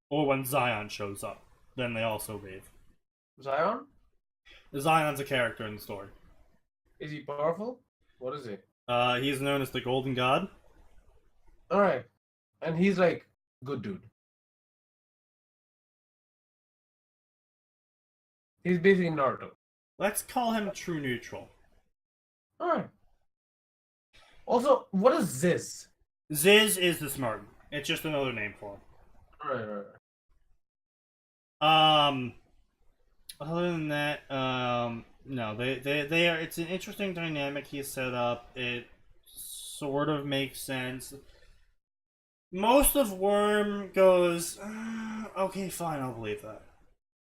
Or when Zion shows up, then they also leave.
Zion?
Zion's a character in the story.
Is he powerful? What is he?
He's known as the Golden God.
Alright. And he's like, good dude. He's basically Naruto.
Let's call him true neutral.
Alright. Also, what is this?
Ziz is the smart. It's just another name for him.
Right.
Other than that, no, they are. It's an interesting dynamic he's set up. It sort of makes sense. Most of Worm goes, okay, fine, I'll believe that.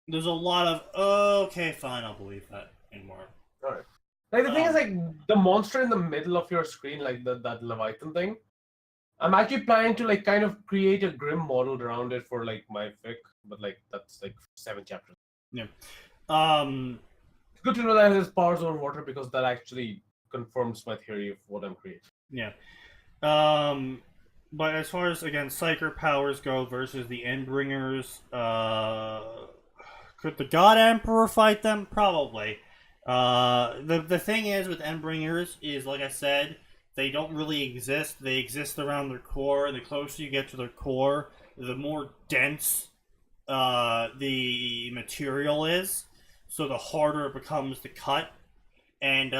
There's a lot of, okay, fine, I'll believe that in Worm.
Alright. Like, the thing is, like, the monster in the middle of your screen, like, that Leviathan thing, I'm actually planning to, like, kind of create a grim model around it for, like, my fic, but, like, that's, like, 7 chapters.
Yeah.
It's good to know that it has powers over water, because that actually confirms my theory of what I'm creating.
Yeah. But as far as, again, Psyker powers go versus the Endbringers, could the God Emperor fight them? Probably. The thing is with Endbringers is, like I said, they don't really exist. They exist around their core, and the closer you get to their core, the more dense the material is, so the harder it becomes to cut. And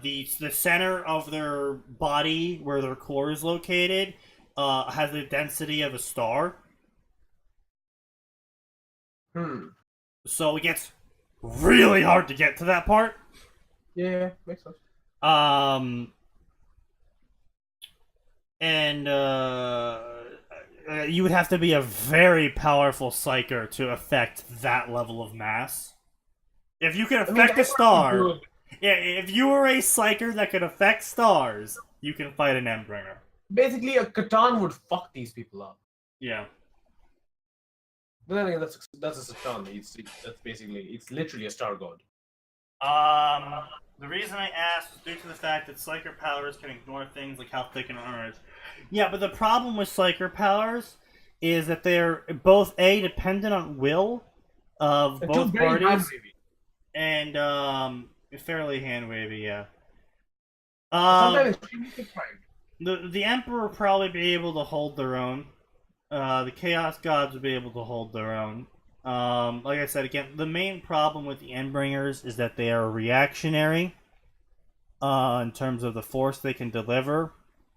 the center of their body, where their core is located, has the density of a star. So it gets really hard to get to that part.
Yeah, makes sense.
And you would have to be a very powerful psyker to affect that level of mass. If you can affect a star, yeah, if you were a psyker that could affect stars, you can fight an Endbringer.
Basically, a Catan would fuck these people up.
Yeah.
But then again, that's a Satan. It's literally a star god.
The reason I asked is due to the fact that Psyker powers can ignore things like how thick an armor is. Yeah, but the problem with Psyker powers is that they're both dependent on will of both parties, and fairly hand wavy. Yeah.
Sometimes
the Emperor would probably be able to hold their own. The Chaos Gods would be able to hold their own. Like I said, again, the main problem with the Endbringers is that they are reactionary in terms of the force they can deliver,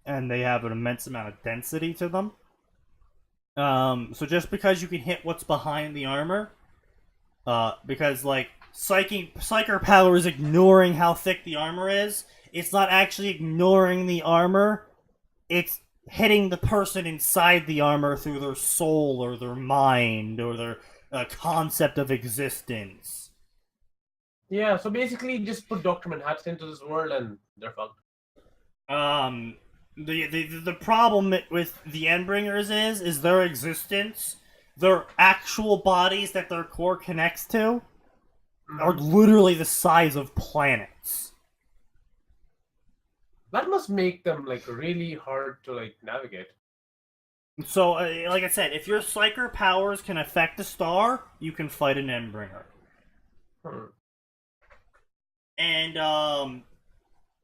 and they have an immense amount of density to them. So just because you can hit what's behind the armor, because, like, Psyker power is ignoring how thick the armor is. It's not actually ignoring the armor. It's hitting the person inside the armor through their soul or their mind or their concept of existence.
Yeah, so basically just put Dr. Manhattan into this world and they're fucked.
The problem with the Endbringers is their existence, their actual bodies that their core connects to, are literally the size of planets.
That must make them like really hard to like navigate.
So, like I said, if your Psyker powers can affect a star, you can fight an Endbringer. And,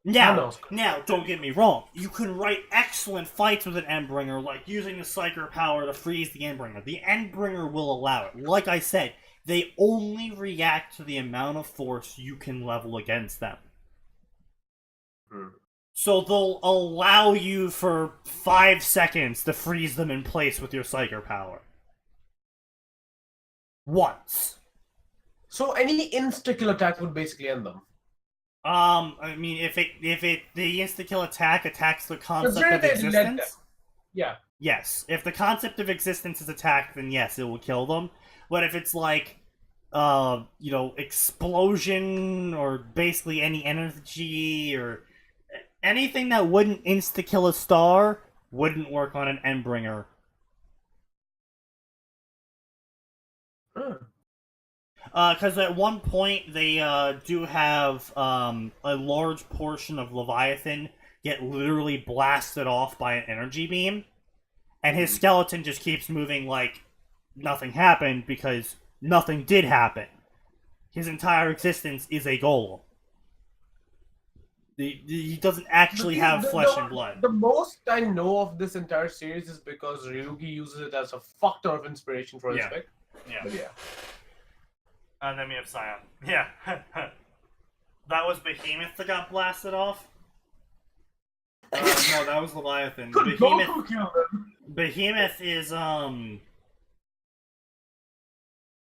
now, don't get me wrong, you can write excellent fights with an Endbringer, like using the Psyker power to freeze the Endbringer. The Endbringer will allow it. Like I said, they only react to the amount of force you can level against them. So they'll allow you for 5 seconds to freeze them in place with your Psyker power. Once.
So any insta-kill attack would basically end them.
I mean, if the insta-kill attack attacks the concept of existence,
yeah.
yes. If the concept of existence is attacked, then yes, it will kill them. But if it's like, explosion or basically any energy or anything that wouldn't insta-kill a star wouldn't work on an Endbringer. Because at one point they do have a large portion of Leviathan get literally blasted off by an energy beam, and his skeleton just keeps moving like nothing happened because nothing did happen. His entire existence is a golem. He doesn't actually have flesh and blood.
The most I know of this entire series is because Ryugi uses it as a fuck ton of inspiration for his fic.
Yeah.
But yeah.
And then we have Scion. Yeah. That was Behemoth that got blasted off? No, that was Leviathan. Behemoth is,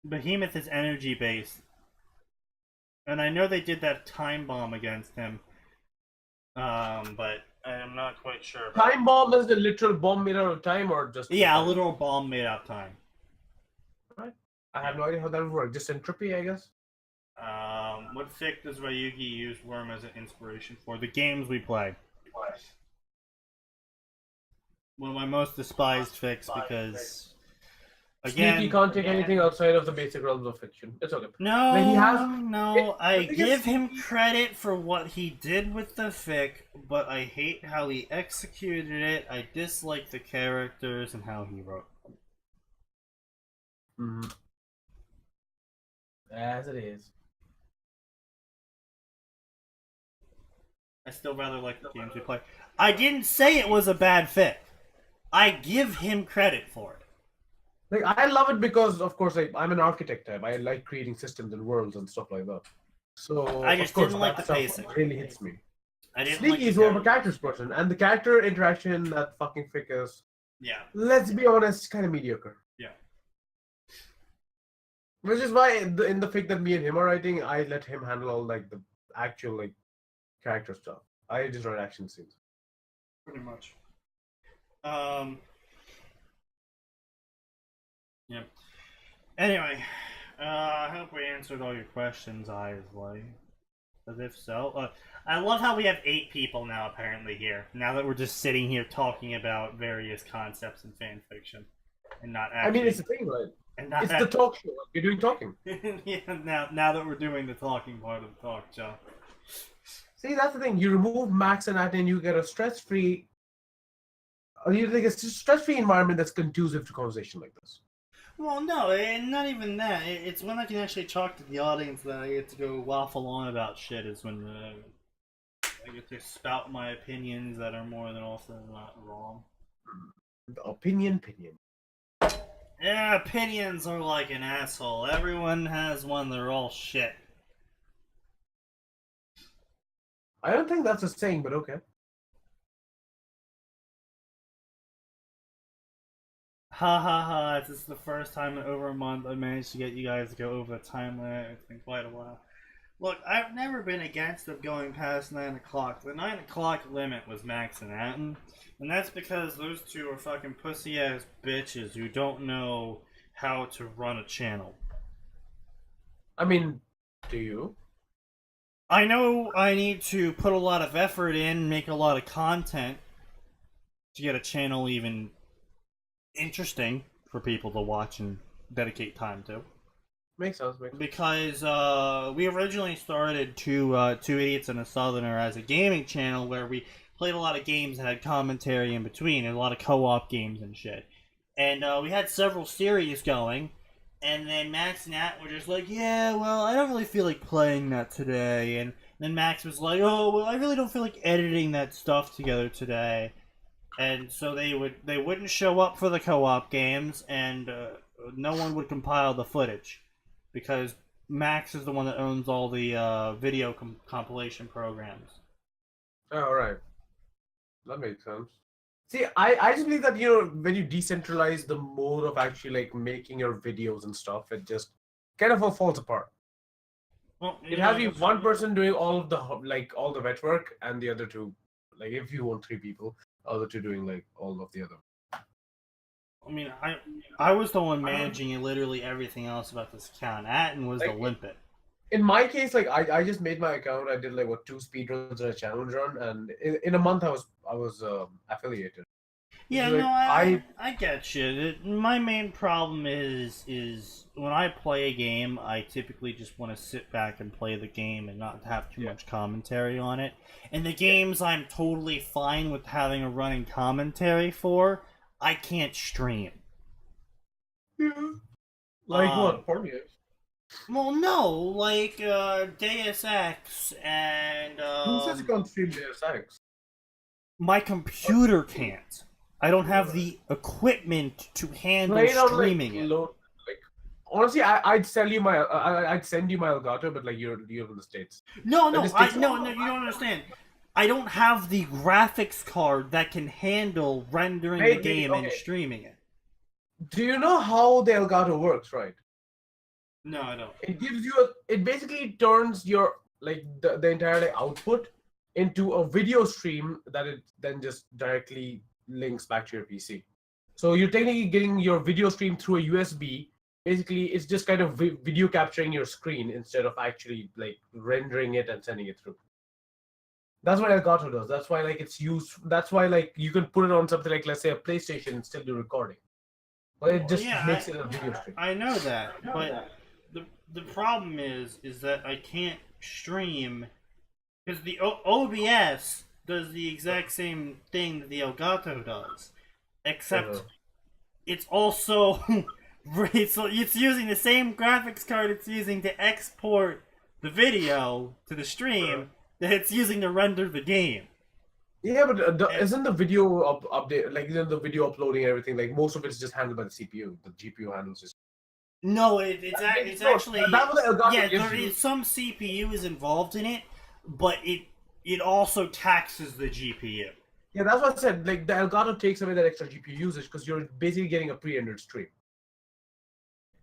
Behemoth is energy based. And I know they did that time bomb against him. But I'm not quite sure.
Time bomb is the literal bomb made out of time or just...
Yeah, a literal bomb made out of time.
Right. I have no idea how that would work. Just entropy, I guess?
What fic does Ryugi use Worm as an inspiration for? The games we play. One of my most despised fics because... Again,
Sneaky can't take anything outside of the basic realms of fiction. It's okay.
I give him credit for what he did with the fic, but I hate how he executed it. I dislike the characters and how he wrote them.
As it is.
I still rather like the games we play. I didn't say it was a bad fic. I give him credit for it.
Like, I love it because, of course, I'm an architect type. I like creating systems and worlds and stuff like that. So,
I just didn't like the pacing.
Really hits me.
Sneaky
is more of a characters person, and the character interaction that fucking fic is, let's be honest, kind of mediocre.
Yeah.
Which is why in the fic that me and him are writing, I let him handle all like the actual like character stuff. I just write action scenes.
Pretty much. Yeah. Anyway, I hope we answered all your questions, Isley. Because if so, I love how we have 8 people now apparently here. Now that we're just sitting here talking about various concepts in fan fiction, and not actually.
I mean, it's the thing, right?
And not
it's the talk show. You're doing talking.
Yeah. Now that we're doing the talking part of the talk show.
See, that's the thing. You remove Max and Atin, you get a stress-free. You think it's a stress-free environment that's conducive to conversation like this.
Well, no, and not even that. It's when I can actually talk to the audience that I get to go waffle on about shit. Is when I get to spout my opinions that are more than also not wrong.
The opinion.
Yeah, opinions are like an asshole. Everyone has one. They're all shit.
I don't think that's a saying, but okay.
Ha ha ha, this is the first time in over a month I managed to get you guys to go over the time limit. It's been quite a while. Look, I've never been against them going past 9 o'clock. The 9 o'clock limit was Max and Atin, and that's because those two are fucking pussy-ass bitches who don't know how to run a channel.
I mean, do you?
I know I need to put a lot of effort in, make a lot of content to get a channel even interesting for people to watch and dedicate time to.
Makes sense. Makes sense.
Because we originally started two idiots and a Suthner as a gaming channel where we played a lot of games and had commentary in between, and a lot of co-op games and shit. And we had several series going, and then Max and Nat were just like, yeah, well, I don't really feel like playing that today. And then Max was like, oh, well, I really don't feel like editing that stuff together today. And so they wouldn't show up for the co-op games, and no one would compile the footage. Because Max is the one that owns all the video compilation programs.
Oh, right. That makes sense. See, I just believe that, when you decentralize the mode of actually, like, making your videos and stuff, it just kind of all falls apart.
Well,
It has to be one person doing all of the, like, all the wet work, and the other two, like, if you want 3 people, the other two doing, like, all of the other.
I mean, I was the one managing literally everything else about this account. Atin was the
Like,
limpet.
In my case, like, I just made my account. I did, like, 2 speedruns and a challenge run, and in a month I was affiliated.
Yeah,
Like,
no, I get you. My main problem is when I play a game, I typically just want to sit back and play the game and not have too much commentary on it. And the games I'm totally fine with having a running commentary for, I can't stream.
Yeah. Like what? Parody.
Well, no, like Deus Ex and
Who says you can't stream Deus Ex?
my computer can't. I don't have the equipment to handle
Play it on,
streaming
like,
it.
like, honestly, I'd sell you my I'd send you my Elgato, but like you're in the States.
No,
That
no,
just takes a
no,
while.
no, you don't understand. I don't have the graphics card that can handle rendering the
Maybe,
game and
okay.
streaming it.
Do you know how the Elgato works, right?
No, I don't.
It gives you it basically turns your, like, the entire, like, output into a video stream that it then just directly links back to your PC. So you're technically getting your video stream through a USB. Basically, it's just kind of video capturing your screen instead of actually, like, rendering it and sending it through. That's what Elgato does. That's why, like, it's used. That's why, like, you can put it on something like, let's say, a PlayStation and still do recording. But it just makes it a video stream.
I know that, but the problem is that I can't stream because the OBS does the exact same thing that the Elgato does, except it's also it's using the same graphics card it's using to export the video to the stream that it's using to render the game.
Yeah, but isn't the video update, like, isn't the video uploading and everything, like, most of it's just handled by the CPU. The GPU handles it.
No, it's actually
that was Elgato
yeah.
gives
There
you.
is some CPU is involved in it, but it also taxes the GPU.
Yeah, that's what I said. Like, the Elgato takes away that extra GPU usage because you're basically getting a pre-rendered stream.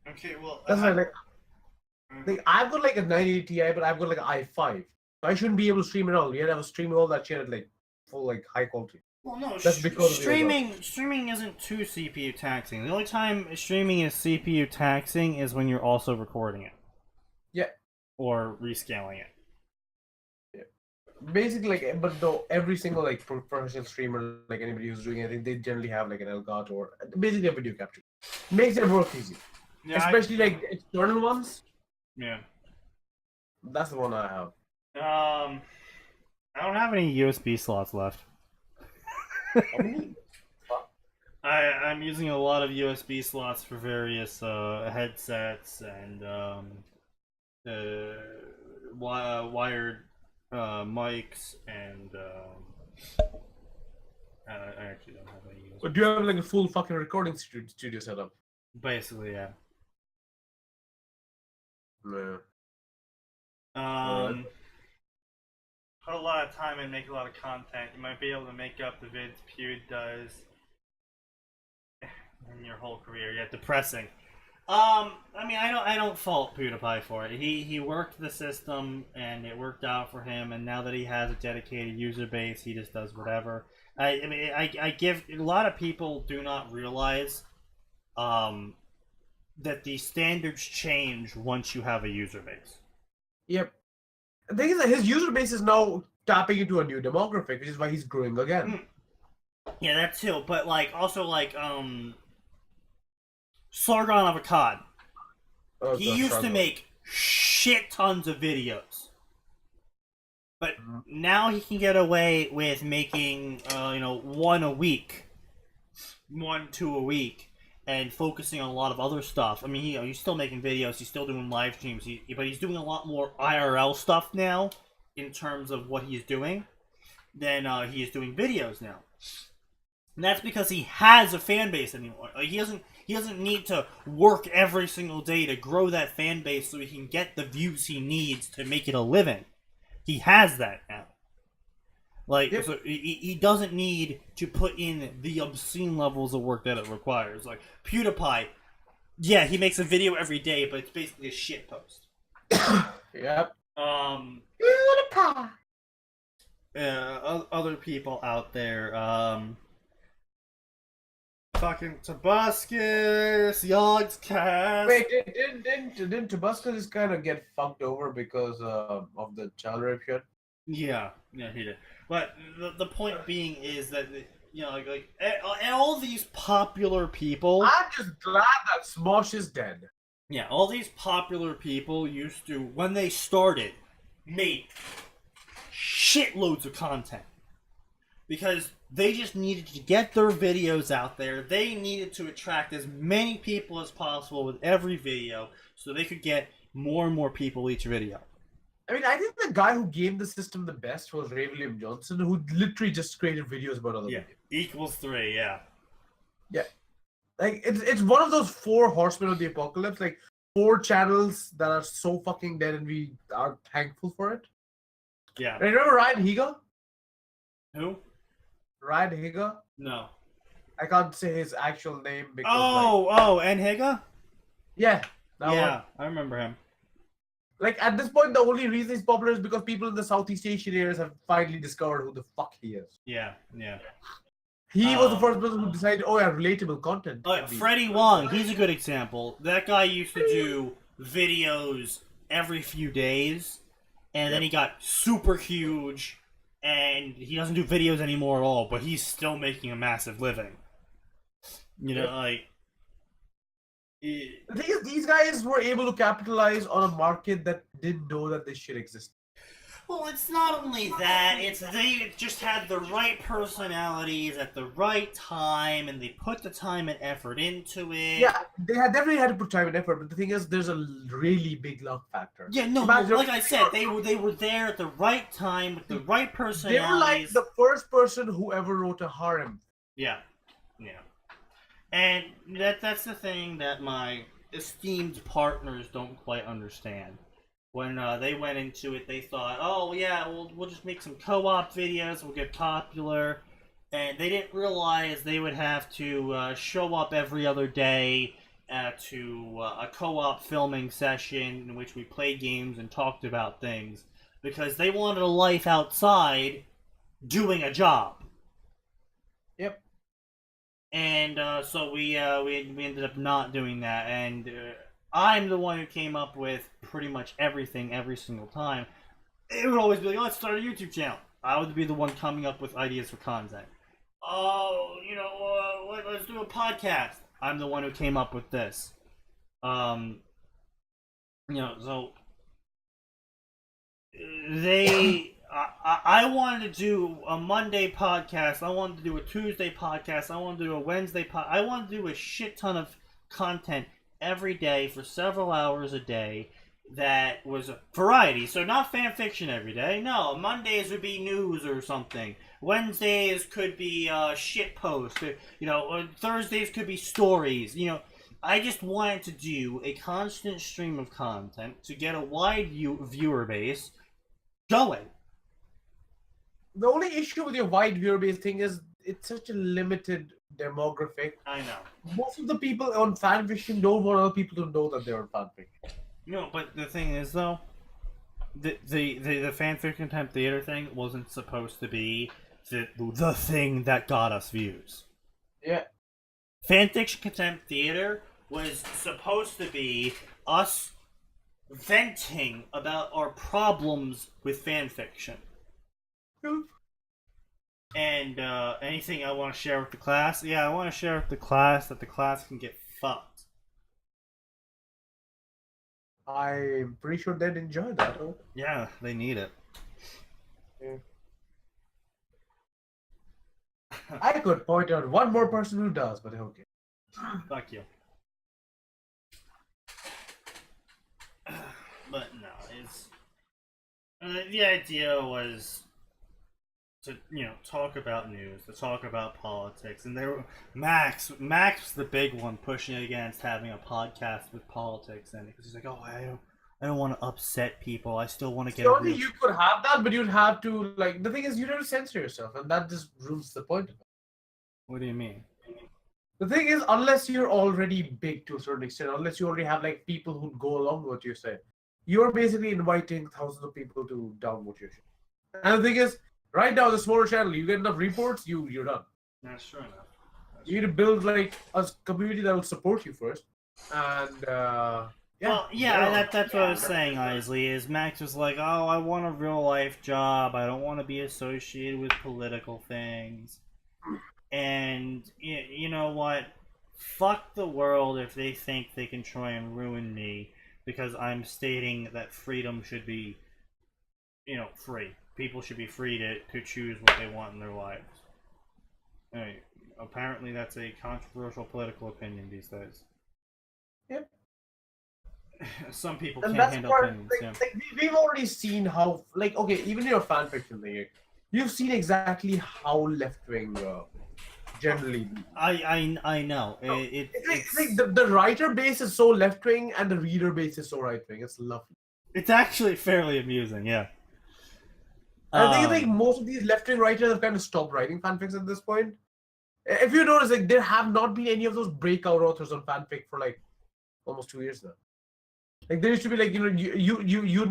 Okay, well
That's why, like, I've got like a 980 Ti, but I've got like an i5. So I shouldn't be able to stream it all. Yet I was streaming all that shit at, like, full, like, high quality.
well, no,
That's because of the
streaming isn't too CPU taxing. The only time streaming is CPU taxing is when you're also recording it.
Yeah.
Or rescaling it.
Basically, like, but though every single, like, professional streamer, like, anybody who's doing anything, they generally have like an Elgato or basically a video capture. Makes it work easy.
Yeah,
Especially like external ones.
yeah.
That's the one I have.
I don't have any USB slots left. I'm using a lot of USB slots for various headsets and wired mics and I actually don't have any USB.
But do you have like a full fucking recording studio setup?
Basically, yeah.
No.
Put a lot of time and make a lot of content. You might be able to make up the vids Pewd does. in your whole career. Yeah, depressing. I mean, I don't fault PewDiePie for it. He worked the system and it worked out for him. And now that he has a dedicated user base, he just does whatever. I mean, I give a lot of people do not realize, that the standards change once you have a user base.
Yep. The thing is that his user base is now tapping into a new demographic, which is why he's growing again.
Yeah, that too. But like also like Sargon of Akkad.
Oh,
He
God,
used to
struggle.
make shit tons of videos. But now he can get away with making, one a week. 1, 2 a week. And focusing on a lot of other stuff. I mean, he's still making videos. He's still doing live streams. But he's doing a lot more IRL stuff now in terms of what he's doing than he is doing videos now. And that's because he has a fan base anymore. Like, he doesn't need to work every single day to grow that fan base so he can get the views he needs to make it a living. He has that now. Like,
Yep.
so he doesn't need to put in the obscene levels of work that it requires. Like, PewDiePie, yeah, he makes a video every day, but it's basically a shit post.
Yep.
PewDiePie! Other people out there, fucking Tabascus, Yogscast.
Wait, didn't Tabasco just kind of get fucked over because of the child rape shit?
Yeah, he did. But the point being is that, all these popular people.
I'm just glad that Smosh is dead.
Yeah, all these popular people used to, when they started, made shitloads of content. Because they just needed to get their videos out there. They needed to attract as many people as possible with every video so they could get more and more people each video.
I mean, I think the guy who gamed the system the best was Ray William Johnson, who literally just created videos about other videos.
Equals 3, yeah.
Yeah. Like, it's one of those 4 horsemen of the apocalypse, like 4 channels that are so fucking dead and we are thankful for it.
Yeah.
Remember Ryan Higa?
Who?
Ryan Higa?
No.
I can't say his actual name because
and Higa?
yeah. That
Yeah,
one.
I remember him.
Like, at this point, the only reason he's popular is because people in the Southeast Asian areas have finally discovered who the fuck he is.
Yeah.
He was the first person who decided, oh yeah, relatable content. can be-
Freddie Wong, he's a good example. That guy used to do videos every few days, and then he got super huge, and he doesn't do videos anymore at all, but he's still making a massive living.
The thing is, these guys were able to capitalize on a market that didn't know that this shit existed.
Well, it's not only that, it's they just had the right personalities at the right time, and they put the time and effort into it.
Yeah, they definitely had to put time and effort, but the thing is, there's a really big luck factor.
Yeah, no,
Imagine-
like I said, they were there at the right time with the right
They
personalities.
were like the first person who ever wrote a harem.
Yeah. And that's the thing that my esteemed partners don't quite understand. When they went into it, they thought, oh yeah, we'll just make some co-op videos, we'll get popular. And they didn't realize they would have to show up every other day to a co-op filming session in which we played games and talked about things. Because they wanted a life outside doing a job.
Yep.
And so we ended up not doing that, and I'm the one who came up with pretty much everything every single time. It would always be like, let's start a YouTube channel. I would be the one coming up with ideas for content. Oh, let's do a podcast. I'm the one who came up with this. So I wanted to do a Monday podcast. I wanted to do a Tuesday podcast. I wanted to do a Wednesday podcast. I wanted to do a shit ton of content every day for several hours a day that was a variety. So not fan fiction every day. No, Mondays would be news or something. Wednesdays could be shit posts. Or Thursdays could be stories. I just wanted to do a constant stream of content to get a wide viewer base going.
The only issue with your wide viewer base thing is it's such a limited demographic.
I know.
Most of the people on fanfiction don't want other people to know that they're on fanfiction.
No, but the thing is though, the fanfiction contempt theater thing wasn't supposed to be the thing that got us views.
Yeah.
Fanfiction contempt theater was supposed to be us venting about our problems with fanfiction. And anything I want to share with the class? Yeah, I want to share with the class that the class can get fucked.
I'm pretty sure they'd enjoy that. Huh?
Yeah, they need it.
Yeah. I could point out one more person who does, but okay.
Fuck you. But no, it's the idea was to talk about news, to talk about politics, and Max was the big one pushing against having a podcast with politics in it because he's like, oh, I don't want to upset people. I still want to get.
Surely you could have that, but you'd have to the thing is you'd have to censor yourself, and that just ruins the point of it.
What do you mean?
The thing is, unless you're already big to a certain extent, unless you already have people who go along with what you say, you're basically inviting thousands of people to downvote your shit. And the thing is, right now, the smaller channel, you get enough reports, you're done.
That's true enough.
You need to build a community that will support you first, and
Well, that's what I was saying, Isley, is Max was like, oh, I want a real life job. I don't want to be associated with political things. And you know what? Fuck the world if they think they can try and ruin me because I'm stating that freedom should be, free. People should be free to choose what they want in their lives. Anyway, apparently that's a controversial political opinion these days.
Yep.
Some people
and
can't
that's
handle
part,
opinions.
we've already seen how, even in your fanfiction thing, you've seen exactly how left-wing generally.
I know.
It's the writer base is so left-wing and the reader base is so right-wing. It's lovely.
It's actually fairly amusing, yeah.
I think most of these left-wing writers have kind of stopped writing fanfics at this point. If you notice, there have not been any of those breakout authors on fanfic for almost 2 years now. There used to be you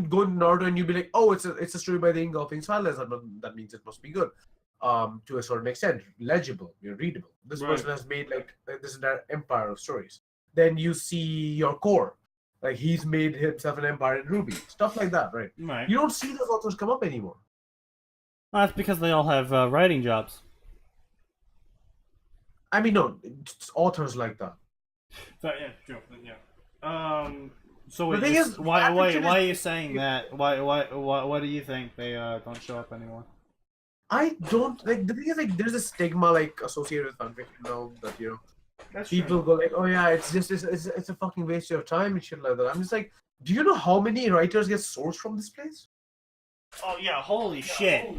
go in Naruto and you'd be like, oh, it's a story by the engulfing silence. That means it must be good. To a certain extent, legible, readable. This person has made this entire empire of stories. Then you see your core, he's made himself an empire in Ruby, stuff like that, right?
Right.
You don't see those authors come up anymore.
Well, that's because they all have writing jobs.
I mean, no, it's authors like that.
So, yeah, true. Yeah. So wait,
The thing is,
why
fanfiction
are you saying that? Why do you think they don't show up anymore?
I don't the thing is there's a stigma associated with fanfiction now that
That's
people
true.
go oh yeah, it's a fucking waste of time and shit like that. I'm just do you know how many writers get sourced from this place?
Oh yeah, holy shit.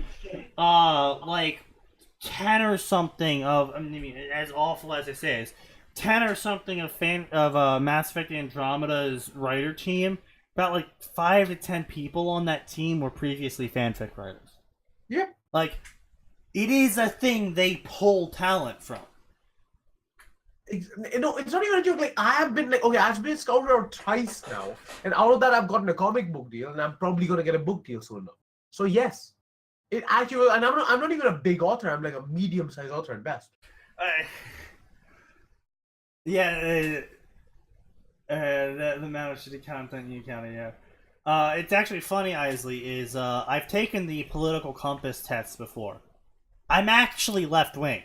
10 or something of, I mean, as awful as this is, 10 or something of Mass Effect Andromeda's writer team, about 5 to 10 people on that team were previously fanfic writers.
Yeah.
It is a thing they pull talent from.
It's not even a joke. I have been I've been scouted out twice now, and out of that I've gotten a comic book deal, and I'm probably gonna get a book deal soon enough. So yes, it actually, and I'm not even a big author. I'm a medium-sized author at best.
The amount of shitty content you encounter, yeah. It's actually funny, Isley, is I've taken the political compass tests before. I'm actually left-wing.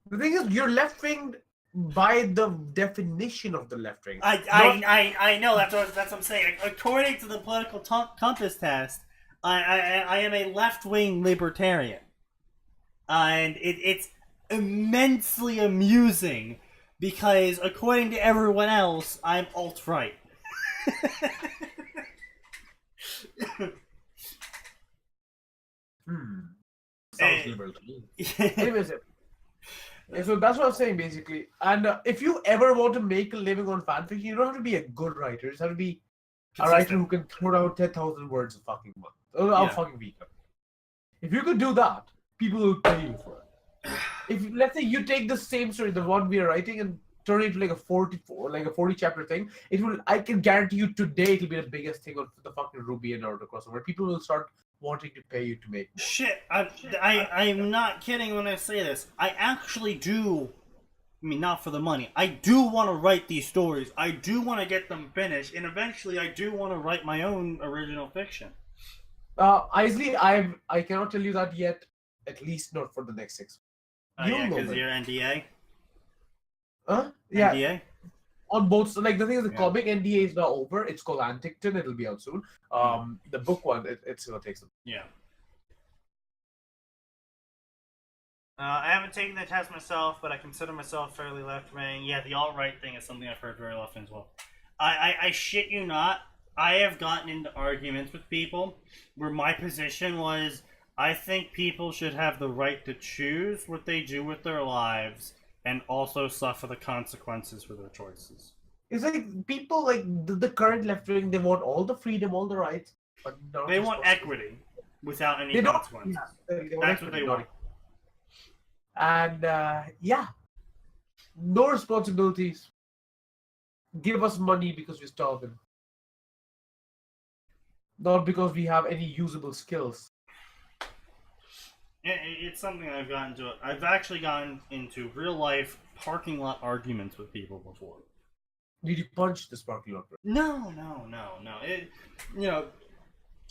The thing is, you're left-wing by the definition of the left-wing.
I know, that's what I'm saying. According to the political compass test, I am a left-wing libertarian. And it's immensely amusing because, according to everyone else, I'm alt-right.
Sounds liberal to me. Anyways, so that's what I'm saying basically. And if you ever want to make a living on fanfiction, you don't have to be a good writer. You just have to be a writer who can throw out 10,000 words a fucking month. Or a fucking week. If you could do that, people will pay you for it. if let's say you take the same story, the one we are writing, and turn it into like a 40 chapter thing, it will. I can guarantee you today it'll be the biggest thing on the fucking Ruby and Naruto crossover. People will start wanting to pay you to make more.
Shit, I'm not kidding when I say this. I actually do. I mean, not for the money. I do want to write these stories. I do want to get them finished, and eventually, I do want to write my own original fiction.
Isley, I cannot tell you that yet. At least not for the next 6 months.
Yeah,
You'll know
because
when.
you're NDA.
Huh? Yeah.
NDA.
On both, like the thing is, the
Yeah.
comic NDA is now over. It's called Anticton. It'll be out soon. The book one, it's gonna take some.
Yeah. I haven't taken the test myself, but I consider myself fairly left-wing. Yeah, the alt-right thing is something I've heard very often as well. I shit you not, I have gotten into arguments with people where my position was, I think people should have the right to choose what they do with their lives and also suffer the consequences for their choices.
It's like people like the current left wing. They want all the freedom, all the rights, but not
They want
responsibility.
equity without any
They don't.
consequences.
Yeah, they want
That's what
equity,
they want.
And yeah, no responsibilities. Give us money because we're starving, not because we have any usable skills.
It's something I've gotten to. I've actually gotten into real life parking lot arguments with people before.
Did you punch the parking lot?
No.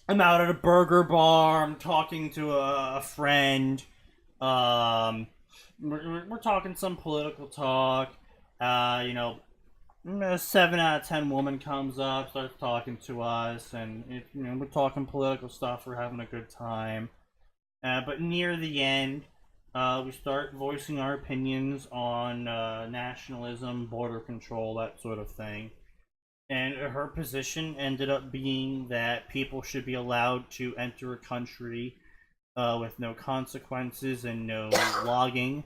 I'm out at a burger bar. I'm talking to a friend. We're talking some political talk. A 7 out of 10 woman comes up, starts talking to us, and we're talking political stuff. We're having a good time. But near the end, we start voicing our opinions on nationalism, border control, that sort of thing. And her position ended up being that people should be allowed to enter a country with no consequences and no logging,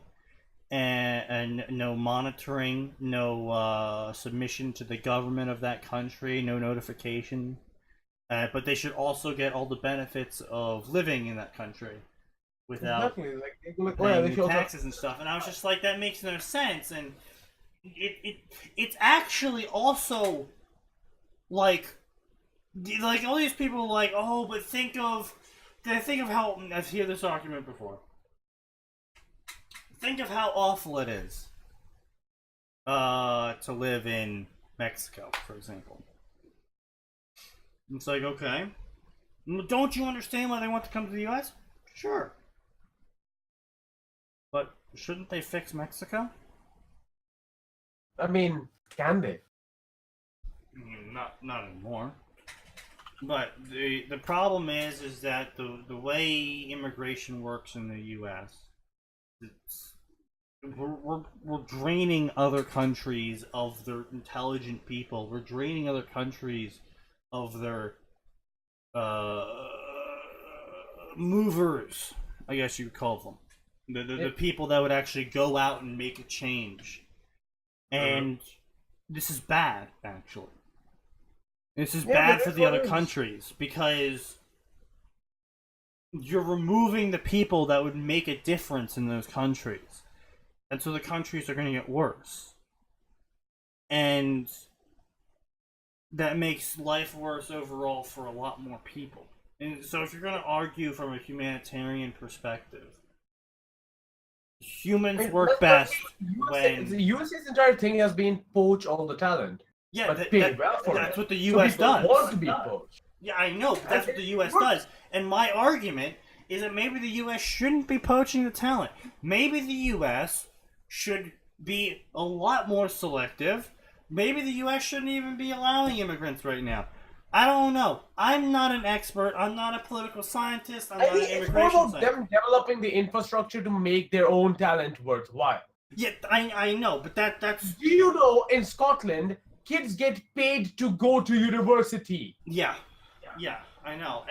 and no monitoring, no submission to the government of that country, no notification. But they should also get all the benefits of living in that country without
Exactly.
paying the taxes and stuff. And I was just like, that makes no sense. And it's actually also like all these people are like, oh, but think of how I've heard this argument before. Think of how awful it is to live in Mexico, for example. It's like, okay, don't you understand why they want to come to the U.S.? Sure. But shouldn't they fix Mexico?
I mean, can they?
Not anymore. But the problem is that the way immigration works in the U.S., we're draining other countries of their intelligent people. We're draining other countries of their movers, I guess you would call them. The people that would actually go out and make a change. And this is bad, actually. This is bad for the other countries, because you're removing the people that would make a difference in those countries. And so the countries are going to get worse. And that makes life worse overall for a lot more people. And so if you're going to argue from a humanitarian perspective, humans work best when...
The USA's entire thing has been poach all the talent.
Yeah,
but pay well for
that's
it.
what the U.S.
So
does.
Want to be poached.
Yeah, I know, but that's what the U.S. does. And my argument is that maybe the U.S. shouldn't be poaching the talent. Maybe the U.S. should be a lot more selective. Maybe the U.S. shouldn't even be allowing immigrants right now. I don't know. I'm not an expert. I'm not a political scientist. I'm not an
It's
immigration
more about
scientist.
them developing the infrastructure to make their own talent worthwhile.
Yeah, I know, but that's...
Do you know, in Scotland, kids get paid to go to university?
Yeah, I know.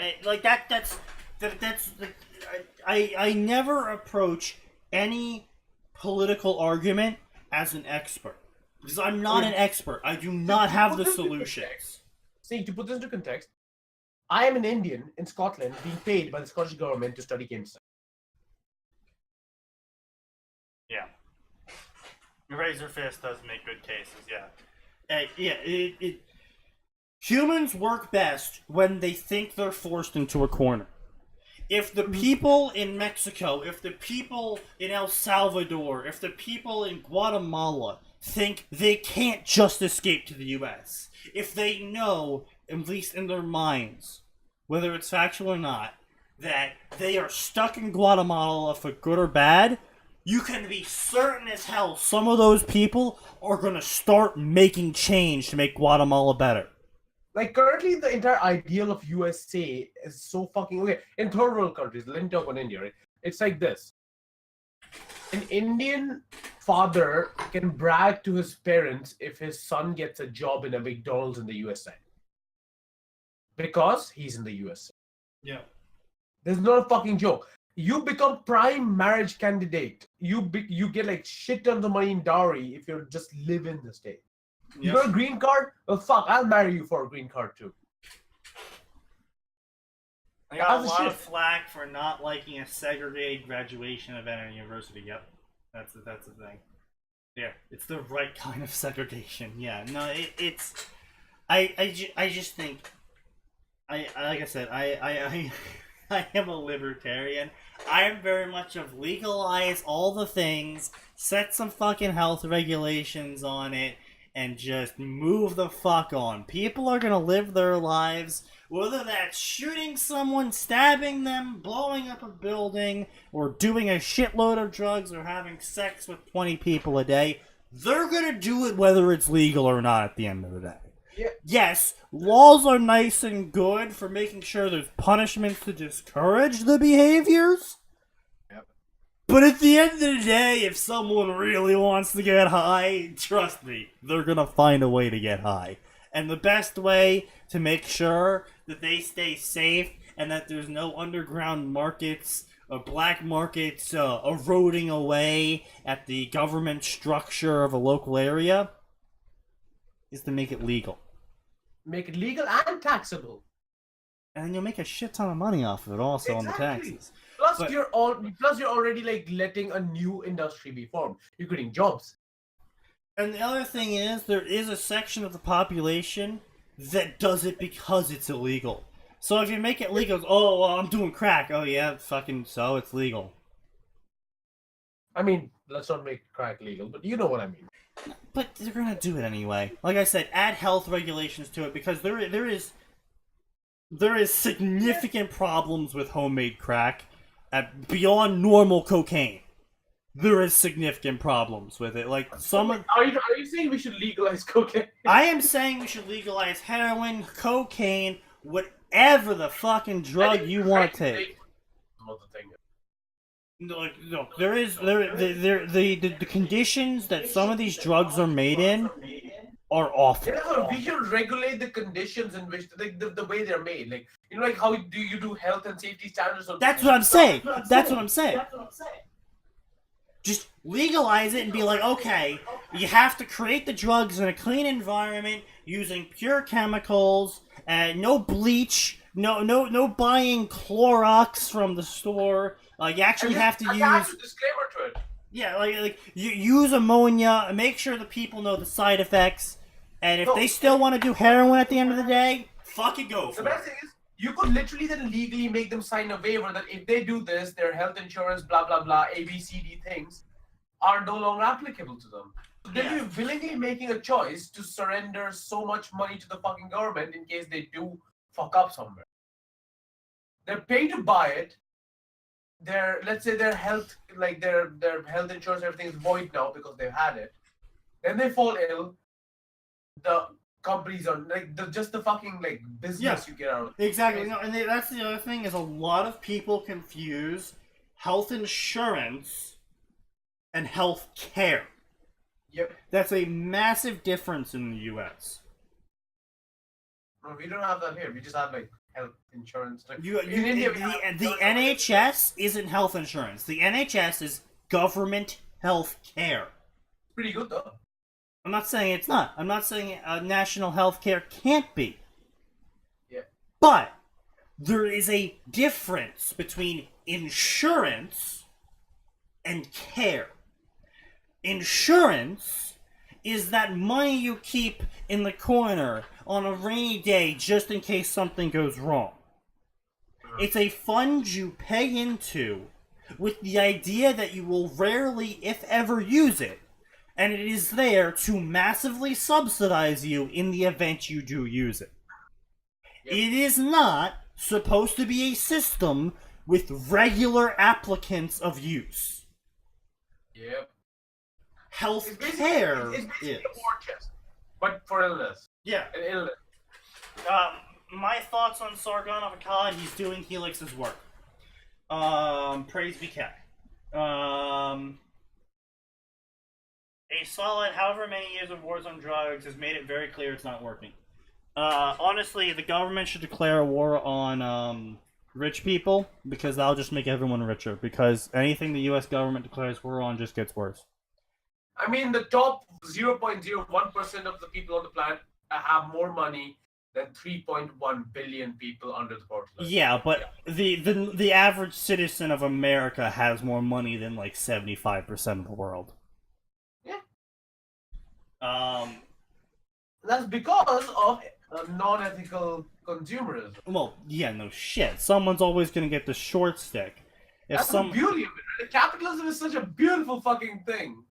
I never approach any political argument as an expert, because I'm not an expert. I do not have the solutions.
See, to put this into context, I am an Indian in Scotland being paid by the Scottish government to study chemistry.
Razor Fist does make good cases, yeah. Humans work best when they think they're forced into a corner. If the people in Mexico, if the people in El Salvador, if the people in Guatemala think they can't just escape to the U.S., if they know, at least in their minds, whether it's factual or not, that they are stuck in Guatemala for good or bad, you can be certain as hell some of those people are going to start making change to make Guatemala better.
Like, currently, the entire ideal of USA is so fucking... Okay, in third world countries, let me talk about India, right? It's like this. An Indian father can brag to his parents if his son gets a job in a McDonald's in the USA. Because he's in the USA.
Yeah.
There's not a fucking joke. You become prime marriage candidate. You get like shit tons of money in dowry if you just live in the state. You got a green card? Well, fuck, I'll marry you for a green card too.
I got a lot of flack for not liking a segregated graduation event at a university. Yep, that's the thing. Yeah, it's the right kind of segregation. Yeah, no, it's. I just think. Like I said, I am a libertarian. I am very much of legalize all the things, set some fucking health regulations on it, and just move the fuck on. People are gonna live their lives, whether that's shooting someone, stabbing them, blowing up a building, or doing a shitload of drugs, or having sex with 20 people a day. They're gonna do it whether it's legal or not at the end of the day.
Yeah.
Yes, laws are nice and good for making sure there's punishments to discourage the behaviors.
Yep.
But at the end of the day, if someone really wants to get high, trust me, they're gonna find a way to get high. And the best way to make sure that they stay safe and that there's no underground markets or black markets eroding away at the government structure of a local area is to make it legal.
Make it legal and taxable.
And then you'll make a shit ton of money off of it also on the taxes.
Plus,
But-
you're already like letting a new industry be formed. You're creating jobs.
And the other thing is, there is a section of the population that does it because it's illegal. So if you make it legal, oh, well, I'm doing crack. Oh, yeah, fucking so, it's legal.
I mean, let's not make crack legal, but you know what I mean.
But they're gonna do it anyway. Like I said, add health regulations to it because there is significant problems with homemade crack beyond normal cocaine. There is significant problems with it. Like
Are you saying we should legalize cocaine?
I am saying we should legalize heroin, cocaine, whatever the fucking drug you want to take. No, the conditions that some of these drugs are made in are awful.
Yeah, we should regulate the conditions in which, like, the way they're made. Like, you know, like how do you do health and safety standards?
That's what I'm saying. That's what I'm saying. Just legalize it and be like, okay, you have to create the drugs in a clean environment using pure chemicals, no bleach, no buying Clorox from the store. You actually have to use.
A disclaimer to it.
Yeah, like you use ammonia. Make sure the people know the side effects, and if they still want to do heroin at the end of the day, fucking go for
it. The best thing is, you could literally then legally make them sign a waiver that if they do this, their health insurance, blah blah blah, ABCD things, are no longer applicable to them. They'll be willingly making a choice to surrender so much money to the fucking government in case they do fuck up somewhere. They're paying to buy it. Let's say their health, like their health insurance, everything is void now because they've had it. Then they fall ill. The companies are like just the fucking like business you get out of it.
Exactly. No, and that's the other thing is a lot of people confuse health insurance and health care.
Yep.
That's a massive difference in the U.S.
No, we don't have that here. We just have like health insurance. Like,
In India, the NHS isn't health insurance. The NHS is government health care.
Pretty good though.
I'm not saying it's not. I'm not saying national health care can't be.
Yeah.
But there is a difference between insurance and care. Insurance is that money you keep in the corner on a rainy day just in case something goes wrong. It's a fund you pay into with the idea that you will rarely, if ever, use it. And it is there to massively subsidize you in the event you do use it.
Yep.
It is not supposed to be a system with regular applicants of use.
Yep.
Health
It's basically,
care
it's basically
is.
a war chest, but for illness.
Yeah.
An illness.
My thoughts on Sargon of Akkad, he's doing Helix's work. Praise be Cat. A solid however many years of wars on drugs has made it very clear it's not working. Honestly, the government should declare a war on rich people, because that'll just make everyone richer, because anything the US government declares war on just gets worse.
I mean, the top 0.01% of the people on the planet have more money than 3.1 billion people under the poverty line.
Yeah, but the average citizen of America has more money than like 75% of the world.
Yeah.
Um,
That's because of non-ethical consumerism.
well, yeah, no shit. Someone's always gonna get the short stick. If
That's
some
the beauty of it. Capitalism is such a beautiful fucking thing.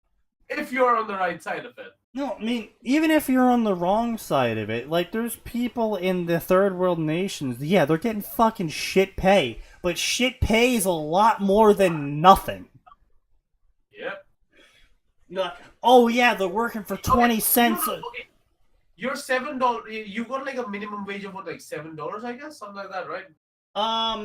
If you're on the right side of it.
No, I mean, even if you're on the wrong side of it, like, there's people in the third world nations, yeah, they're getting fucking shit pay, but shit pay is a lot more than nothing.
Yep.
No, oh yeah, they're working for 20 cents.
Okay. You're $7. You got like a minimum wage of what, like $7, I guess, something like that, right?
Well,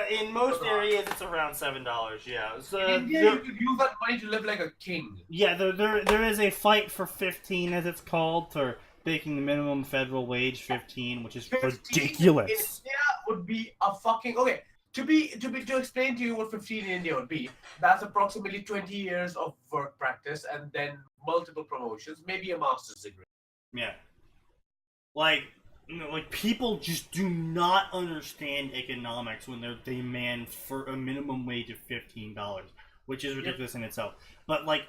in most areas it's around $7, yeah. So,
In India, you could use that money to live like a king.
yeah, there is a fight for 15, as it's called, for making the minimum federal wage 15, which is
15
ridiculous.
in India would be a fucking okay. To explain to you what 15 in India would be, that's approximately 20 years of work practice and then multiple promotions, maybe a master's degree.
Yeah. Like, people just do not understand economics when they demand for a minimum wage of $15, which is ridiculous in itself. But, like,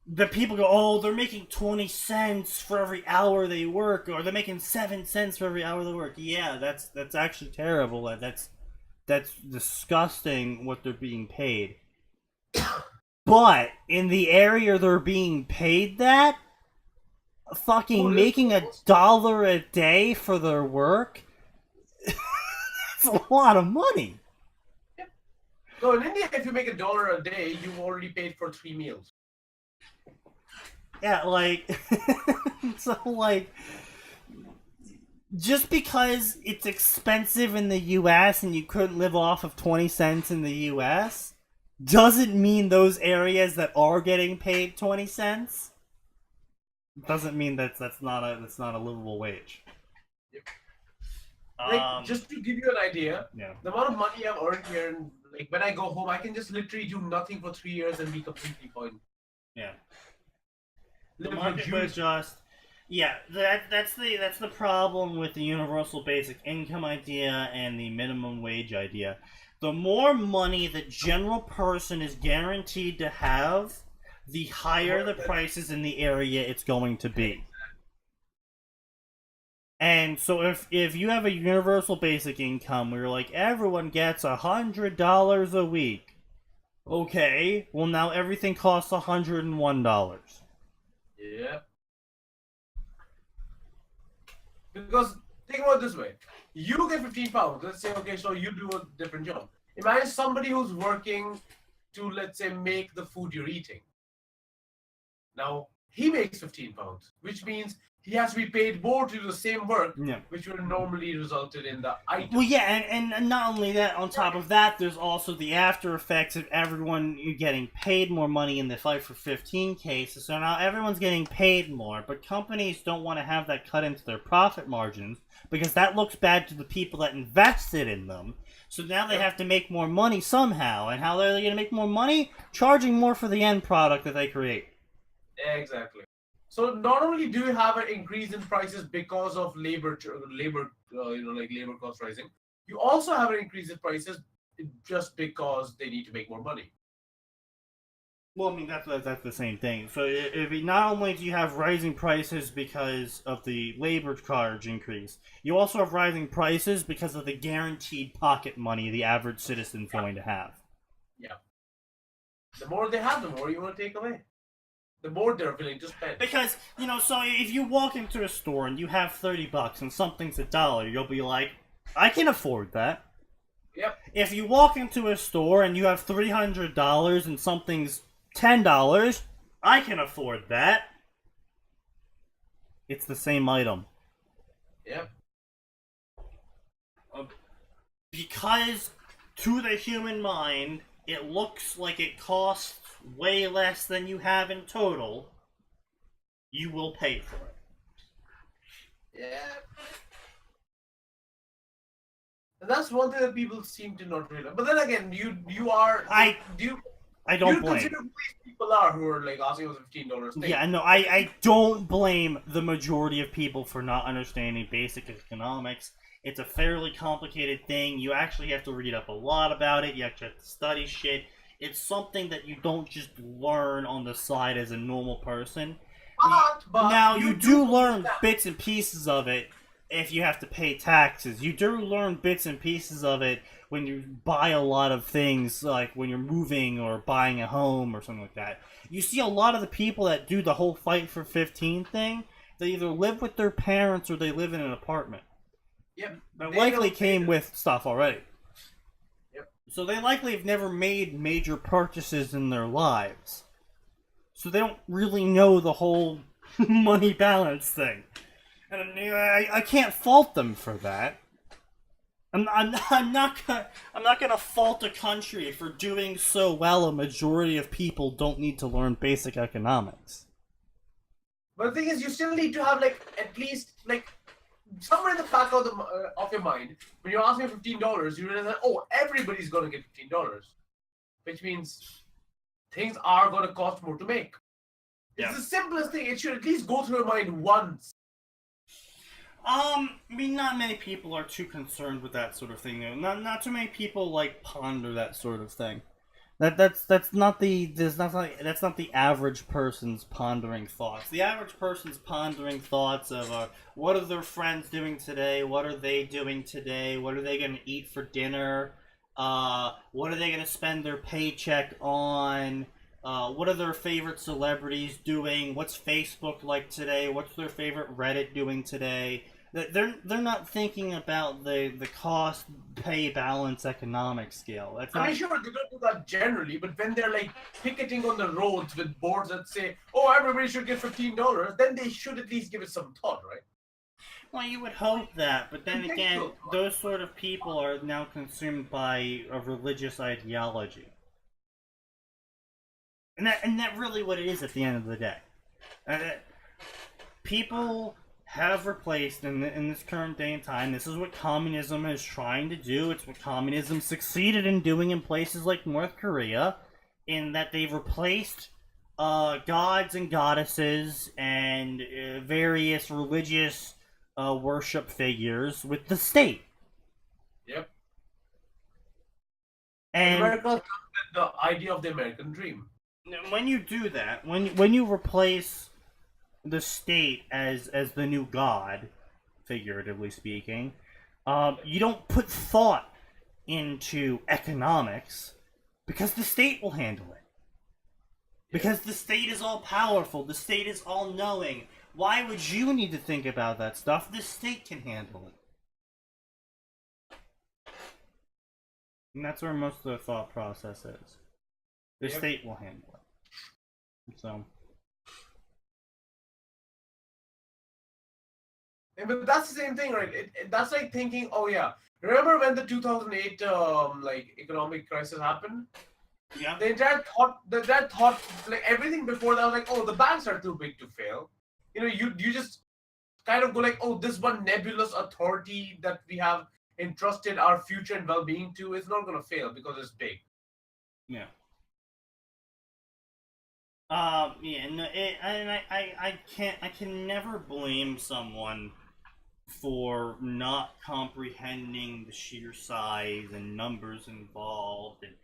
the people go, oh, they're making 20 cents for every hour they work, or they're making 7 cents for every hour they work. Yeah, that's actually terrible. That's disgusting what they're being paid. But in the area they're being paid that, fucking making $1 a day for their work, that's a lot of money.
Yep. So in India, if you make $1 a day, you've already paid for 3 meals.
Yeah, like, so, like, just because it's expensive in the US and you couldn't live off of 20 cents in the US doesn't mean those areas that are getting paid 20 cents doesn't mean that's not a livable wage.
Yep. Like, just to give you an idea,
yeah.
the amount of money I've earned here, and like when I go home, I can just literally do nothing for 3 years and be completely fine.
Yeah.
Live
The market would adjust. Yeah, that's the problem with the universal basic income idea and the minimum wage idea. The more money the general person is guaranteed to have, the higher the prices in the area it's going to be. And so if you have a universal basic income where like everyone gets $100 a week, okay, well now everything costs $101.
Yeah. Because think about it this way. You get 15 pounds. Let's say, okay, so you do a different job. Imagine somebody who's working to, let's say, make the food you're eating. Now, he makes 15 pounds, which means he has to be paid more to do the same work,
Yeah.
which would normally resulted in the item.
Well, yeah, and not only that, on top of that, there's also the after effects of everyone getting paid more money in the fight for 15 cases. So now everyone's getting paid more, but companies don't want to have that cut into their profit margins because that looks bad to the people that invested in them. So now they have to make more money somehow, and how are they going to make more money? Charging more for the end product that they create.
Exactly. So not only do you have an increase in prices because of labor cost rising, you also have an increase in prices just because they need to make more money.
Well, I mean, that's the same thing. So if not only do you have rising prices because of the labor charge increase, you also have rising prices because of the guaranteed pocket money the average citizen's going to have.
Yeah. The more they have, the more you want to take away. The more they're willing to spend.
Because, you know, so if you walk into a store and you have $30 and something's $1, you'll be like, I can afford that.
Yep.
If you walk into a store and you have $300 and something's $10, I can afford that. It's the same item.
Yep.
Because to the human mind, it looks like it costs way less than you have in total, you will pay for it.
Yeah. And that's one thing that people seem to not realize. But then again, I don't
blame.
Consider who these people are who are like asking us $15
Yeah, no, I don't blame the majority of people for not understanding basic economics. It's a fairly complicated thing. You actually have to read up a lot about it. You actually have to study shit. It's something that you don't just learn on the side as a normal person.
But
now, you do learn bits and pieces of it if you have to pay taxes. You do learn bits and pieces of it when you buy a lot of things, like when you're moving or buying a home or something like that. You see a lot of the people that do the whole fight for 15 thing, they either live with their parents or they live in an apartment.
Yep.
That likely came with stuff already.
Yep.
So they likely have never made major purchases in their lives. So they don't really know the whole money balance thing. And I can't fault them for that. I'm not gonna fault a country for doing so well. A majority of people don't need to learn basic economics.
But the thing is, you still need to have at least somewhere in the back of your mind, when you're asking for $15, you realize that everybody's gonna get $15, which means things are gonna cost more to make. It's the simplest thing. It should at least go through your mind once.
I mean, not many people are too concerned with that sort of thing. Though. Not too many people ponder that sort of thing. That's not the average person's pondering thoughts. The average person's pondering thoughts of what are their friends doing today? What are they doing today? What are they going to eat for dinner? What are they going to spend their paycheck on? What are their favorite celebrities doing? What's Facebook like today? What's their favorite Reddit doing today? They're not thinking about the cost pay balance economic scale. That's not...
I mean, sure, they don't do that generally, but when they're picketing on the roads with boards that say, everybody should get $15, then they should at least give it some thought, right?
Well, you would hope that, but then again, those sort of people are now consumed by a religious ideology. And that really what it is at the end of the day. People have replaced, in this current day and time, this is what communism is trying to do. It's what communism succeeded in doing in places like North Korea, in that they've replaced gods and goddesses and various religious worship figures with the state.
Yep.
And
America, the idea of the American dream.
When you do that, when you replace the state as the new god, figuratively speaking, you don't put thought into economics because the state will handle it. Because the state is all powerful, the state is all knowing. Why would you need to think about that stuff? The state can handle it. And that's where most of the thought process is. The state will handle it. So.
But that's the same thing, right? That's like thinking, remember when the 2008 economic crisis happened?
Yeah.
The entire thought, everything before that was the banks are too big to fail. You just kind of go this one nebulous authority that we have entrusted our future and well-being to is not going to fail because it's big.
Yeah. I can never blame someone for not comprehending the sheer size and numbers involved. And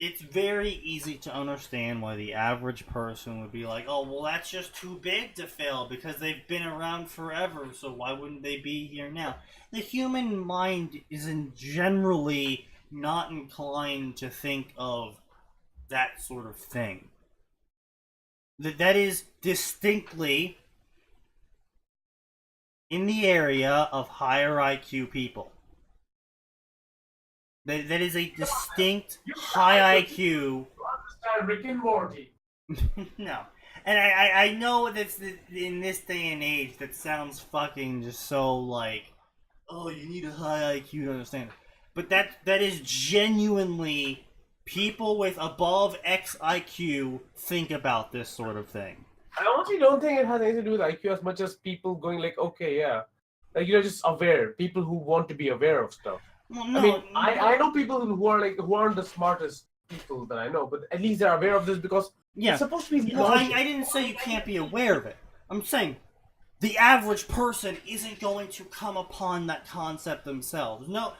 it's very easy to understand why the average person would be like, oh, well, that's just too big to fail because they've been around forever, so why wouldn't they be here now? The human mind isn't generally not inclined to think of that sort of thing. That is distinctly in the area of higher IQ people. That is a distinct high IQ.
You understand Rick and Morty.
No. And I know that in this day and age that sounds fucking just so like, oh, you need a high IQ to understand it. But that is genuinely people with above X IQ think about this sort of thing.
I honestly don't think it has anything to do with IQ as much as people going like, okay, yeah. Like, just aware. People who want to be aware of stuff.
Well, no,
I mean, I know people who aren't the smartest people that I know, but at least they're aware of this because it's supposed to be.
Well, I didn't say you can't be aware of it. I'm saying the average person isn't going to come upon that concept themselves. No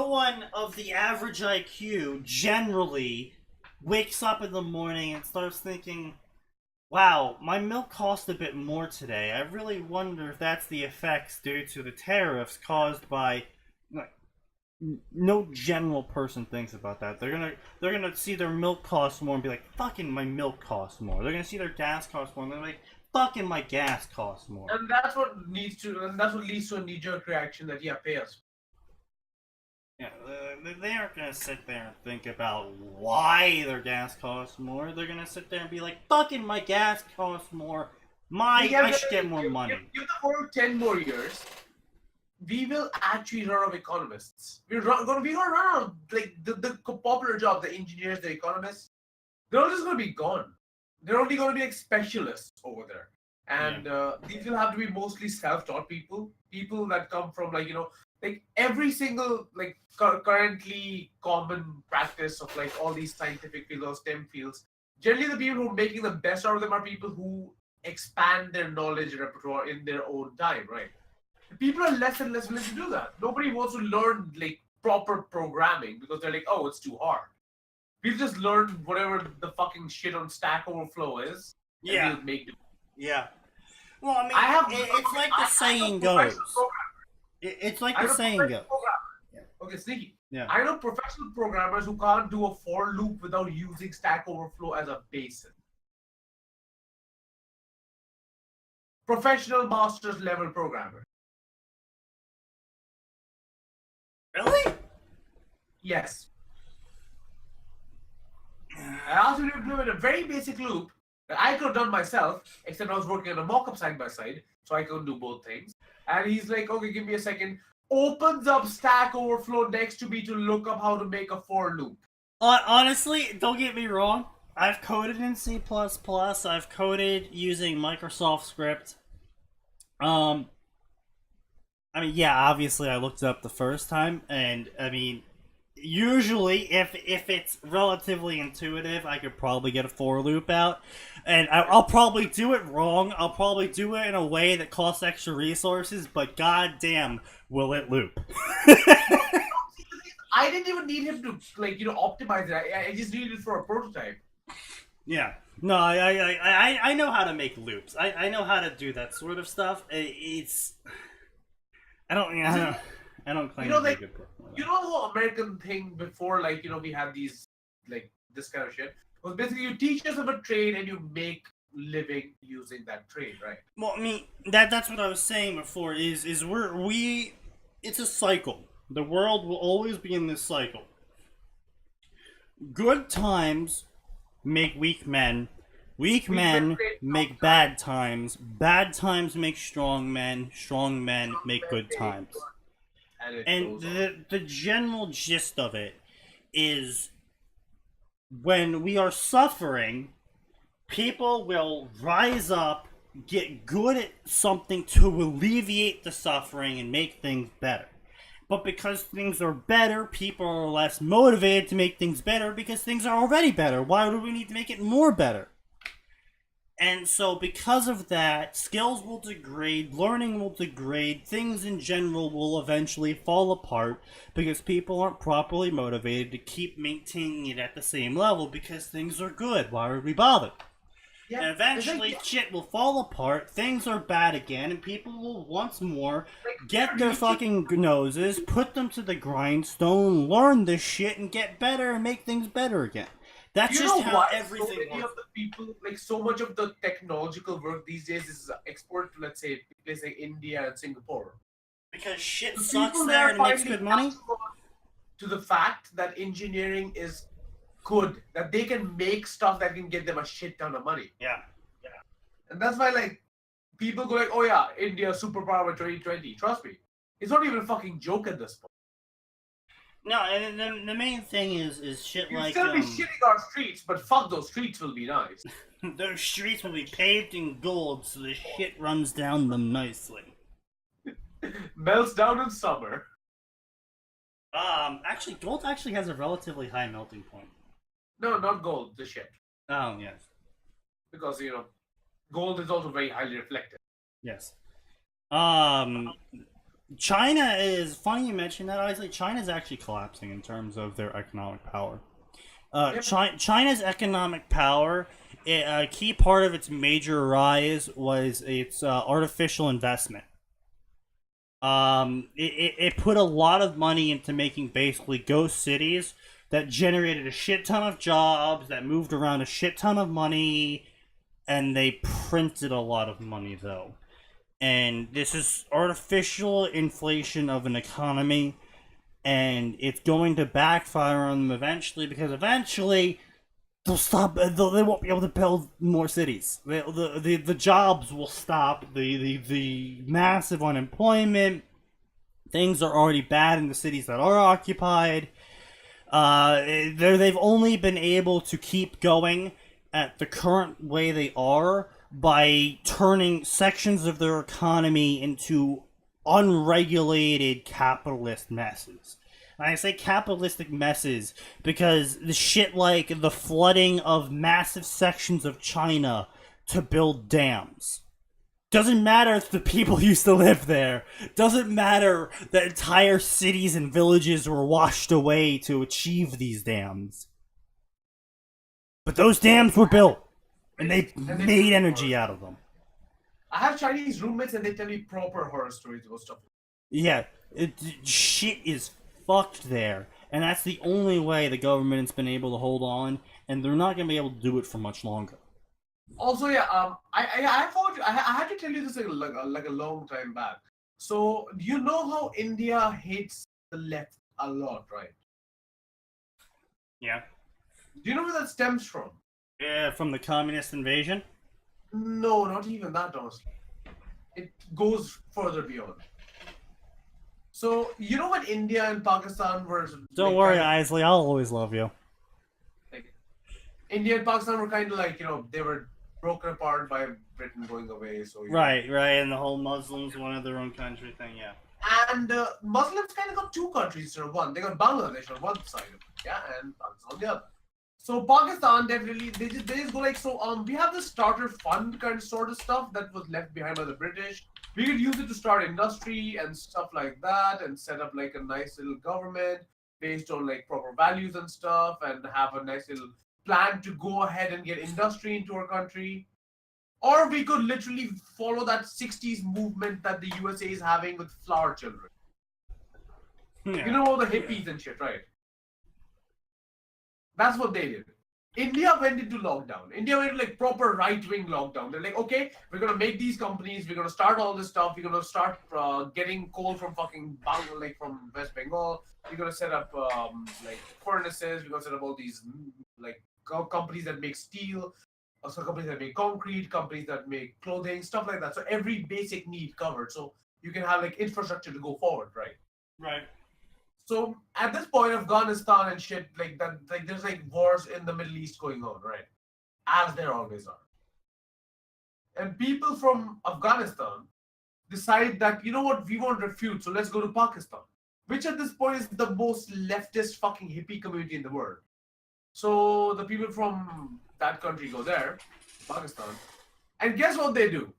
one of the average IQ generally wakes up in the morning and starts thinking, wow, my milk cost a bit more today. I really wonder if that's the effects due to the tariffs caused by... No general person thinks about that. They're gonna see their milk cost more and be like, fucking my milk costs more. They're gonna see their gas cost more and they're like, fucking my gas costs more.
And that's what leads to a knee-jerk reaction that pay us.
Yeah, they aren't gonna sit there and think about why their gas costs more. They're gonna sit there and be like, fucking my gas costs more. I should get more money.
Give the world 10 more years. We will actually run out of economists. We're going to run out of like the popular jobs, the engineers, the economists. They're all just going to be gone. They're only going to be like specialists over there, and these will have to be mostly self-taught people that come from like every single like currently common practice of like all these scientific fields or STEM fields. Generally, the people who are making the best out of them are people who expand their knowledge and repertoire in their own time, right? People are less and less willing to do that. Nobody wants to learn like proper programming because they're like, oh, it's too hard. People just learn whatever the fucking shit on Stack Overflow is.
Yeah.
And make it.
Yeah. Well, I mean, it's like the saying goes. It's like the saying goes.
Okay, Sneaky.
Yeah.
I know professional programmers who can't do a for loop without using Stack Overflow as a basis. Professional master's level programmers.
Really?
Yes. I asked him to implement a very basic loop that I could have done myself, except I was working on a mock-up side by side, so I couldn't do both things. And he's like, okay, give me a second. Opens up Stack Overflow next to me to look up how to make a for loop.
Honestly, don't get me wrong. I've coded in C++. I've coded using Microsoft Script. I mean, yeah, obviously I looked it up the first time, and I mean, usually if it's relatively intuitive, I could probably get a for loop out, and I'll probably do it wrong. I'll probably do it in a way that costs extra resources, but goddamn, will it loop?
I didn't even need him to optimize it. I just needed it for a prototype.
Yeah. No, I know how to make loops. I know how to do that sort of stuff. I don't claim to be a good person.
You know the whole American thing before, we had these, this kind of shit? Was basically you teach yourself a trade and you make living using that trade, right?
Well, I mean, that's what I was saying before, is it's a cycle. The world will always be in this cycle. Good times make weak men. Weak men make bad times. Bad times make strong men. Strong men make good times. And the general gist of it is when we are suffering, people will rise up, get good at something to alleviate the suffering and make things better. But because things are better, people are less motivated to make things better because things are already better. Why do we need to make it more better? And so, because of that, skills will degrade, learning will degrade, things in general will eventually fall apart because people aren't properly motivated to keep maintaining it at the same level because things are good. Why would we bother?
Yeah,
And eventually, shit will fall apart, things are bad again, and people will once more get their fucking noses, put them to the grindstone, learn this shit, and get better and make things better again. That's
you
just
know
how
why
everything
so many
works.
of the people, like so much of the technological work these days is exported to, let's say, places like India and Singapore.
Because shit
The
sucks
people
there and makes
finally
good money.
catch on to the fact that engineering is good, that they can make stuff that can get them a shit ton of money.
Yeah.
And that's why, like, people go like, oh yeah, India superpower by 2020. Trust me. It's not even a fucking joke at this point.
No, and the main thing is shit
You'll
like
still be shitting our streets, but fuck, those streets will be nice.
those streets will be paved in gold so the shit runs down them nicely.
Melts down in summer.
Actually, gold actually has a relatively high melting point.
No, not gold, the shit.
Oh, yes.
Because, you know, gold is also very highly reflective.
Yes. China is, funny you mentioned that, obviously China's actually collapsing in terms of their economic power. China's economic power, a key part of its major rise was its artificial investment. It put a lot of money into making basically ghost cities that generated a shit ton of jobs, that moved around a shit ton of money, and they printed a lot of money though. And this is artificial inflation of an economy, and it's going to backfire on them eventually because eventually they'll stop. They won't be able to build more cities. The jobs will stop. The massive unemployment. Things are already bad in the cities that are occupied. They've only been able to keep going at the current way they are by turning sections of their economy into unregulated capitalist messes. And I say capitalistic messes because the shit like the flooding of massive sections of China to build dams. Doesn't matter if the people used to live there. Doesn't matter that entire cities and villages were washed away to achieve these dams. But those dams were built. And they made energy out of them.
I have Chinese roommates and they tell me proper horror stories about stuff.
Yeah, shit is fucked there. And that's the only way the government's been able to hold on, and they're not going to be able to do it for much longer.
Also, yeah, I had to tell you this like a long time back. So, do you know how India hates the left a lot, right?
Yeah.
Do you know where that stems from?
Yeah, from the communist invasion?
No, not even that, honestly. It goes further beyond. So, you know when India and Pakistan were...
Don't worry, Isley, I'll always love you.
Like, India and Pakistan were kind of like, you know, they were broken apart by Britain going away. So
Right, and the whole Muslims wanted their own country thing, yeah.
And Muslims kind of got two countries instead of one. They got Bangladesh on one side of it, yeah, and Pakistan on the other. So Pakistan definitely they just go like, so we have this starter fund kind of sort of stuff that was left behind by the British. We could use it to start industry and stuff like that, and set up like a nice little government based on like proper values and stuff, and have a nice little plan to go ahead and get industry into our country. Or we could literally follow that 60s movement that the USA is having with flower children.
Yeah.
You know, all the hippies and shit, right? That's what they did. India went into lockdown. India went like proper right-wing lockdown. They're like, okay, we're gonna make these companies. We're gonna start all this stuff. We're gonna start getting coal from fucking like from West Bengal. We're gonna set up like furnaces. We're gonna set up all these like companies that make steel, also companies that make concrete, companies that make clothing, stuff like that. So every basic need covered. So you can have like infrastructure to go forward, right?
Right.
So at this point, Afghanistan and shit like that, like there's like wars in the Middle East going on, right? As there always are. And people from Afghanistan decide that, you know what, we want refuge, so let's go to Pakistan, which at this point is the most leftist fucking hippie community in the world. So the people from that country go there, Pakistan, And guess what they do?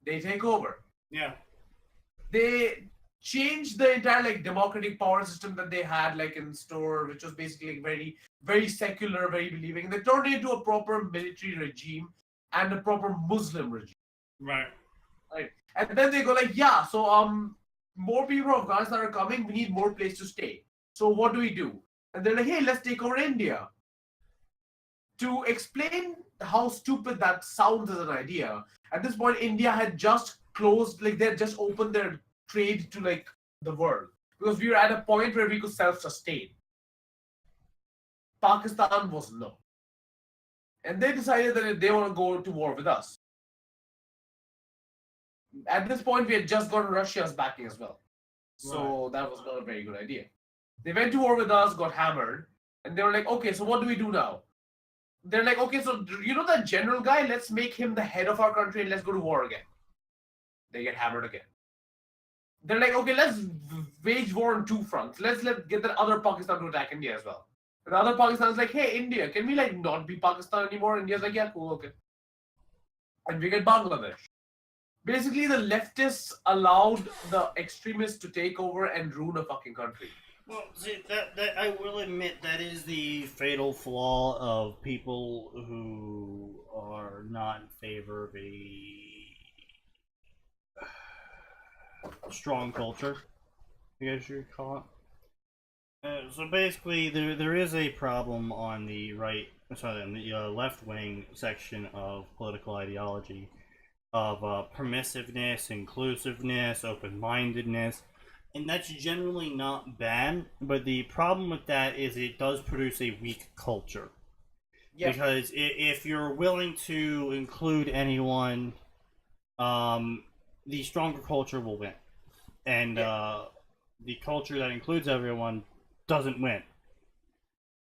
They take over.
Yeah.
They changed the entire like democratic power system that they had like in store, which was basically like, very, very secular, very believing. And they turned it into a proper military regime and a proper Muslim regime.
Right.
Right. And then they go like, yeah, so more people from Afghanistan are coming, we need more place to stay. So what do we do? And they're like, hey, let's take over India. To explain how stupid that sounds as an idea, at this point, India had just closed, like they had just opened their trade to like the world. Because we were at a point where we could self-sustain. Pakistan was no. And they decided that they want to go to war with us. At this point, we had just gotten Russia's backing as well. So that was not a very good idea. They went to war with us, got hammered, and they were like, okay, so what do we do now? They're like, okay, so you know that general guy? Let's make him the head of our country and let's go to war again. They get hammered again. They're like, okay, let's wage war on two fronts. Let's get the other Pakistan to attack India as well. And the other Pakistan is like, hey, India, can we like not be Pakistan anymore? India's like, yeah, cool, okay. And we get Bangladesh. Basically, the leftists allowed the extremists to take over and ruin a fucking country.
Well, see, that I will admit that is the fatal flaw of people who are not in favor of a strong culture, I guess you could call it. So basically, there is a problem on the left wing section of political ideology of permissiveness, inclusiveness, open-mindedness. And that's generally not bad, but the problem with that is it does produce a weak culture. Yeah. Because if you're willing to include anyone, the stronger culture will win. And the culture that includes everyone doesn't win.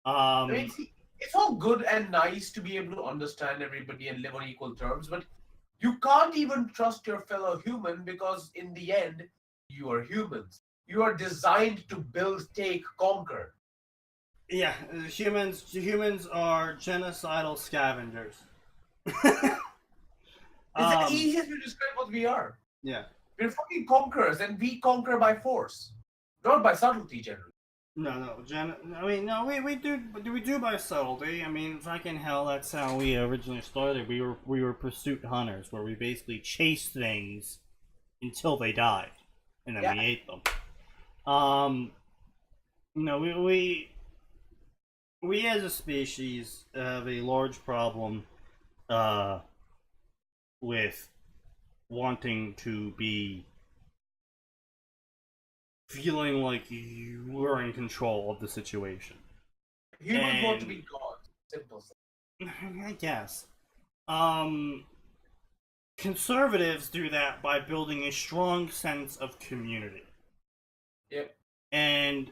It's all good and nice to be able to understand everybody and live on equal terms, but you can't even trust your fellow human because in the end, you are humans. You are designed to build, take, conquer.
Yeah, humans are genocidal scavengers.
It's the easiest way to describe what we are.
Yeah.
We're fucking conquerors, and we conquer by force. Not by subtlety, generally.
We do by subtlety. I mean, fucking hell, that's how we originally started. We were pursuit hunters, where we basically chased things until they died, and then we ate them. We as a species have a large problem with wanting to be feeling like you were in control of the situation.
Humans want to be gods. Simple.
I guess. Conservatives do that by building a strong sense of community.
Yep.
And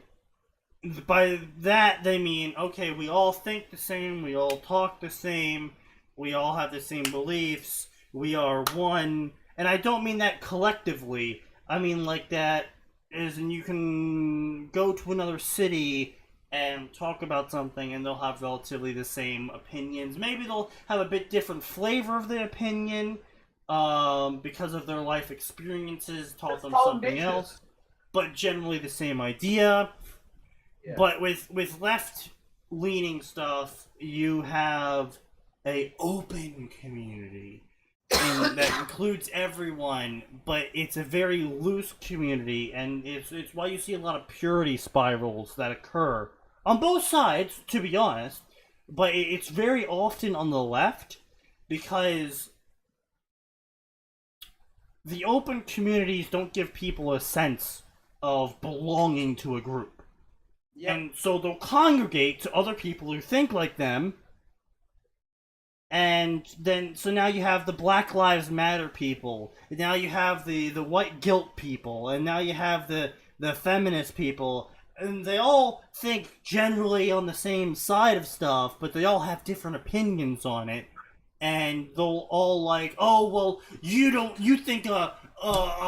by that they mean, okay, we all think the same, we all talk the same, we all have the same beliefs, we are one. And I don't mean that collectively, I mean like that as in you can go to another city and talk about something and they'll have relatively the same opinions. Maybe they'll have a bit different flavor of the opinion because of their life experiences taught them something else. But generally the same idea. Yeah. But with left-leaning stuff, you have a open community that includes everyone, but it's a very loose community, and it's why you see a lot of purity spirals that occur on both sides, to be honest. But it's very often on the left because the open communities don't give people a sense of belonging to a group. Yep. And so they'll congregate to other people who think like them. And then, so now you have the Black Lives Matter people. And now you have the white guilt people. And now you have the feminist people. And they all think generally on the same side of stuff, but they all have different opinions on it. And they'll all like, oh, well, you think a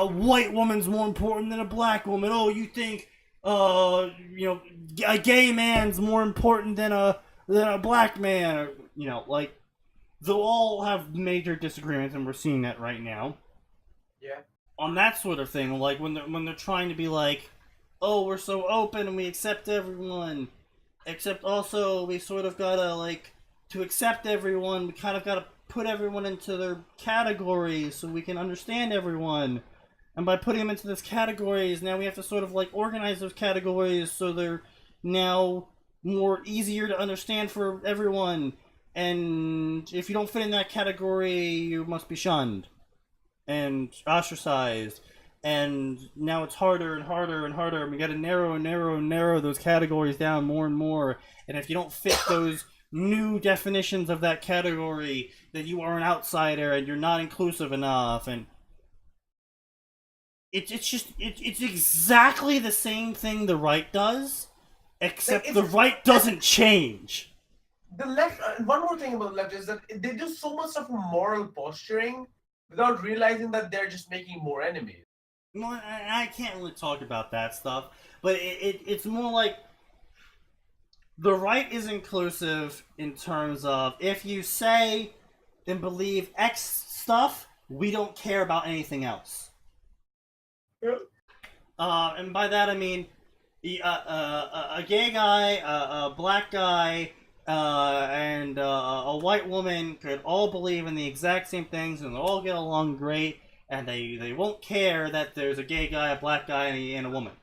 white woman's more important than a black woman. Oh, you think, a gay man's more important than a black man. Or, like, they'll all have major disagreements, and we're seeing that right now.
Yeah.
On that sort of thing, like when they're trying to be like, oh, we're so open and we accept everyone, except also we sort of gotta, like, to accept everyone, we kind of gotta put everyone into their categories so we can understand everyone. And by putting them into those categories, now we have to sort of, like, organize those categories so they're now more easier to understand for everyone. And if you don't fit in that category, you must be shunned and ostracized. And now it's harder and harder and harder, and we gotta narrow and narrow and narrow those categories down more and more. And if you don't fit those new definitions of that category, then you are an outsider and you're not inclusive enough. And it's exactly the same thing the right does, except the right doesn't change.
The left, one more thing about the left is that they do so much of moral posturing without realizing that they're just making more enemies.
Well, I can't really talk about that stuff, but it's more like the right is inclusive in terms of if you say and believe X stuff, we don't care about anything else.
Yep.
And by that I mean a gay guy, a black guy, and a white woman could all believe in the exact same things and they'll all get along great, and they won't care that there's a gay guy, a black guy, and a woman.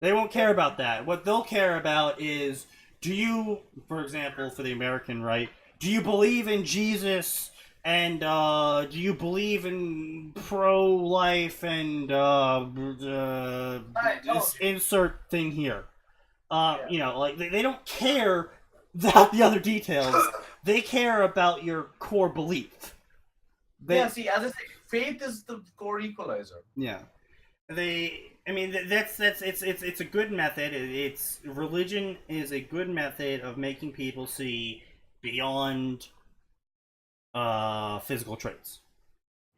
They won't care about that. What they'll care about is, do you, for example, for the American right, do you believe in Jesus, and do you believe in pro-life, and this insert thing here. You know, like, they don't care about the other details. They care about your core belief.
See, as I say, faith is the core equalizer.
Yeah. I mean, it's a good method. It's religion is a good method of making people see beyond physical traits.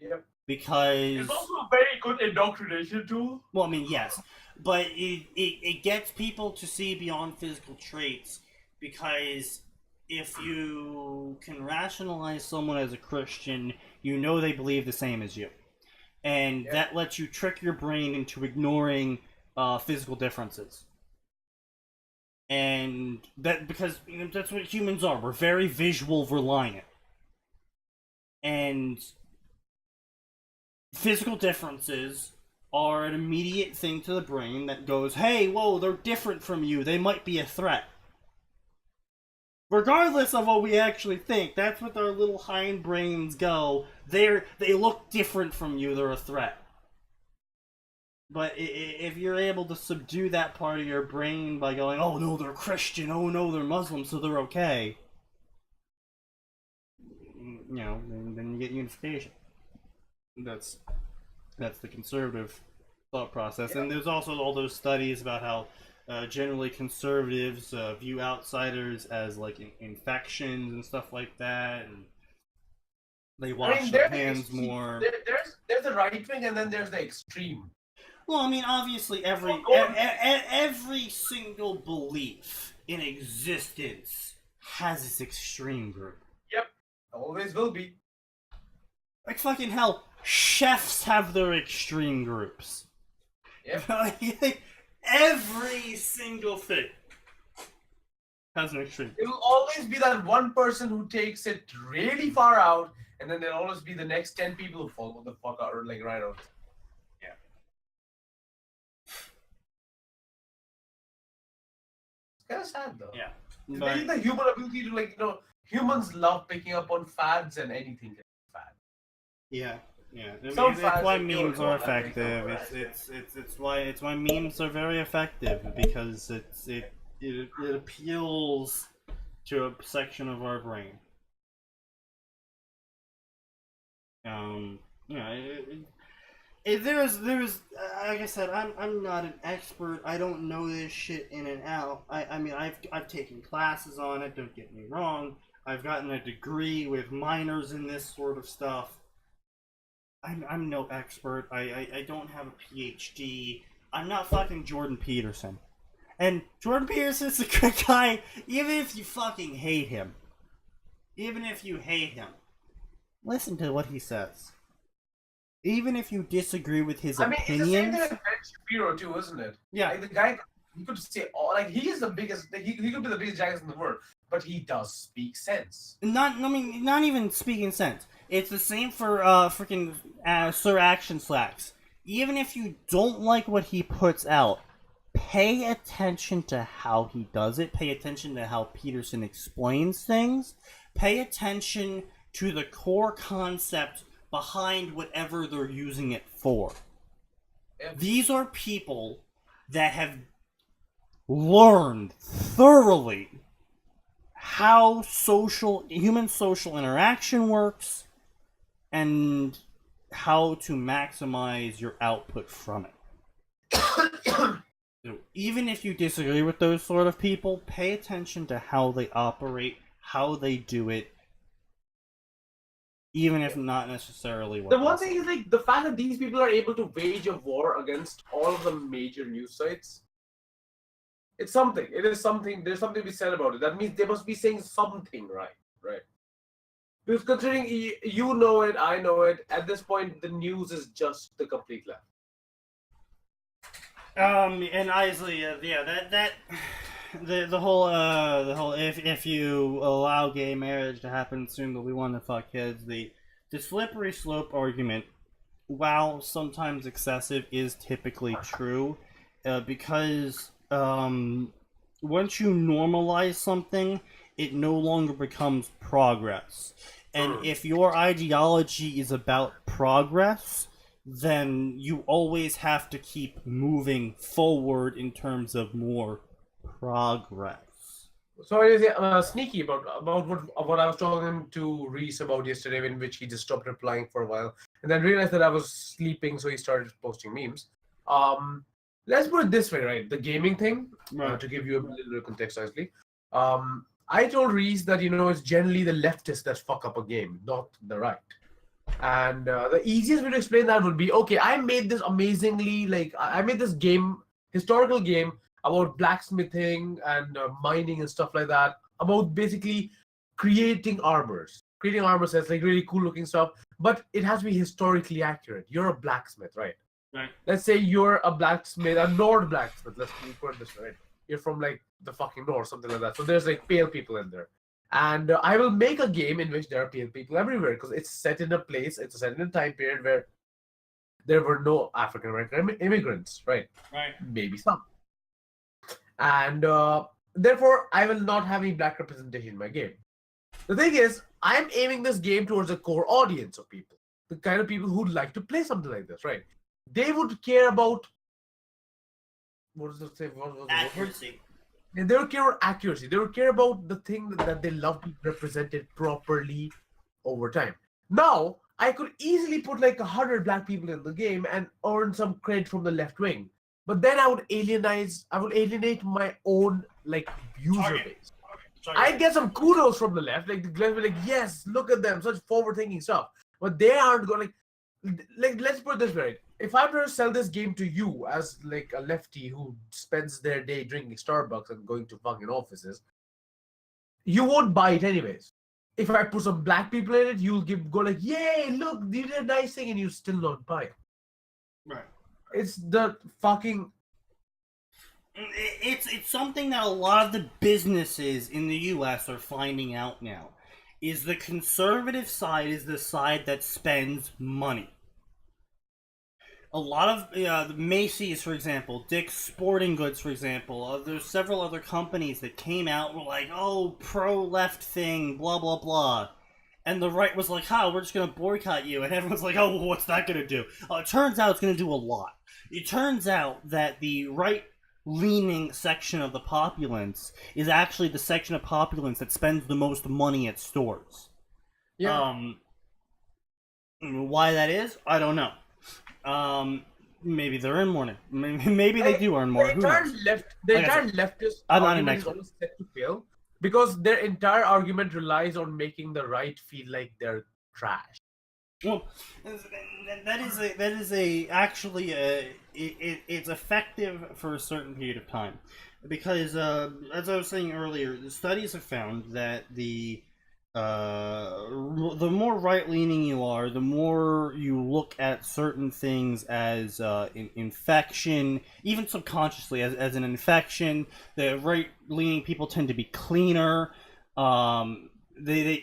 Yep.
Because
it's also a very good indoctrination tool.
Well, I mean, yes, but it gets people to see beyond physical traits, because if you can rationalize someone as a Christian, you know they believe the same as you. And that lets you trick your brain into ignoring physical differences. And that, because that's what humans are. We're very visual reliant. And physical differences are an immediate thing to the brain that goes, hey, whoa, they're different from you. They might be a threat. Regardless of what we actually think, that's what our little hindbrains go. They look different from you. They're a threat. But if you're able to subdue that part of your brain by going, oh no, they're Christian, oh no, they're Muslim, so they're okay, you know, then you get unification. That's the conservative thought process. And there's also all those studies about how generally conservatives view outsiders as like infections and stuff like that, and they wash their hands more.
There's the right wing, and then there's the extreme.
Well, I mean, obviously every single belief in existence has its extreme group.
Yep, always will be.
Like fucking hell, chefs have their extreme groups.
Yep.
Every single thing has an extreme.
It will always be that one person who takes it really far out, and then there'll always be the next 10 people who fall the fuck out, or like right out. Yeah. It's kind of sad though.
Yeah.
It's really the human ability to, like, you know, humans love picking up on fads, and anything can be fad.
Yeah. Yeah, I mean,
That's
why memes are effective. It's why memes are very effective, because it appeals to a section of our brain. There's like I said, I'm not an expert. I don't know this shit in and out. I mean, I've taken classes on it. Don't get me wrong. I've gotten a degree with minors in this sort of stuff. I'm no expert. I don't have a PhD. I'm not fucking Jordan Peterson. And Jordan Peterson's a good guy, even if you fucking hate him. even if you hate him, listen to what he says. Even if you disagree with his
I mean, it's the same
opinions.
thing with Ben Shapiro too, isn't it?
Yeah.
Like the guy, he could say all like he is the biggest. He could be the biggest jackass in the world, but he does speak sense.
Not even speaking sense. It's the same for freaking Sir Action Slacks. Even if you don't like what he puts out, pay attention to how he does it. Pay attention to how Peterson explains things. Pay attention to the core concept behind whatever they're using it for. These are people that have learned thoroughly how human social interaction works and how to maximize your output from it. So even if you disagree with those sort of people, pay attention to how they operate, how they do it, even if not necessarily what
The one thing is like the fact that these people are able to wage a war against all of the major news sites. It's something. It is something. There's something to be said about it. That means they must be saying something right, right? Because considering you know it, I know it. At this point, the news is just the complete left.
And honestly, the whole if you allow gay marriage to happen soon, they'll be one to fuck kids. The slippery slope argument, while sometimes excessive, is typically true, because once you normalize something, it no longer becomes progress. And if your ideology is about progress, then you always have to keep moving forward in terms of more progress.
Sorry, Sneaky about what I was talking to Reese about yesterday, in which he just stopped replying for a while, and then realized that I was sleeping, so he started posting memes. Let's put it this way, right? The gaming thing,
Right.
to give you a little bit of context, actually. I told Reese that it's generally the leftists that fuck up a game, not the right. And the easiest way to explain that would be, okay, I made this amazingly, I made this historical game about blacksmithing and mining and stuff like that, about basically creating armors. Creating armor sets, like really cool looking stuff, but it has to be historically accurate. You're a blacksmith, right?
Right.
Let's say you're a blacksmith, a Nord blacksmith. Let's put it this way, right? You're from like the fucking North, something like that. So there's like pale people in there. And I will make a game in which there are pale people everywhere because it's set in a place, it's set in a time period where there were no African American immigrants, right?
Right.
Maybe some. And therefore, I will not have any black representation in my game. The thing is, I'm aiming this game towards a core audience of people. The kind of people who'd like to play something like this, right? They would care about... What does it say?
Accuracy.
They would care about accuracy. They would care about the thing that they love to be represented properly over time. Now, I could easily put like 100 black people in the game and earn some credit from the left wing. But then I would alienate my own like user base. I'd get some kudos from the left, like the left would be like, yes, look at them, such forward-thinking stuff. But they aren't going like let's put it this way. If I were to sell this game to you as like a lefty who spends their day drinking Starbucks and going to fucking offices, you won't buy it anyways. If I put some black people in it, you'll go like, yay, look, you did a nice thing, and you still not buy it.
Right.
It's the fucking...
It's something that a lot of the businesses in the U.S. are finding out now. Is the conservative side is the side that spends money. A lot of Macy's, for example, Dick's Sporting Goods, for example, there's several other companies that came out and were like, oh, pro-left thing, blah, blah, blah. And the right was like, we're just going to boycott you. And everyone's like, oh, what's that going to do? It turns out it's going to do a lot. It turns out that the right-leaning section of the populace is actually the section of populace that spends the most money at stores.
Yeah.
Why that is, I don't know. Maybe they're in more. Maybe they do earn more.
The entire leftist argument is always set to fail because their entire argument relies on making the right feel like they're trash.
Well, that is actually it's effective for a certain period of time, because as I was saying earlier, the studies have found that the the more right-leaning you are, the more you look at certain things as infection, even subconsciously as an infection. The right-leaning people tend to be cleaner. They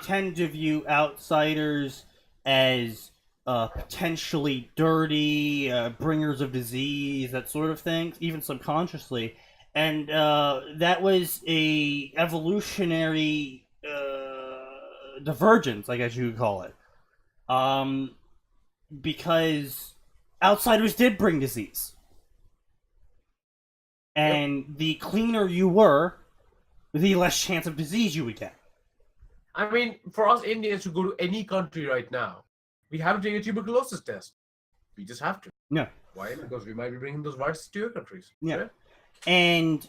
tend to view outsiders as potentially dirty, bringers of disease, that sort of thing, even subconsciously. And that was a evolutionary divergence, I guess you could call it, because outsiders did bring disease, and the cleaner you were, the less chance of disease you would get.
I mean, for us Indians to go to any country right now, we have to take a tuberculosis test. We just have to.
Yeah.
Why? Because we might be bringing those viruses to your countries.
Yeah.
Sure.
And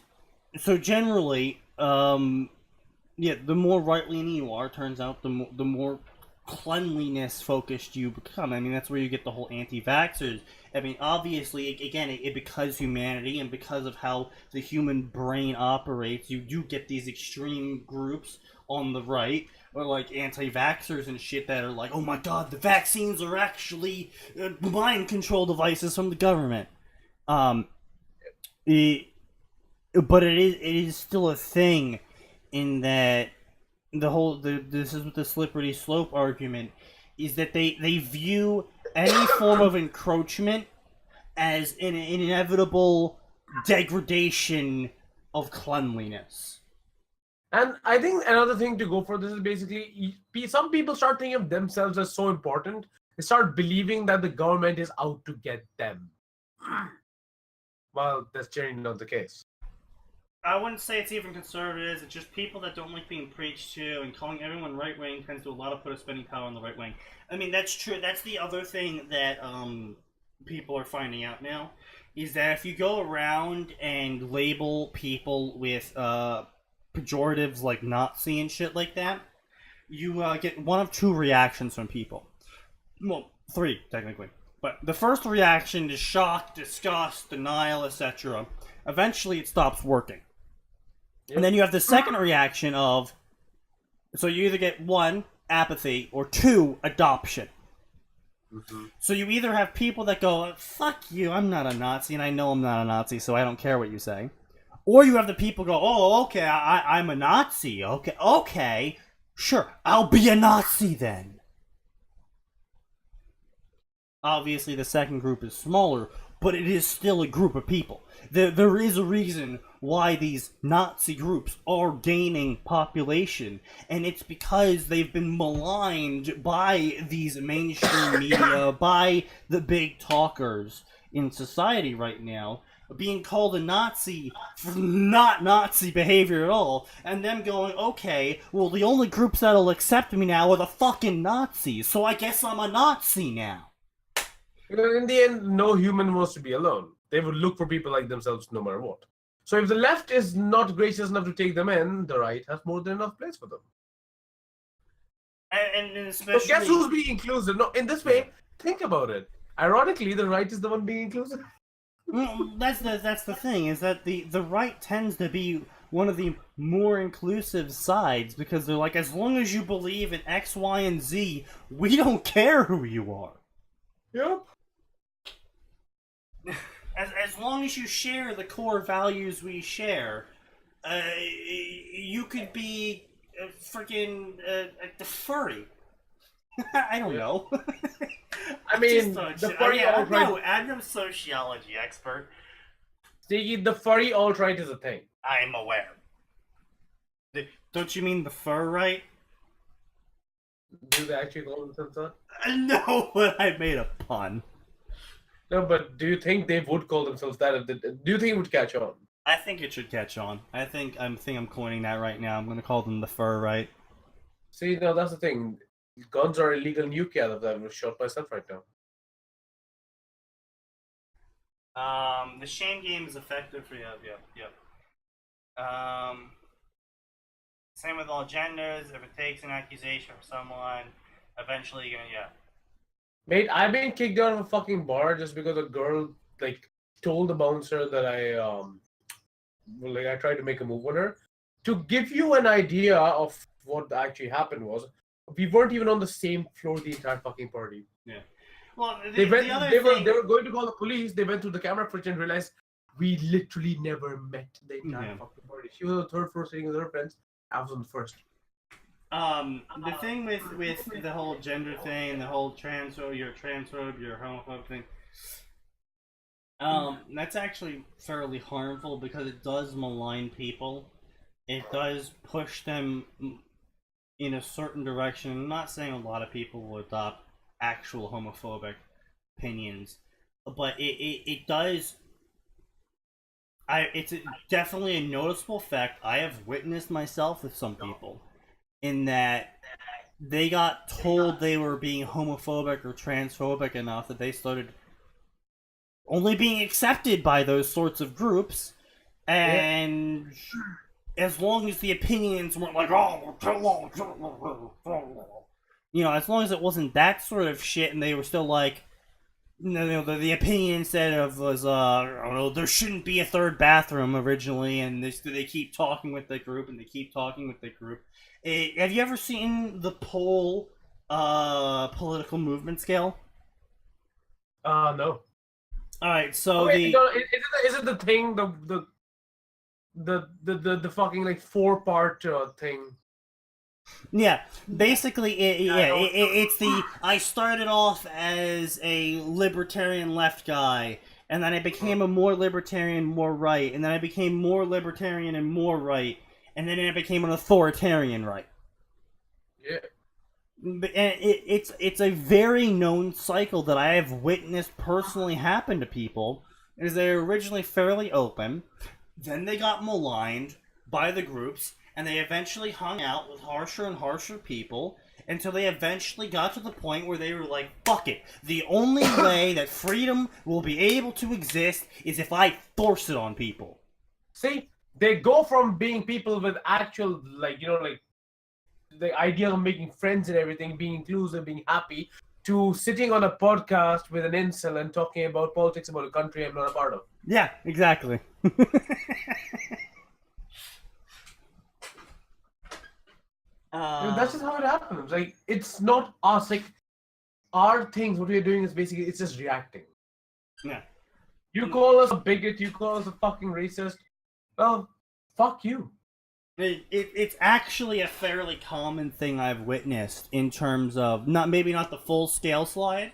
so generally, the more right-leaning you are, turns out the more cleanliness focused you become. I mean, that's where you get the whole anti-vaxxers. I mean, obviously, again, because humanity and because of how the human brain operates, you do get these extreme groups on the right, or like anti-vaxxers and shit that are like, oh my god, the vaccines are actually mind control devices from the government. But it is still a thing in that this is what the slippery slope argument is, that they view any form of encroachment as an inevitable degradation of cleanliness.
And I think another thing to go for this is basically some people start thinking of themselves as so important, they start believing that the government is out to get them. Well, that's generally not the case.
I wouldn't say it's even conservatives. It's just people that don't like being preached to, and calling everyone right wing tends to do a lot of put a spending power on the right wing. I mean, that's true. That's the other thing that people are finding out now, is that if you go around and label people with pejoratives like Nazi and shit like that, you get one of two reactions from people. Well, three technically. But the first reaction is shock, disgust, denial, etc. Eventually, it stops working. Yep. And then you have the second reaction of, so you either get one, apathy, or two, adoption. Mm-hmm. So you either have people that go, fuck you, I'm not a Nazi, and I know I'm not a Nazi, so I don't care what you say. Or you have the people go, oh, okay, I'm a Nazi, okay, sure, I'll be a Nazi then. Obviously, the second group is smaller, but it is still a group of people. There is a reason why these Nazi groups are gaining population, and it's because they've been maligned by these mainstream media, by the big talkers in society right now, being called a Nazi for not Nazi behavior at all, and them going, okay, well, the only groups that'll accept me now are the fucking Nazis, so I guess I'm a Nazi now.
Because in the end, no human wants to be alone. They would look for people like themselves no matter what. So if the left is not gracious enough to take them in, the right has more than enough place for them.
And especially...
So guess who's being inclusive? No, in this way, think about it. Ironically, the right is the one being inclusive.
Well, that's the thing, is that the right tends to be one of the more inclusive sides, because they're like, as long as you believe in X, Y, and Z, we don't care who you are.
Yep.
As long as you share the core values we share, you could be freaking a furry. I don't know.
I mean, the furry alt-right...
I'm no sociology expert.
See, the furry alt-right is a thing.
I'm aware. Don't you mean the fur right?
Do they actually call themselves that?
No, but I made a pun.
No, but do you think they would call themselves that? Do you think it would catch on?
I think it should catch on. I think I'm coining that right now. I'm going to call them the fur right.
See, no, that's the thing. Guns are illegal in UK. I was shot myself right now.
The shame game is effective for yep. Same with all genders. If it takes an accusation from someone, eventually you're gonna
Mate, I've been kicked out of a fucking bar just because a girl told the bouncer that I tried to make a move on her. To give you an idea of what actually happened was we weren't even on the same floor the entire fucking party.
Yeah. Well,
They went.
the other
They
thing,
were going to call the police. They went through the camera footage and realized we literally never met the entire
Yeah.
fucking party. She was on the third floor sitting with her friends. I was on the first.
the thing with the whole gender thing, the whole transphobe, you're homophobe thing, that's actually fairly harmful because it does malign people. It does push them in a certain direction. I'm not saying a lot of people will adopt actual homophobic opinions, but it does. It's definitely a noticeable fact I have witnessed myself with some people, in that they got told they were being homophobic or transphobic enough that they started only being accepted by those sorts of groups, and as long as the opinions weren't like, you know, as long as it wasn't that sort of shit, and they were still like, the opinion instead of was, I don't know, there shouldn't be a third bathroom originally, and they keep talking with the group, and they keep talking with the group. Have you ever seen the poll political movement scale?
No.
All right, so
Wait, is it the thing the fucking like 4-part thing?
Yeah, basically, it's the I started off as a libertarian left guy, and then I became a more libertarian, more right, and then I became more libertarian and more right, and then I became an authoritarian right.
Yeah.
And it's a very known cycle that I have witnessed personally happen to people. Is they were originally fairly open, then they got maligned by the groups, and they eventually hung out with harsher and harsher people until they eventually got to the point where they were like, fuck it. The only way that freedom will be able to exist is if I force it on people.
See, they go from being people with actual, like, you know, like, the idea of making friends and everything, being inclusive, being happy, to sitting on a podcast with an incel and talking about politics about a country I'm not a part of.
Yeah, exactly.
That's just how it happens. Like, it's not us. Like, our things, what we're doing is basically, it's just reacting.
Yeah.
You call us a bigot, you call us a fucking racist. Well, fuck you.
It's actually a fairly common thing I've witnessed in terms of maybe not the full scale slide,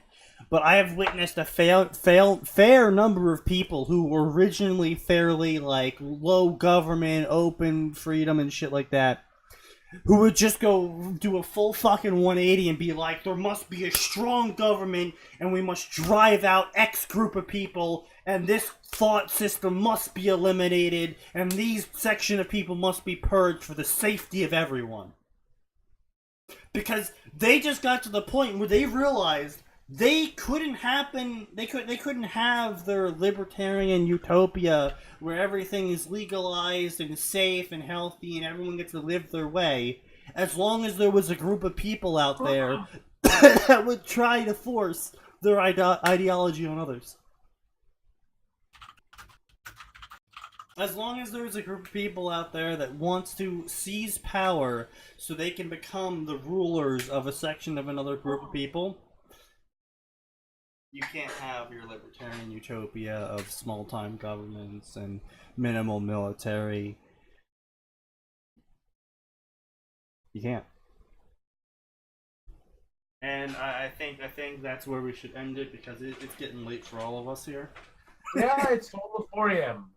but I have witnessed a fair number of people who were originally fairly like low government, open freedom and shit like that, who would just go do a full fucking 180 and be like, there must be a strong government and we must drive out X group of people and this thought system must be eliminated and these section of people must be purged for the safety of everyone. Because they just got to the point where they realized they couldn't have their libertarian utopia where everything is legalized and safe and healthy and everyone gets to live their way, as long as there was a group of people out there that would try to force their ideology on others. As long as there's a group of people out there that wants to seize power so they can become the rulers of a section of another group of people, you can't have your libertarian utopia of small-time governments and minimal military. You can't. And I think that's where we should end it because it's getting late for all of us here.
Yeah, it's almost 4 a.m.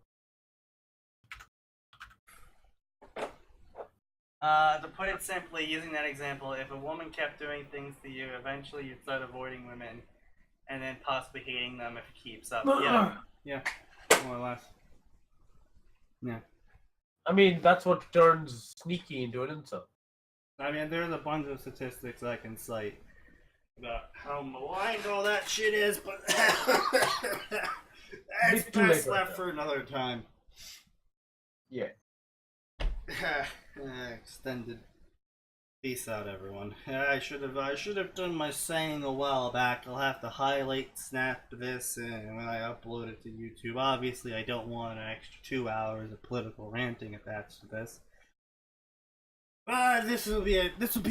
To put it simply, using that example, if a woman kept doing things to you, eventually you'd start avoiding women, and then possibly hating them if it keeps up. Yeah, more or less. Yeah.
I mean, that's what turns Sneaky into an insult.
I mean, there's a bunch of statistics I can cite about how maligned all that shit is, but that's best left for another time.
Yeah.
Extended. Peace out, everyone. I should have done my saying a while back. I'll have to highlight, snap this, and when I upload it to YouTube. Obviously, I don't want an extra 2 hours of political ranting attached to this. This will be a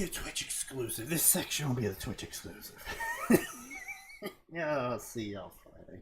Twitch exclusive. This section will be a Twitch exclusive. Yeah, I'll see y'all Friday.